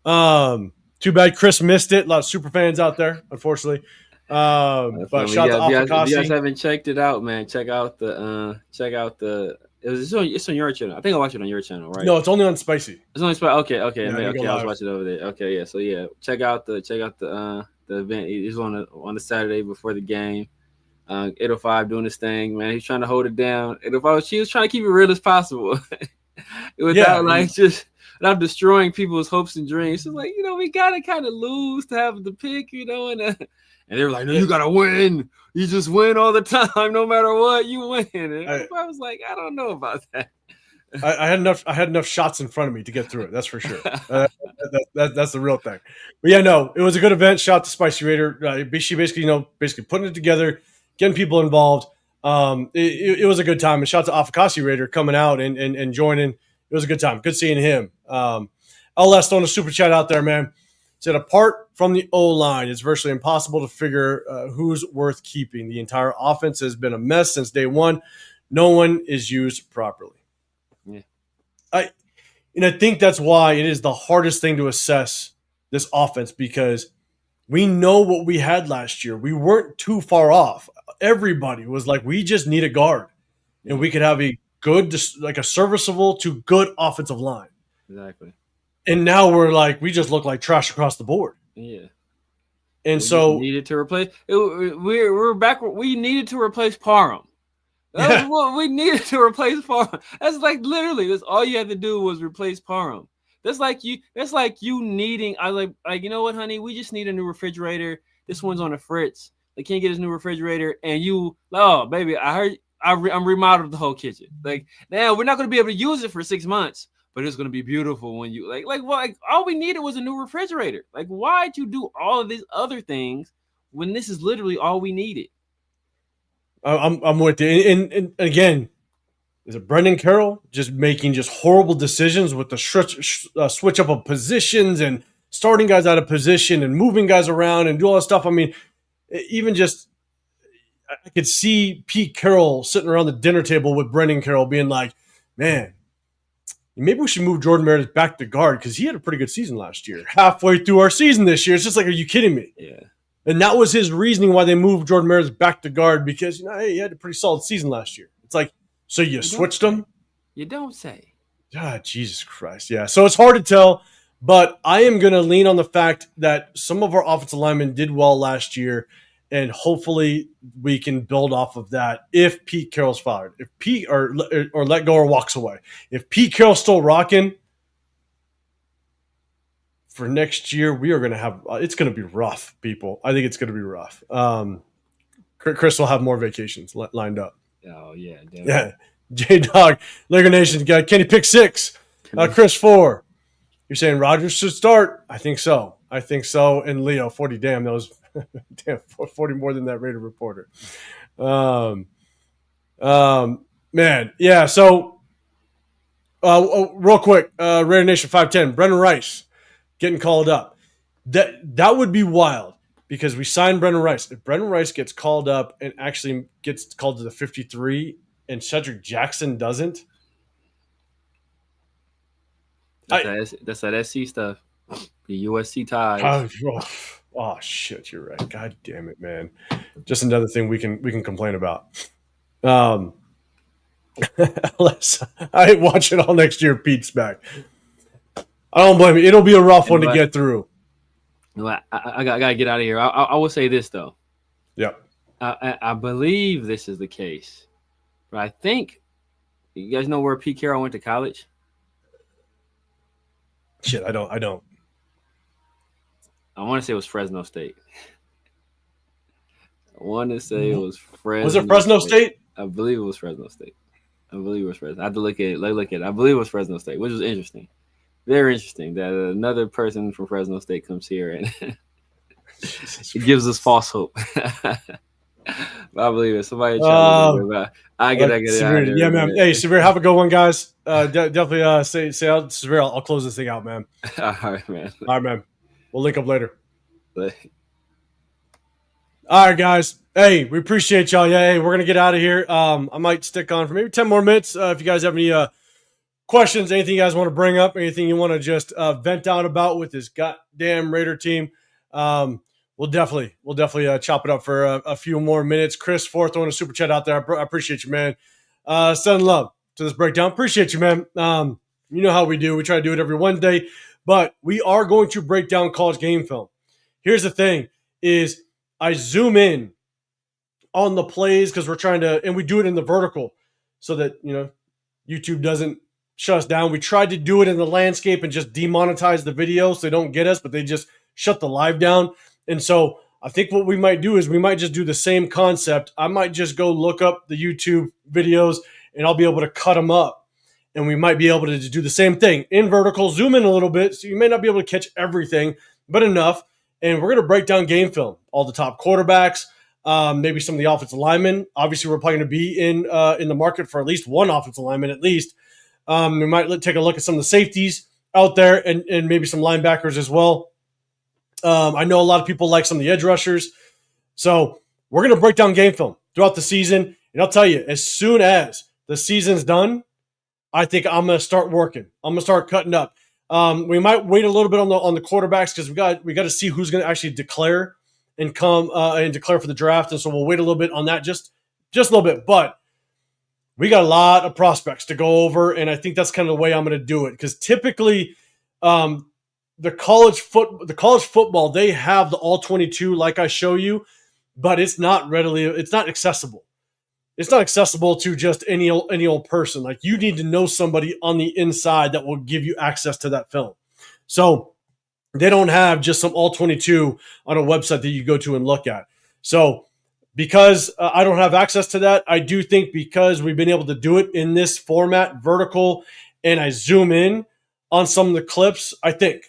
Too bad Chris missed it. A lot of super fans out there, unfortunately. But shout out to If you guys Afakasi. haven't checked it out, man, check out the it's on your channel. I think I watched it on your channel, right? No, it's only on Spicy. It's only okay. Yeah, Okay, I was watching it over there. Okay, yeah. So yeah, check out the event. It's on the Saturday before the game. 805 doing his thing, man. He's trying to hold it down. 805, she was trying to keep it real as possible. Without just not destroying people's hopes and dreams. It's like, we gotta kind of lose to have the pick, and they were like, no, you gotta win. You just win all the time, no matter what, you win. And I was like, I don't know about that. I had enough shots in front of me to get through it. That's for sure. That's the real thing. But yeah, no, it was a good event. Shout out to Spicy Raider. She basically putting it together, getting people involved. It was a good time. And shout out to Afakasi Raider coming out and joining. It was a good time. Good seeing him. LS throwing a super chat out there, man. Said, apart from the O-line, it's virtually impossible to figure who's worth keeping. The entire offense has been a mess since day one. No one is used properly. Yeah. I think that's why it is the hardest thing to assess this offense, because we know what we had last year. We weren't too far off. Everybody was like, we just need a guard, and we could have a good, like a serviceable to good offensive line. Exactly. And now we're like, we just look like trash across the board. Yeah. And we needed to replace. We're back. We needed to replace Parham. That's what we needed to replace Parham. That's like literally. That's all you had to do was replace Parham. That's like you needing. I like you know what, honey? We just need a new refrigerator. This one's on the fritz. They can't get his new refrigerator, and baby, I heard I'm remodeled the whole kitchen. Like now, we're not going to be able to use it for 6 months. But it's gonna be beautiful when you all we needed was a new refrigerator. Like, why'd you do all of these other things when this is literally all we needed? I'm with you. And again, is it Brendan Carroll just making just horrible decisions with the switch up of positions and starting guys out of position and moving guys around and do all that stuff? I mean, even just I could see Pete Carroll sitting around the dinner table with Brendan Carroll being like, man, maybe we should move Jordan Meredith back to guard because he had a pretty good season last year. Halfway through our season this year, it's just like, are you kidding me? Yeah. And that was his reasoning why they moved Jordan Meredith back to guard, because he had a pretty solid season last year. It's like, so you switched him? You don't say. Ah, Jesus Christ. Yeah. So it's hard to tell, but I am going to lean on the fact that some of our offensive linemen did well last year, and hopefully we can build off of that if Pete Carroll's fired. If Pete or let go or walks away. If Pete Carroll's still rocking for next year, we are going to have it's going to be rough, people. I think it's going to be rough. Chris will have more vacations lined up. Oh, yeah. Definitely. Yeah. J-Dog, Laker Nation, Kenny pick 6. Chris 4. You're saying Rodgers should start? I think so. And Leo, 40, damn, that was 40 more than that Raider reporter. Man, yeah. So, real quick, Raider Nation 510, Brendan Rice getting called up. That would be wild because we signed Brendan Rice. If Brendan Rice gets called up and actually gets called to the 53, and Cedric Jackson doesn't, that's that SC stuff. The USC ties. Oh shit, you're right. God damn it, man. Just another thing we can complain about. I watch it all next year. Pete's back. I don't blame you. It'll be a rough one to get through. I gotta get out of here. I will say this though. Yep. I believe this is the case, but I think you guys know where Pete Carroll went to college. Shit, I don't. I want to say it was Fresno State. I want to say it was Fresno. Was it Fresno State? I believe it was Fresno State. I had to look at it. I believe it was Fresno State, which was interesting. Very interesting that another person from Fresno State comes here and it gives us false hope. I believe it. Somebody I get it out here. Yeah, man. Hey, Severe, have a good one, guys. Definitely say out, Severe. I'll close this thing out, man. All right, man. All right, man. We'll link up later. All right, guys. Hey, we appreciate y'all. Yeah, hey, we're gonna get out of here. I might stick on for maybe 10 more minutes. If you guys have any questions, anything you guys want to bring up, anything you want to just vent out about with this goddamn Raider team, we'll definitely chop it up for a few more minutes. Chris, throwing a super chat out there. I appreciate you, man. Sending love to this breakdown. Appreciate you, man. You know how we do. We try to do it every Wednesday, but we are going to break down college game film. Here's the thing is I zoom in on the plays because we're trying to, and we do it in the vertical so that, YouTube doesn't shut us down. We tried to do it in the landscape and just demonetize the video so they don't get us, but they just shut the live down. And so I think what we might do is we might just do the same concept. I might just go look up the YouTube videos and I'll be able to cut them up. And we might be able to do the same thing in vertical, zoom in a little bit. So you may not be able to catch everything, but enough. And we're going to break down game film, all the top quarterbacks, maybe some of the offensive linemen. Obviously, we're probably going to be in the market for at least one offensive lineman at least. We might take a look at some of the safeties out there and maybe some linebackers as well. I know a lot of people like some of the edge rushers. So we're going to break down game film throughout the season. And I'll tell you, as soon as the season's done, I think I'm going to start working. I'm going to start cutting up. We might wait a little bit on the quarterbacks because we got to see who's going to actually declare and come and declare for the draft. And so we'll wait a little bit on that, just a little bit. But we got a lot of prospects to go over, and I think that's kind of the way I'm going to do it because typically the college football, they have the all 22 like I show you, but it's not accessible. It's not accessible to just any old person. Like you need to know somebody on the inside that will give you access to that film. So they don't have just some all 22 on a website that you go to and look at. So because I don't have access to that, I do think because we've been able to do it in this format, vertical, and I zoom in on some of the clips, I think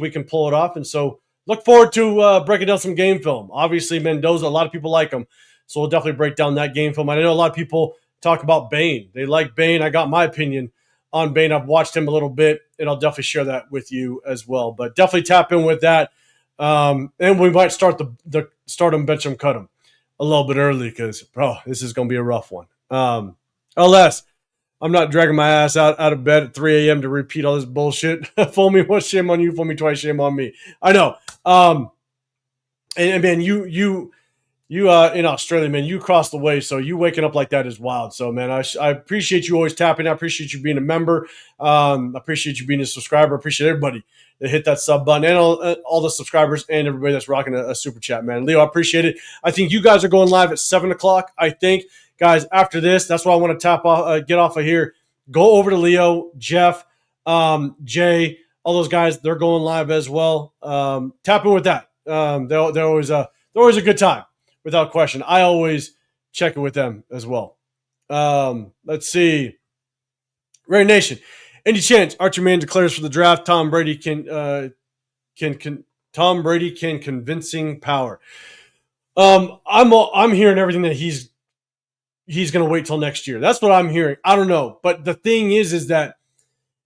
we can pull it off. And so look forward to breaking down some game film. Obviously, Mendoza, a lot of people like him. So we'll definitely break down that game film. I know a lot of people talk about Bain. They like Bain. I got my opinion on Bain. I've watched him a little bit, and I'll definitely share that with you as well. But definitely tap in with that. And we might start the start him, bench him, cut him a little bit early because, this is going to be a rough one. Unless I'm not dragging my ass out of bed at 3 a.m. to repeat all this bullshit. Fool me once, shame on you. Fool me twice, shame on me. I know. And man, you in Australia, man, you crossed the way, so you waking up like that is wild. So, man, I appreciate you always tapping. I appreciate you being a member. I appreciate you being a subscriber. I appreciate everybody that hit that sub button and all the subscribers and everybody that's rocking a super chat, man. Leo, I appreciate it. I think you guys are going live at 7 o'clock. I think, guys, after this, that's why I want to get off of here. Go over to Leo, Jeff, Jay, all those guys. They're going live as well. Tap in with that. They're always a good time. Without question. I always check it with them as well. Let's see. Raider Nation. Any chance Archie Manning declares for the draft? Tom Brady can convincing power. I'm hearing everything that he's going to wait till next year. That's what I'm hearing. I don't know, but the thing is that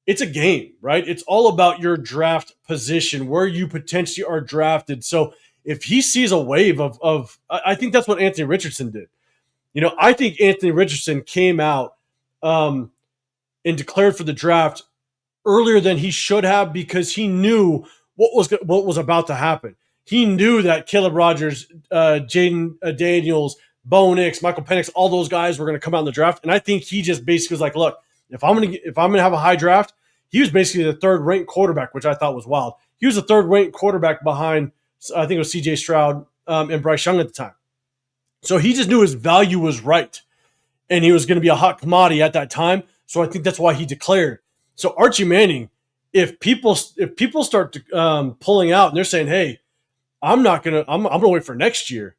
it's a game, right? It's all about your draft position, where you potentially are drafted. So if he sees a wave of I think that's what Anthony Richardson did. I think Anthony Richardson came out and declared for the draft earlier than he should have because he knew what was about to happen. He knew that Caleb Rogers, Jaden Daniels, Bo Nix, Michael Penix, all those guys were going to come out in the draft. And I think he just basically was like, look, if I'm going to have a high draft, he was basically the third ranked quarterback, which I thought was wild. He was the third ranked quarterback behind, I think it was C.J. Stroud and Bryce Young at the time. So he just knew his value was right, and he was going to be a hot commodity at that time. So I think that's why he declared. So Archie Manning, if people start pulling out and they're saying, "Hey, I'm gonna wait for next year,"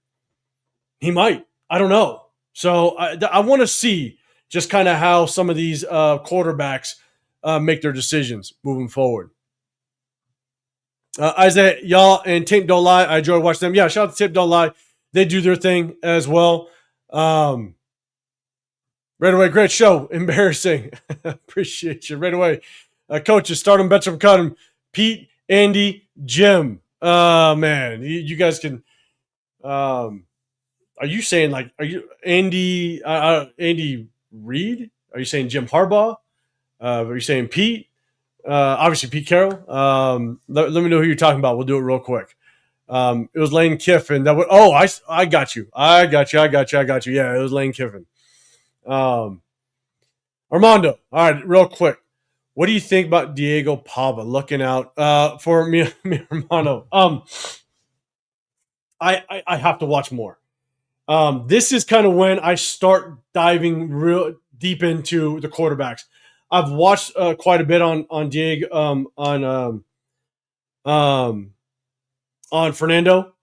he might. I don't know. So I want to see just kind of how some of these quarterbacks make their decisions moving forward. Isaiah, y'all, and Tape Don't Lie. I enjoy watching them. Yeah, shout out to Tape Don't Lie. They do their thing as well. Right away, great show. Embarrassing. Appreciate you. Right away. Coaches, start them, bench them, cut them. Pete, Andy, Jim. Man, you guys can. Are you saying are you Andy Reid? Are you saying Jim Harbaugh? Are you saying Pete? Obviously Pete Carroll. Let me know who you're talking about. We'll do it real quick. It was Lane Kiffin. I got you. I got you. Yeah, it was Lane Kiffin. Armando. All right, real quick. What do you think about Diego Pava looking out for me, Armando? I have to watch more. This is kind of when I start diving real deep into the quarterbacks. I've watched quite a bit on Diego on Fernando.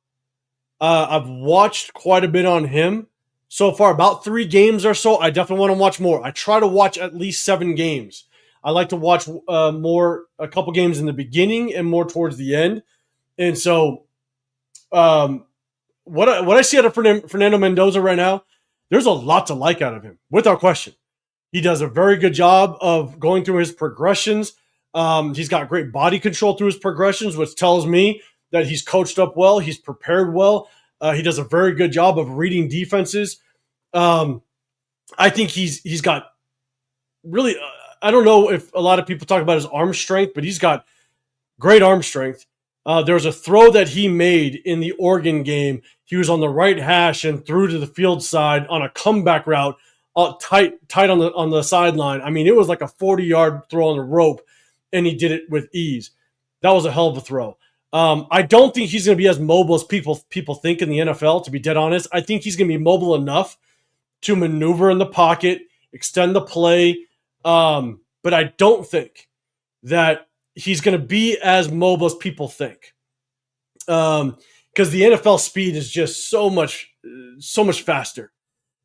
I've watched quite a bit on him so far, about 3 games or so. I definitely want to watch more. I try to watch at least 7 games. I like to watch a couple games in the beginning and more towards the end. And so, what I see out of Fernando Mendoza right now, there's a lot to like out of him, without question. He does a very good job of going through his progressions. He's got great body control through his progressions, which tells me that he's coached up well. He's prepared well. He does a very good job of reading defenses. I think he's got really. I don't know if a lot of people talk about his arm strength, but he's got great arm strength. There was a throw that he made in the Oregon game. He was on the right hash and threw to the field side on a comeback route, tight on the sideline. I mean, it was like a 40-yard throw on the rope, and he did it with ease. That was a hell of a throw. I don't think he's going to be as mobile as people think in the NFL, to be dead honest. I think he's going to be mobile enough to maneuver in the pocket, extend the play, but I don't think that he's going to be as mobile as people think. Because the NFL speed is just so much faster.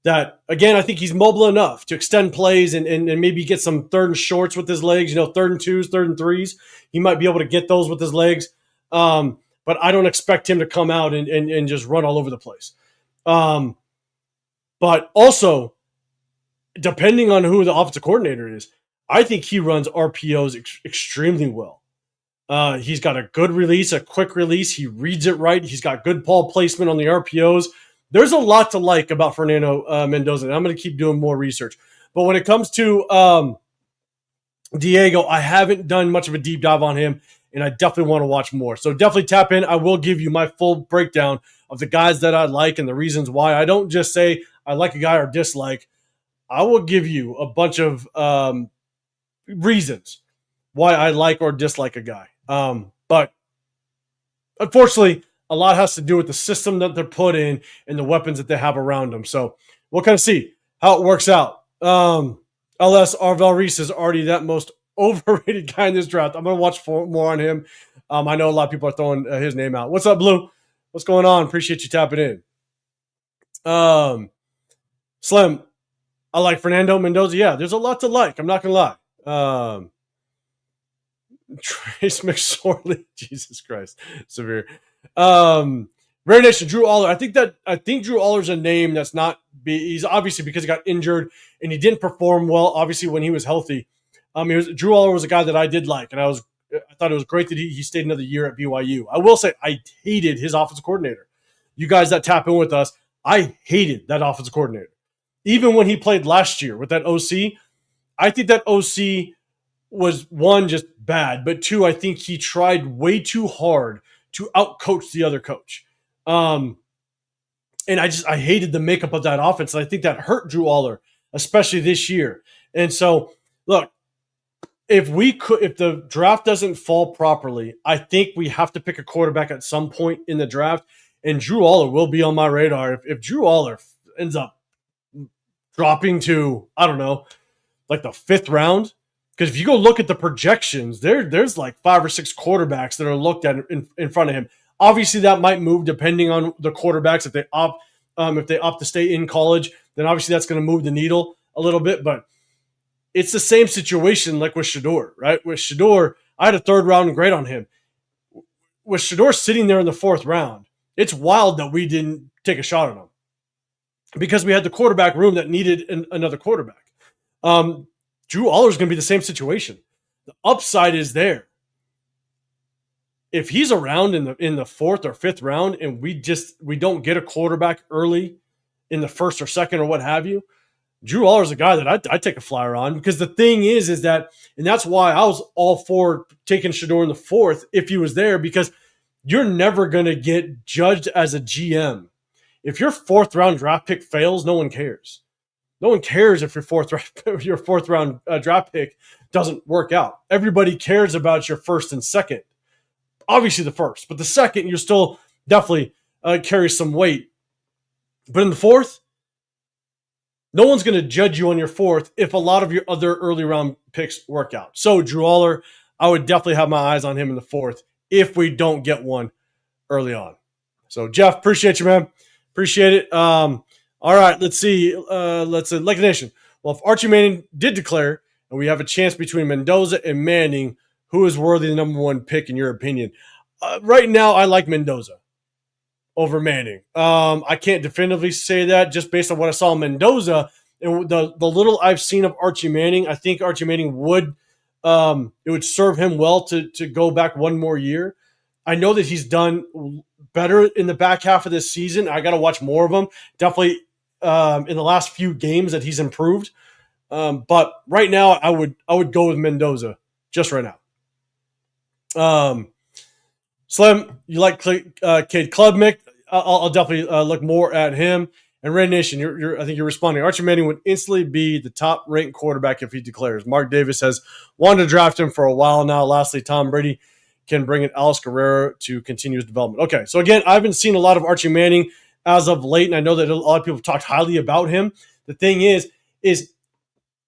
That, again, I think he's mobile enough to extend plays and maybe get some third and shorts with his legs, third and twos, third and threes. He might be able to get those with his legs. But I don't expect him to come out and just run all over the place. But also, depending on who the offensive coordinator is, I think he runs RPOs extremely well. He's got a good release, a quick release. He reads it right. He's got good ball placement on the RPOs. There's a lot to like about Fernando Mendoza, and I'm going to keep doing more research. But when it comes to Diego, I haven't done much of a deep dive on him, and I definitely want to watch more. So definitely tap in. I will give you my full breakdown of the guys that I like and the reasons why. I don't just say I like a guy or dislike. I will give you a bunch of reasons why I like or dislike a guy. But unfortunately, a lot has to do with the system that they're put in and the weapons that they have around them. So we'll kind of see how it works out. LS Arvel Reese is already that most overrated guy in this draft. I'm going to watch more on him. I know a lot of people are throwing his name out. What's up, Blue? What's going on? Appreciate you tapping in. Slim, I like Fernando Mendoza. Yeah, there's a lot to like. I'm not going to lie. Trace McSorley. Jesus Christ. Severe. Rare Nation, Drew Aller. I think Drew Aller's a name that's not he's obviously because he got injured and he didn't perform well, obviously, when he was healthy. Drew Aller was a guy that I did like, and I thought it was great that he stayed another year at BYU. I will say I hated his offensive coordinator. You guys that tap in with us, I hated that offensive coordinator. Even when he played last year with that OC, I think that OC was, one, just bad, but two, I think he tried way too hard to outcoach the other coach. And I hated the makeup of that offense. And I think that hurt Drew Aller, especially this year. And so, look, if the draft doesn't fall properly, I think we have to pick a quarterback at some point in the draft. And Drew Aller will be on my radar. If Drew Aller ends up dropping to, I don't know, like the 5th round, because if you go look at the projections, there's like 5 or 6 quarterbacks that are looked at in front of him. Obviously, that might move depending on the quarterbacks. If they opt to stay in college, then obviously that's going to move the needle a little bit. But it's the same situation like with Shedeur, right? With Shedeur, I had a 3rd round grade on him. With Shedeur sitting there in the 4th round, it's wild that we didn't take a shot on him because we had the quarterback room that needed another quarterback. Drew Aller is going to be the same situation. The upside is there. If he's around in the 4th or 5th round and we don't get a quarterback early in the 1st or 2nd or what have you, Drew Aller's a guy that I'd take a flyer on, because the thing is that, and that's why I was all for taking Shedeur in the 4th if he was there, because you're never going to get judged as a GM. If your 4th round draft pick fails, no one cares. No one cares if your fourth round draft pick doesn't work out. Everybody cares about your 1st and 2nd. Obviously the 1st, but the 2nd, you still definitely carry some weight. But in the 4th, no one's going to judge you on your 4th if a lot of your other early round picks work out. So Drew Aller, I would definitely have my eyes on him in the 4th if we don't get one early on. So Jeff, appreciate you, man. Appreciate it. All right, let's see. Like the Nation. Well, if Archie Manning did declare and we have a chance between Mendoza and Manning, who is worthy of the number 1 pick in your opinion? Right now, I like Mendoza over Manning. I can't definitively say that just based on what I saw in Mendoza and the little I've seen of Archie Manning. I think Archie Manning would it would serve him well to go back one more year. I know that he's done better in the back half of this season. I got to watch more of him. Definitely in the last few games that he's improved. But right now, I would go with Mendoza just right now. Slim, you like Cade Klubnik? I'll definitely look more at him. And Red Nation, I think you're responding. Archie Manning would instantly be the top-ranked quarterback if he declares. Mark Davis has wanted to draft him for a while now. Lastly, Tom Brady can bring in Alex Guerrero to continue his development. Okay, so again, I haven't seen a lot of Archie Manning as of late, and I know that a lot of people have talked highly about him. The thing is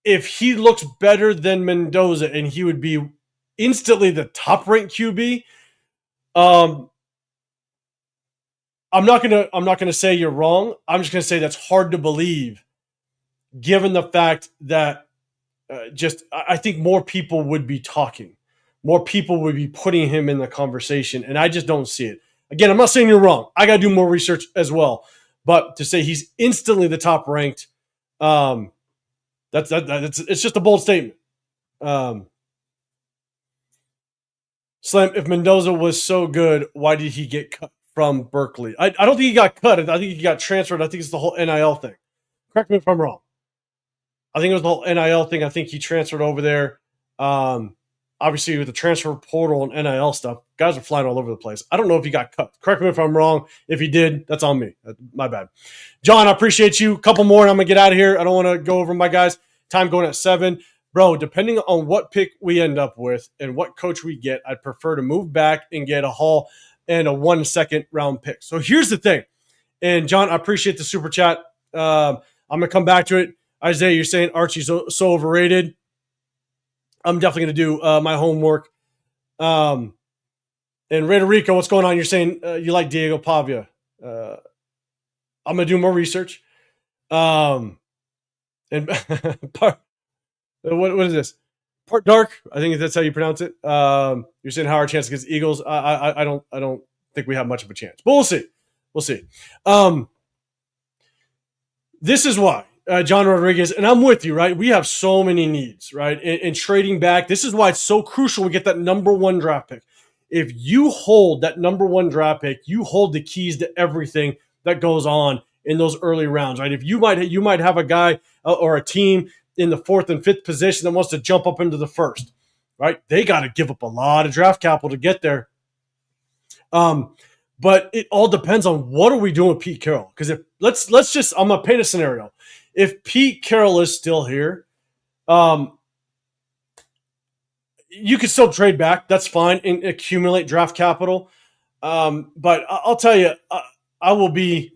if he looks better than Mendoza and he would be instantly the top-ranked QB, I'm not gonna say you're wrong. I'm just gonna say that's hard to believe, given the fact that I think more people would be talking, more people would be putting him in the conversation, and I just don't see it. Again, I'm not saying you're wrong. I gotta do more research as well, but to say he's instantly the top ranked, it's just a bold statement. Slim, if Mendoza was so good, why did he get cut from Berkeley? I don't think he got cut. I think he got transferred. I think it's the whole NIL thing. Correct me if I'm wrong. I think it was the whole NIL thing. I think he transferred over there. Obviously, with the transfer portal and NIL stuff, guys are flying all over the place. I don't know if he got cut. Correct me if I'm wrong. If he did, that's on me. My bad. John, I appreciate you. A couple more and I'm going to get out of here. I don't want to go over my guys. Time going at 7. Bro, depending on what pick we end up with and what coach we get, I'd prefer to move back and get a Hall and a 1 second round pick. So here's the thing. And John, I appreciate the super chat. I'm going to come back to it. Isaiah, you're saying Archie's so overrated. I'm definitely going to do my homework. And Raider Rico, what's going on? You're saying you like Diego Pavia. I'm going to do more research. And what is this? Part dark. I think that's how you pronounce it. You're saying how our chance against Eagles. I don't think we have much of a chance, but we'll see. We'll see. This is why. John Rodriguez, and I'm with you, right? We have so many needs, right? And trading back, this is why it's so crucial we get that number 1 draft pick. If you hold that number 1 draft pick, you hold the keys to everything that goes on in those early rounds, right? If you might have a guy or a team in the 4th and 5th position that wants to jump up into the 1st, right? They got to give up a lot of draft capital to get there. But it all depends on what are we doing with Pete Carroll. Because if let's just, I'm gonna paint a scenario. If Pete Carroll is still here, you can still trade back. That's fine and accumulate draft capital. But I'll tell you, I'll be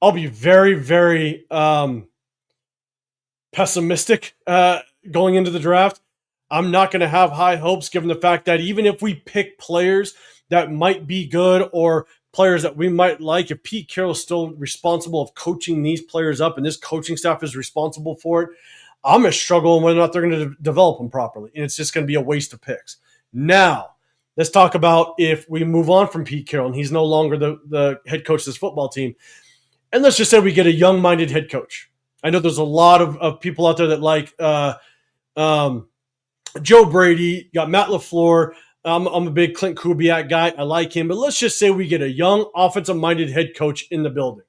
very, very pessimistic going into the draft. I'm not going to have high hopes given the fact that even if we pick players that might be good or players that we might like, if Pete Carroll is still responsible of coaching these players up and this coaching staff is responsible for it, I'm going to struggle whether or not they're going to develop them properly. And it's just going to be a waste of picks. Now, let's talk about if we move on from Pete Carroll and he's no longer the head coach of this football team. And let's just say we get a young-minded head coach. I know there's a lot of people out there that like Joe Brady, got Matt LaFleur. I'm a big Clint Kubiak guy. I like him. But let's just say we get a young, offensive-minded head coach in the building.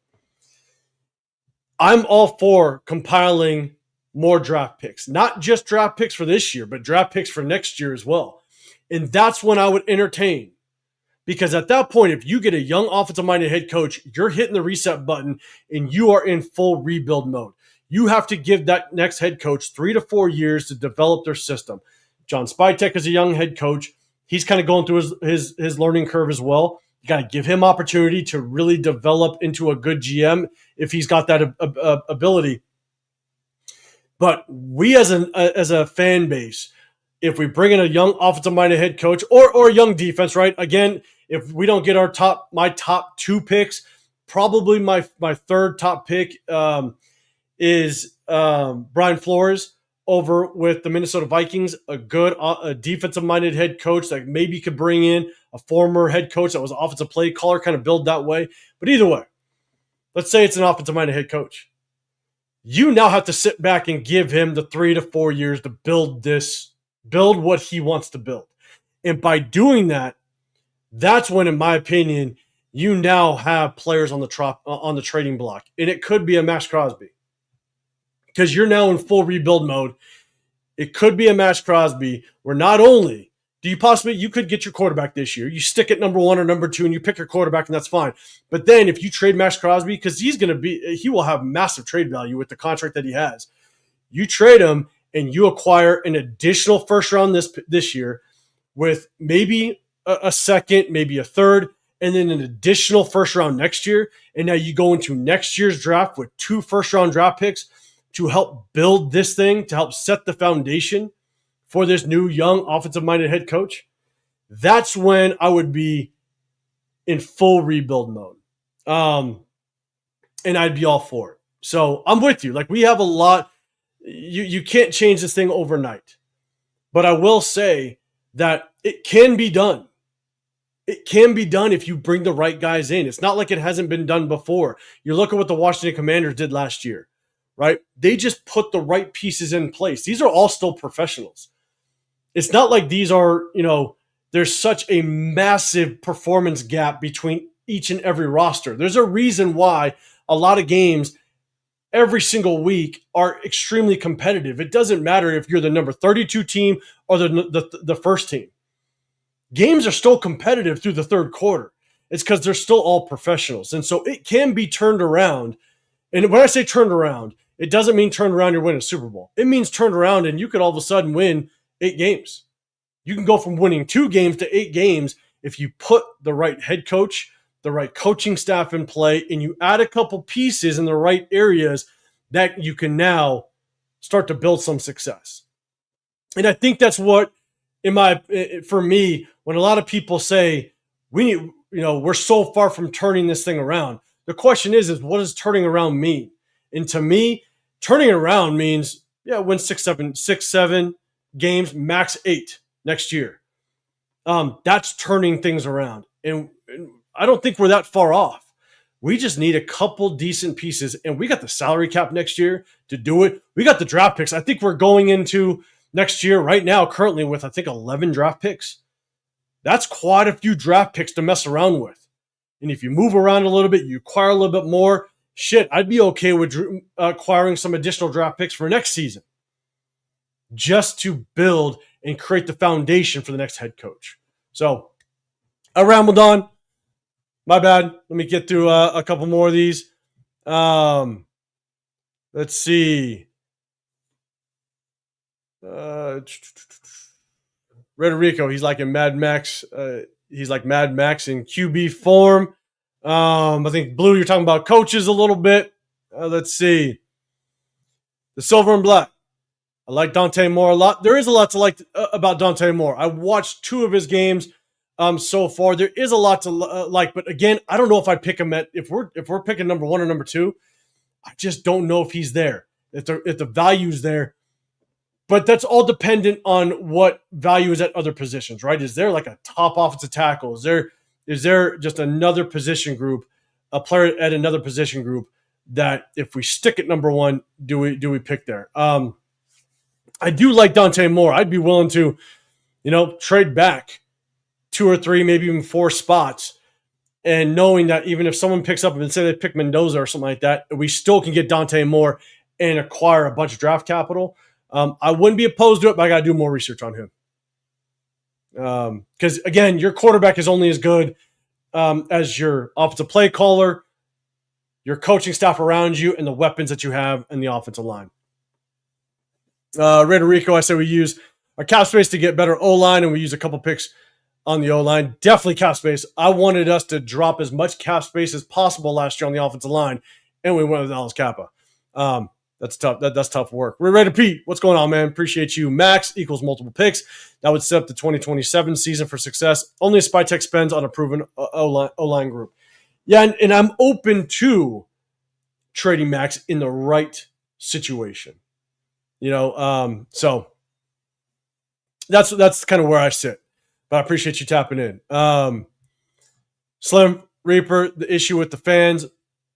I'm all for compiling more draft picks, not just draft picks for this year, but draft picks for next year as well. And that's when I would entertain. Because at that point, if you get a young offensive-minded head coach, you're hitting the reset button and you are in full rebuild mode. You have to give that next head coach 3 to 4 years to develop their system. John Spytek is a young head coach. He's kind of going through his learning curve as well. You got to give him opportunity to really develop into a good GM if he's got that ability. But we as a fan base, if we bring in a young offensive-minded head coach or a young defense, right? Again, if we don't get my top 2 picks, probably my third top pick is Brian Flores over with the Minnesota Vikings, a good defensive-minded head coach that maybe could bring in a former head coach that was an offensive play caller, kind of build that way. But either way, let's say it's an offensive-minded head coach. You now have to sit back and give him the 3 to 4 years to build what he wants to build. And by doing that, that's when, in my opinion, you now have players on the trading block. And it could be a Max Crosby. Because you're now in full rebuild mode. It could be a Max Crosby where not only do you could get your quarterback this year. You stick at number 1 or number 2 and you pick your quarterback and that's fine. But then if you trade Max Crosby, because he will have massive trade value with the contract that he has. You trade him and you acquire an additional first round this year with maybe a second, maybe a third, and then an additional first round next year. And now you go into next year's draft with 2 first round draft picks to help build this thing, to help set the foundation for this new young offensive-minded head coach. That's when I would be in full rebuild mode. And I'd be all for it. So I'm with you. Like, we have a lot. You can't change this thing overnight. But I will say that it can be done. It can be done if you bring the right guys in. It's not like it hasn't been done before. You look at what the Washington Commanders did last year, right? They just put the right pieces in place. These are all still professionals. It's not like these are, there's such a massive performance gap between each and every roster. There's a reason why a lot of games every single week are extremely competitive. It doesn't matter if you're the number 32 team or the first team. Games are still competitive through the third quarter. It's because they're still all professionals. And so it can be turned around. And when I say turned around, it doesn't mean turned around, you're winning a Super Bowl. It means turned around and you could all of a sudden win 8 games. You can go from winning 2 games to 8 games if you put the right head coach, the right coaching staff in play, and you add a couple pieces in the right areas that you can now start to build some success. And I think that's what, for me, when a lot of people say we're so far from turning this thing around, the question is what does turning around mean? And to me, turning around means win 6-7 games, max 8 next year. That's turning things around, and I don't think we're that far off. We just need a couple decent pieces, and we got the salary cap next year to do it. We got the draft picks. I think we're going into next year right now currently with, I think, 11 draft picks. That's quite a few draft picks to mess around with. And if you move around a little bit, you acquire a little bit more, I'd be okay with acquiring some additional draft picks for next season just to build and create the foundation for the next head coach. So I rambled on. My bad. Let me get through a couple more of these. Let's see. Rederico, he's like in Mad Max. He's like Mad Max in QB form. I think, Blue, you're talking about coaches a little bit. Let's see. The Silver and Black. I like Dante Moore a lot. There is a lot to like about Dante Moore. I watched 2 of his games so far. There is a lot to like, but again, I don't know if I'd pick him if we're picking number 1 or number 2. I just don't know if he's there, if the value's there. But that's all dependent on what value is at other positions, right? Is there like a top offensive tackle? Is there just another position group, a player at another position group that if we stick at number 1, do we pick there? I do like Dante Moore. I'd be willing to, trade back 2 or 3, maybe even 4 spots and knowing that even if someone picks up and say they pick Mendoza or something like that, we still can get Dante Moore and acquire a bunch of draft capital. I wouldn't be opposed to it, but I got to do more research on him. Because, again, your quarterback is only as good as your offensive play caller, your coaching staff around you, and the weapons that you have in the offensive line. Raider Rico, I said we use our cap space to get better O-line, and we use a couple picks on the O-line. Definitely cap space. I wanted us to drop as much cap space as possible last year on the offensive line, and we went with Alice Kappa. That's tough. That's tough work. We're ready to Pete. What's going on, man? Appreciate you. Max equals multiple picks. That would set up the 2027 season for success. Only a Spytech spends on a proven O-line group. Yeah, and I'm open to trading Max in the right situation. So that's kind of where I sit. But I appreciate you tapping in. Slim Reaper, the issue with the fans.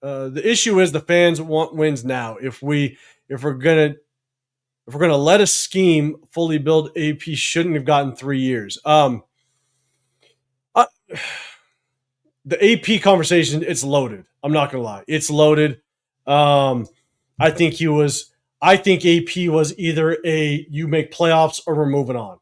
The issue is the fans want wins now. If we're gonna let a scheme fully build, AP shouldn't have gotten 3 years. The AP conversation, it's loaded. I'm not gonna lie, it's loaded. I think AP was either you make playoffs or we're moving on.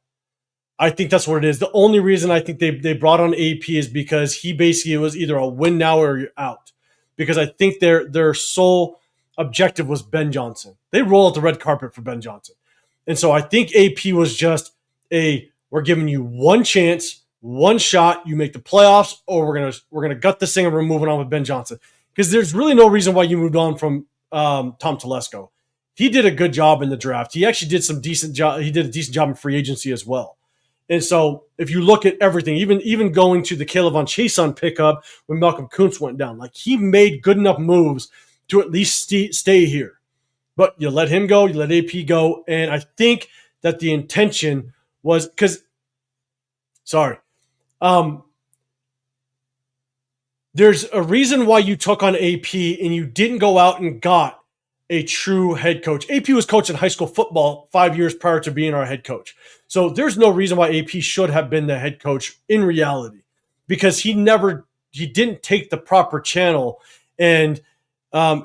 I think that's what it is. The only reason I think they brought on AP is because he basically was either a win now or you're out. Because I think their sole objective was Ben Johnson. They roll out the red carpet for Ben Johnson. And so I think AP was just we're giving you one chance, one shot, you make the playoffs, or we're gonna gut this thing and we're moving on with Ben Johnson. Because there's really no reason why you moved on from Tom Telesco. He did a good job in the draft. He actually did some decent job. He did a decent job in free agency as well. And so if you look at everything, even going to the Caleb Von Chason pickup when Malcolm Kuntz went down, like he made good enough moves to at least stay here. But you let him go, you let AP go. And I think that the intention was there's a reason why you took on AP and you didn't go out and got a true head coach. AP was coaching high school football 5 years prior to being our head coach. So there's no reason why AP should have been the head coach in reality, because he didn't take the proper channel and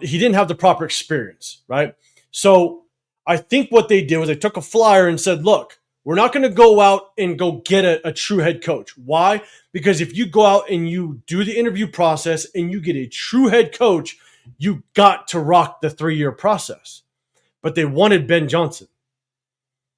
he didn't have the proper experience, right? So I think what they did was they took a flyer and said, look, we're not going to go out and go get a true head coach. Why? Because if you go out and you do the interview process and you get a true head coach, you got to rock the 3-year process. But they wanted Ben Johnson.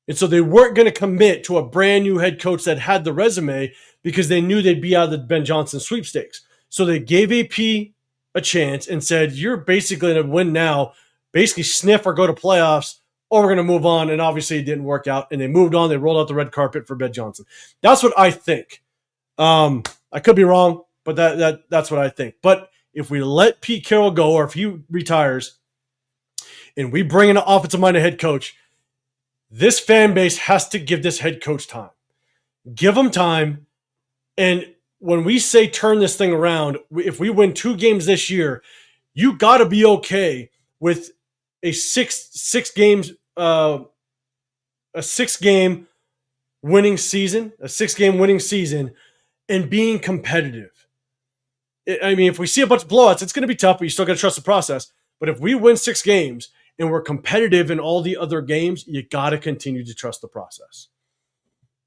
And so they weren't going to commit to a brand new head coach that had the resume because they knew they'd be out of the Ben Johnson sweepstakes. So they gave AP a chance and said, you're basically going to win now, basically sniff or go to playoffs, or we're going to move on. And obviously it didn't work out. And they moved on. They rolled out the red carpet for Ben Johnson. That's what I think. I could be wrong, but that's what I think. But if we let Pete Carroll go, or if he retires, and we bring in an offensive-minded head coach, this fan base has to give this head coach time. Give him time. And when we say turn this thing around, if we win 2 games this year, you got to be okay with a six game winning season, and being competitive. I mean, if we see a bunch of blowouts, it's going to be tough, but you still got to trust the process. But if we win 6 games and we're competitive in all the other games, you got to continue to trust the process.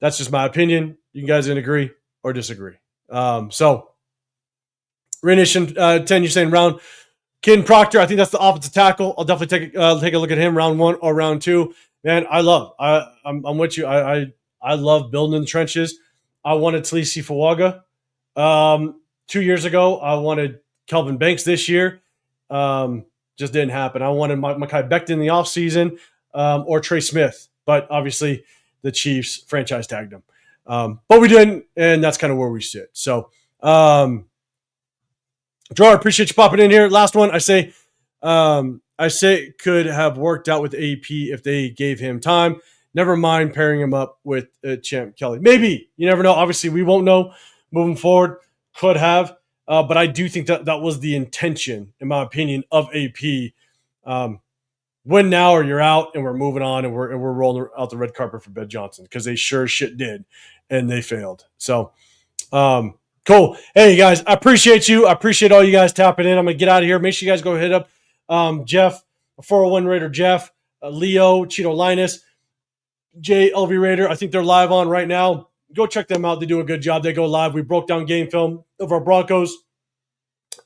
That's just my opinion. You guys can agree or disagree. So, Renation 10, you're saying round. Kid Proctor, I think that's the offensive tackle. I'll definitely take a look at him round 1 or round 2. Man, I'm with you. I love building in the trenches. I wanted Talisi Fawaga 2 years ago. I wanted Kelvin Banks this year. Just didn't happen. I wanted Mekhi Becton in the offseason or Trey Smith, but obviously the Chiefs franchise tagged him. But we didn't, and that's kind of where we sit. So, Jar, appreciate you popping in here. Last one, I say it could have worked out with AP if they gave him time. Never mind pairing him up with Champ Kelly. Maybe. You never know. Obviously, we won't know moving forward. Could have. But I do think that was the intention, in my opinion, of AP. Win now or you're out, and we're moving on, and we're rolling out the red carpet for Ben Johnson, because they sure as shit did, and they failed. So, kind Cool. Hey, guys, I appreciate you. I appreciate all you guys tapping in. I'm going to get out of here. Make sure you guys go hit up Jeff, 401 Raider Jeff, Leo, Cheeto Linus, JLV Raider. I think they're live on right now. Go check them out. They do a good job. They go live. We broke down game film of our Broncos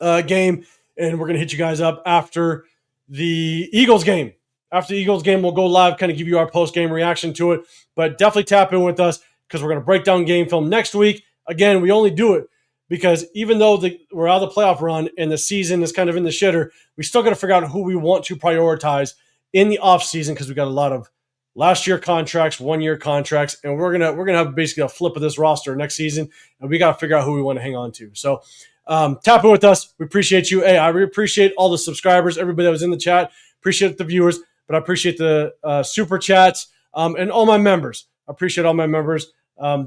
game, and we're going to hit you guys up after the Eagles game. After the Eagles game, we'll go live, kind of give you our post-game reaction to it. But definitely tap in with us because we're going to break down game film next week. Again, we only do it because even though we're out of the playoff run and the season is kind of in the shitter, we still got to figure out who we want to prioritize in the offseason because we got a lot of last year contracts, 1 year contracts, and we're gonna have basically a flip of this roster next season, and we got to figure out who we want to hang on to. So tap in with us. We appreciate you. Hey, I really appreciate all the subscribers, everybody that was in the chat. Appreciate the viewers, but I appreciate the super chats and all my members. I appreciate all my members.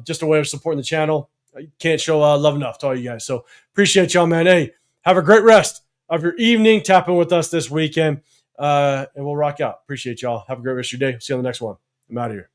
Just a way of supporting the channel. I can't show love enough to all you guys. So appreciate y'all, man. Hey, have a great rest of your evening. Tap in with us this weekend, and we'll rock out. Appreciate y'all. Have a great rest of your day. See you on the next one. I'm out of here.